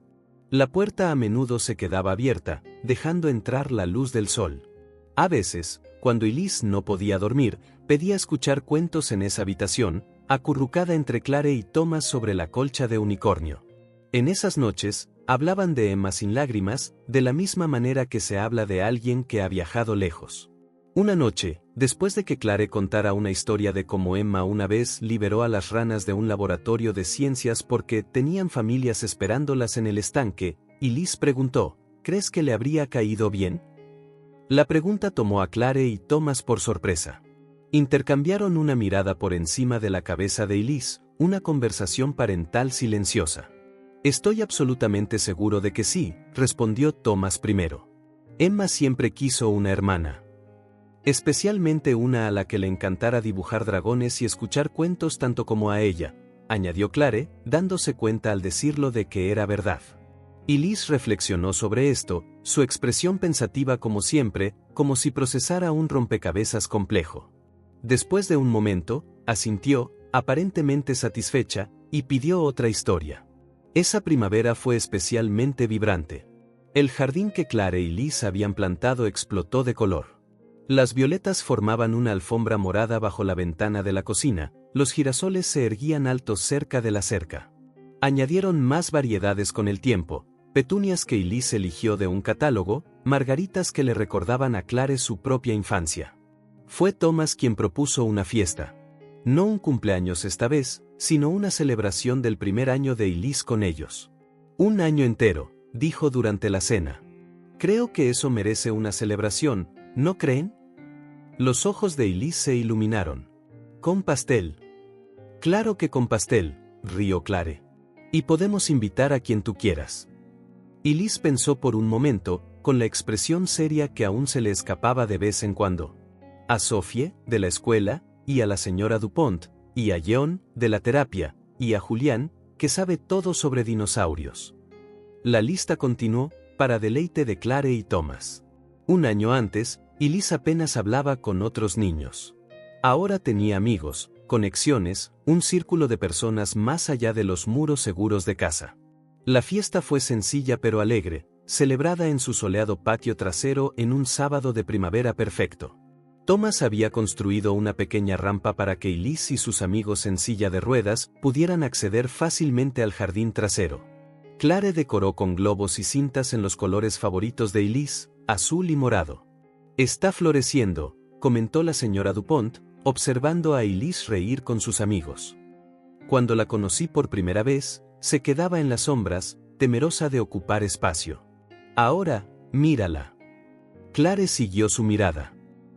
La puerta a menudo se quedaba abierta, dejando entrar la luz del sol. A veces, cuando Elise no podía dormir, pedía escuchar cuentos en esa habitación, acurrucada entre Clare y Thomas sobre la colcha de unicornio. En esas noches, hablaban de Emma sin lágrimas, de la misma manera que se habla de alguien que ha viajado lejos. Una noche, después de que Clare contara una historia de cómo Emma una vez liberó a las ranas de un laboratorio de ciencias porque tenían familias esperándolas en el estanque, Elise preguntó, ¿crees que le habría caído bien? La pregunta tomó a Clare y Thomas por sorpresa. Intercambiaron una mirada por encima de la cabeza de Elise, una conversación parental silenciosa. Estoy absolutamente seguro de que sí, respondió Thomas primero. Emma siempre quiso una hermana. Especialmente una a la que le encantara dibujar dragones y escuchar cuentos tanto como a ella, añadió Clare, dándose cuenta al decirlo de que era verdad. Elise reflexionó sobre esto, su expresión pensativa como siempre, como si procesara un rompecabezas complejo. Después de un momento, asintió, aparentemente satisfecha, y pidió otra historia. Esa primavera fue especialmente vibrante. El jardín que Clare y Elise habían plantado explotó de color. Las violetas formaban una alfombra morada bajo la ventana de la cocina, los girasoles se erguían altos cerca de la cerca. Añadieron más variedades con el tiempo, petunias que Elise eligió de un catálogo, margaritas que le recordaban a Clare su propia infancia. Fue Thomas quien propuso una fiesta. No un cumpleaños esta vez, sino una celebración del primer año de Elise con ellos. Un año entero, dijo durante la cena. Creo que eso merece una celebración, ¿no creen? Los ojos de Elise se iluminaron. Con pastel. Claro que con pastel, rió Clare. Y podemos invitar a quien tú quieras. Elise pensó por un momento, con la expresión seria que aún se le escapaba de vez en cuando. A Sophie, de la escuela, y a la señora Dupont, y a John, de la terapia, y a Julián, que sabe todo sobre dinosaurios. La lista continuó, para deleite de Clare y Thomas. Un año antes, Elise apenas hablaba con otros niños. Ahora tenía amigos, conexiones, un círculo de personas más allá de los muros seguros de casa. La fiesta fue sencilla pero alegre, celebrada en su soleado patio trasero en un sábado de primavera perfecto. Thomas había construido una pequeña rampa para que Elise y sus amigos en silla de ruedas pudieran acceder fácilmente al jardín trasero. Clare decoró con globos y cintas en los colores favoritos de Elise, azul y morado. Está floreciendo, comentó la señora Dupont, observando a Elise reír con sus amigos. Cuando la conocí por primera vez, se quedaba en las sombras, temerosa de ocupar espacio. Ahora, mírala. Clare siguió su mirada.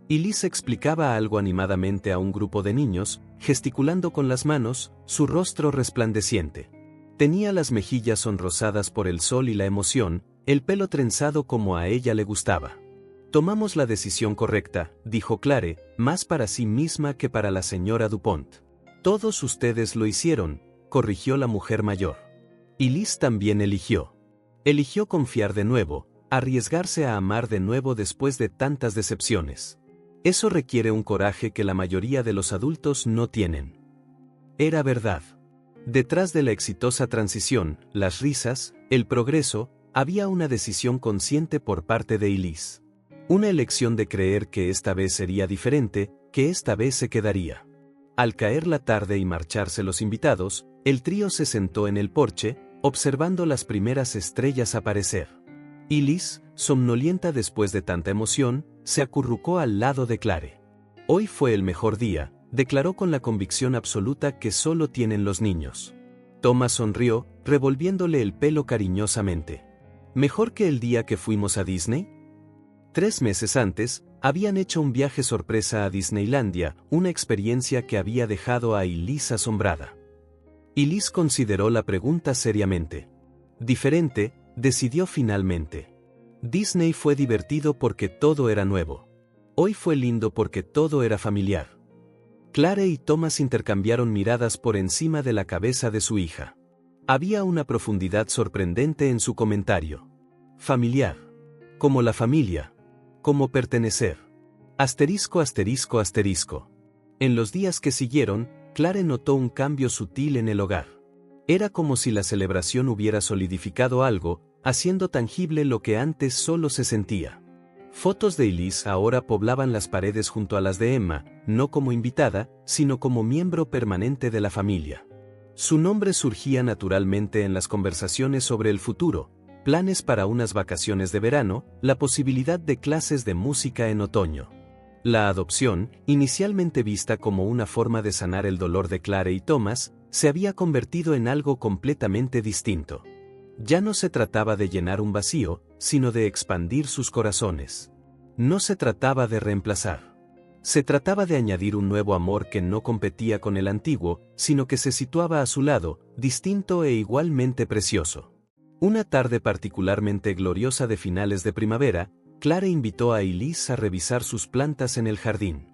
Elise explicaba algo animadamente a un grupo de niños, gesticulando con las manos, su rostro resplandeciente. Tenía las mejillas sonrosadas por el sol y la emoción, el pelo trenzado como a ella le gustaba. Tomamos la decisión correcta, dijo Clare, más para sí misma que para la señora Dupont. Todos ustedes lo hicieron, corrigió la mujer mayor. Elise también eligió. Eligió confiar de nuevo, arriesgarse a amar de nuevo después de tantas decepciones. Eso requiere un coraje que la mayoría de los adultos no tienen. Era verdad. Detrás de la exitosa transición, las risas, el progreso, había una decisión consciente por parte de Elise. Una elección de creer que esta vez sería diferente, que esta vez se quedaría. Al caer la tarde y marcharse los invitados, el trío se sentó en el porche, observando las primeras estrellas aparecer. Elise, somnolienta después de tanta emoción, se acurrucó al lado de Clare. Hoy fue el mejor día, declaró con la convicción absoluta que solo tienen los niños. Thomas sonrió, revolviéndole el pelo cariñosamente. ¿Mejor que el día que fuimos a Disney? 3 meses antes, habían hecho un viaje sorpresa a Disneylandia, una experiencia que había dejado a Elise asombrada. Elise consideró la pregunta seriamente. Diferente, decidió finalmente. Disney fue divertido porque todo era nuevo. Hoy fue lindo porque todo era familiar. Clare y Thomas intercambiaron miradas por encima de la cabeza de su hija. Había una profundidad sorprendente en su comentario. Familiar. Como la familia. Como pertenecer. Asterisco asterisco asterisco. En los días que siguieron, Clare notó un cambio sutil en el hogar. Era como si la celebración hubiera solidificado algo, haciendo tangible lo que antes solo se sentía. Fotos de Elise ahora poblaban las paredes junto a las de Emma, no como invitada, sino como miembro permanente de la familia. Su nombre surgía naturalmente en las conversaciones sobre el futuro, planes para unas vacaciones de verano, la posibilidad de clases de música en otoño. La adopción, inicialmente vista como una forma de sanar el dolor de Clare y Thomas, se había convertido en algo completamente distinto. Ya no se trataba de llenar un vacío, sino de expandir sus corazones. No se trataba de reemplazar. Se trataba de añadir un nuevo amor que no competía con el antiguo, sino que se situaba a su lado, distinto e igualmente precioso. Una tarde particularmente gloriosa de finales de primavera, Clare invitó a Elise a revisar sus plantas en el jardín.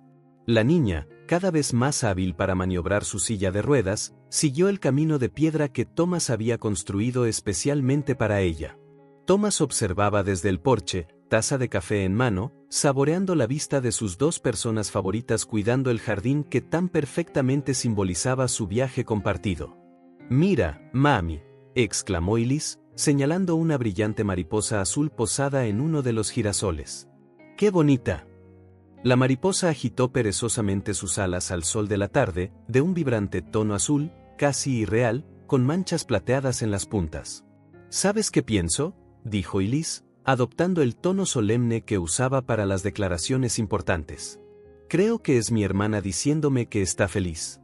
La niña, cada vez más hábil para maniobrar su silla de ruedas, siguió el camino de piedra que Thomas había construido especialmente para ella. Thomas observaba desde el porche, taza de café en mano, saboreando la vista de sus 2 personas favoritas cuidando el jardín que tan perfectamente simbolizaba su viaje compartido. «Mira, mami», exclamó Elise, señalando una brillante mariposa azul posada en uno de los girasoles. «¡Qué bonita!». La mariposa agitó perezosamente sus alas al sol de la tarde, de un vibrante tono azul, casi irreal, con manchas plateadas en las puntas. «¿Sabes qué pienso?», dijo Elise, adoptando el tono solemne que usaba para las declaraciones importantes. «Creo que es mi hermana diciéndome que está feliz».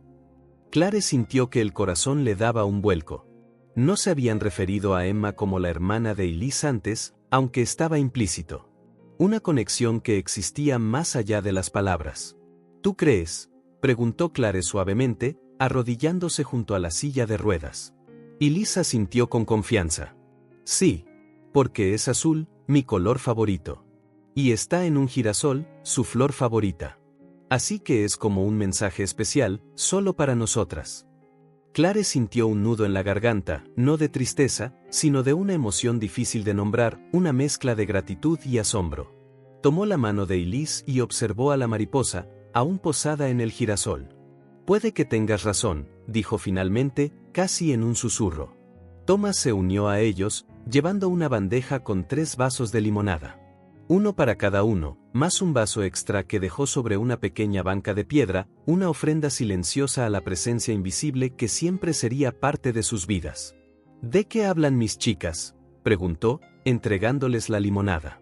Clare sintió que el corazón le daba un vuelco. No se habían referido a Emma como la hermana de Elise antes, aunque estaba implícito. Una conexión que existía más allá de las palabras. «¿Tú crees?», preguntó Clare suavemente, arrodillándose junto a la silla de ruedas. Elise asintió con confianza. «Sí, porque es azul, mi color favorito. Y está en un girasol, su flor favorita. Así que es como un mensaje especial, solo para nosotras». Clare sintió un nudo en la garganta, no de tristeza, sino de una emoción difícil de nombrar, una mezcla de gratitud y asombro. Tomó la mano de Elise y observó a la mariposa, aún posada en el girasol. «Puede que tengas razón», dijo finalmente, casi en un susurro. Thomas se unió a ellos, llevando una bandeja con 3 vasos de limonada. Uno para cada uno, más un vaso extra que dejó sobre una pequeña banca de piedra, una ofrenda silenciosa a la presencia invisible que siempre sería parte de sus vidas. «¿De qué hablan mis chicas?», preguntó, entregándoles la limonada.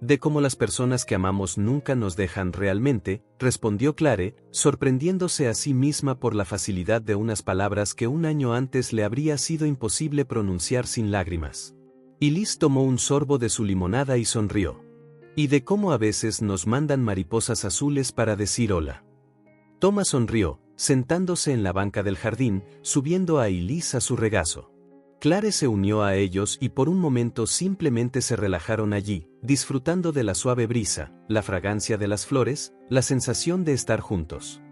«De cómo las personas que amamos nunca nos dejan realmente», respondió Clare, sorprendiéndose a sí misma por la facilidad de unas palabras que un año antes le habría sido imposible pronunciar sin lágrimas. Elise tomó un sorbo de su limonada y sonrió. «Y de cómo a veces nos mandan mariposas azules para decir hola». Thomas sonrió, sentándose en la banca del jardín, subiendo a Elise a su regazo. Clare se unió a ellos y por un momento simplemente se relajaron allí, disfrutando de la suave brisa, la fragancia de las flores, la sensación de estar juntos.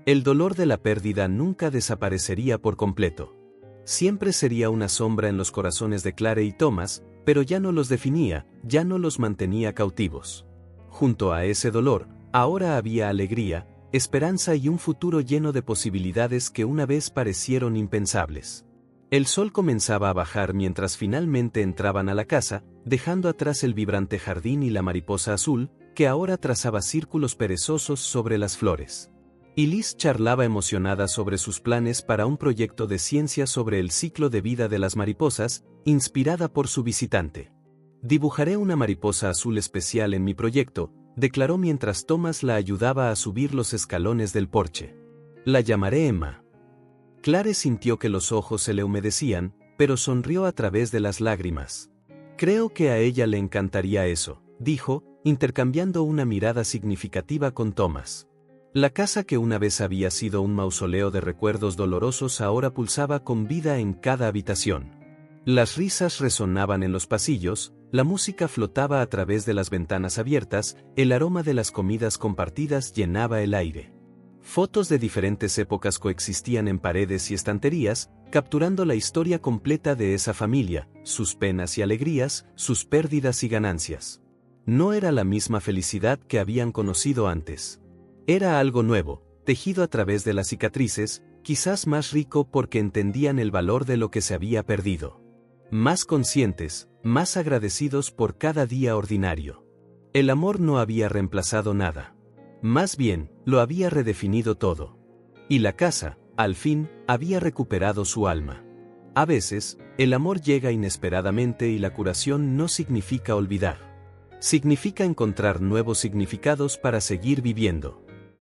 El dolor de la pérdida nunca desaparecería por completo. Siempre sería una sombra en los corazones de Clare y Thomas, pero ya no los definía, ya no los mantenía cautivos. Junto a ese dolor, ahora había alegría, esperanza y un futuro lleno de posibilidades que una vez parecieron impensables. El sol comenzaba a bajar mientras finalmente entraban a la casa, dejando atrás el vibrante jardín y la mariposa azul, que ahora trazaba círculos perezosos sobre las flores. Elise charlaba emocionada sobre sus planes para un proyecto de ciencia sobre el ciclo de vida de las mariposas, inspirada por su visitante. «Dibujaré una mariposa azul especial en mi proyecto», declaró mientras Thomas la ayudaba a subir los escalones del porche. «La llamaré Emma». Clare sintió que los ojos se le humedecían, pero sonrió a través de las lágrimas. Creo que a ella le encantaría eso, dijo, intercambiando una mirada significativa con Thomas. La casa que una vez había sido un mausoleo de recuerdos dolorosos ahora pulsaba con vida en cada habitación. Las risas resonaban en los pasillos, la música flotaba a través de las ventanas abiertas, el aroma de las comidas compartidas llenaba el aire. Fotos de diferentes épocas coexistían en paredes y estanterías, capturando la historia completa de esa familia, sus penas y alegrías, sus pérdidas y ganancias. No era la misma felicidad que habían conocido antes. Era algo nuevo, tejido a través de las cicatrices, quizás más rico porque entendían el valor de lo que se había perdido. Más conscientes, más agradecidos por cada día ordinario. El amor no había reemplazado nada. Más bien, lo había redefinido todo. Y la casa, al fin, había recuperado su alma. A veces, el amor llega inesperadamente y la curación no significa olvidar. Significa encontrar nuevos significados para seguir viviendo.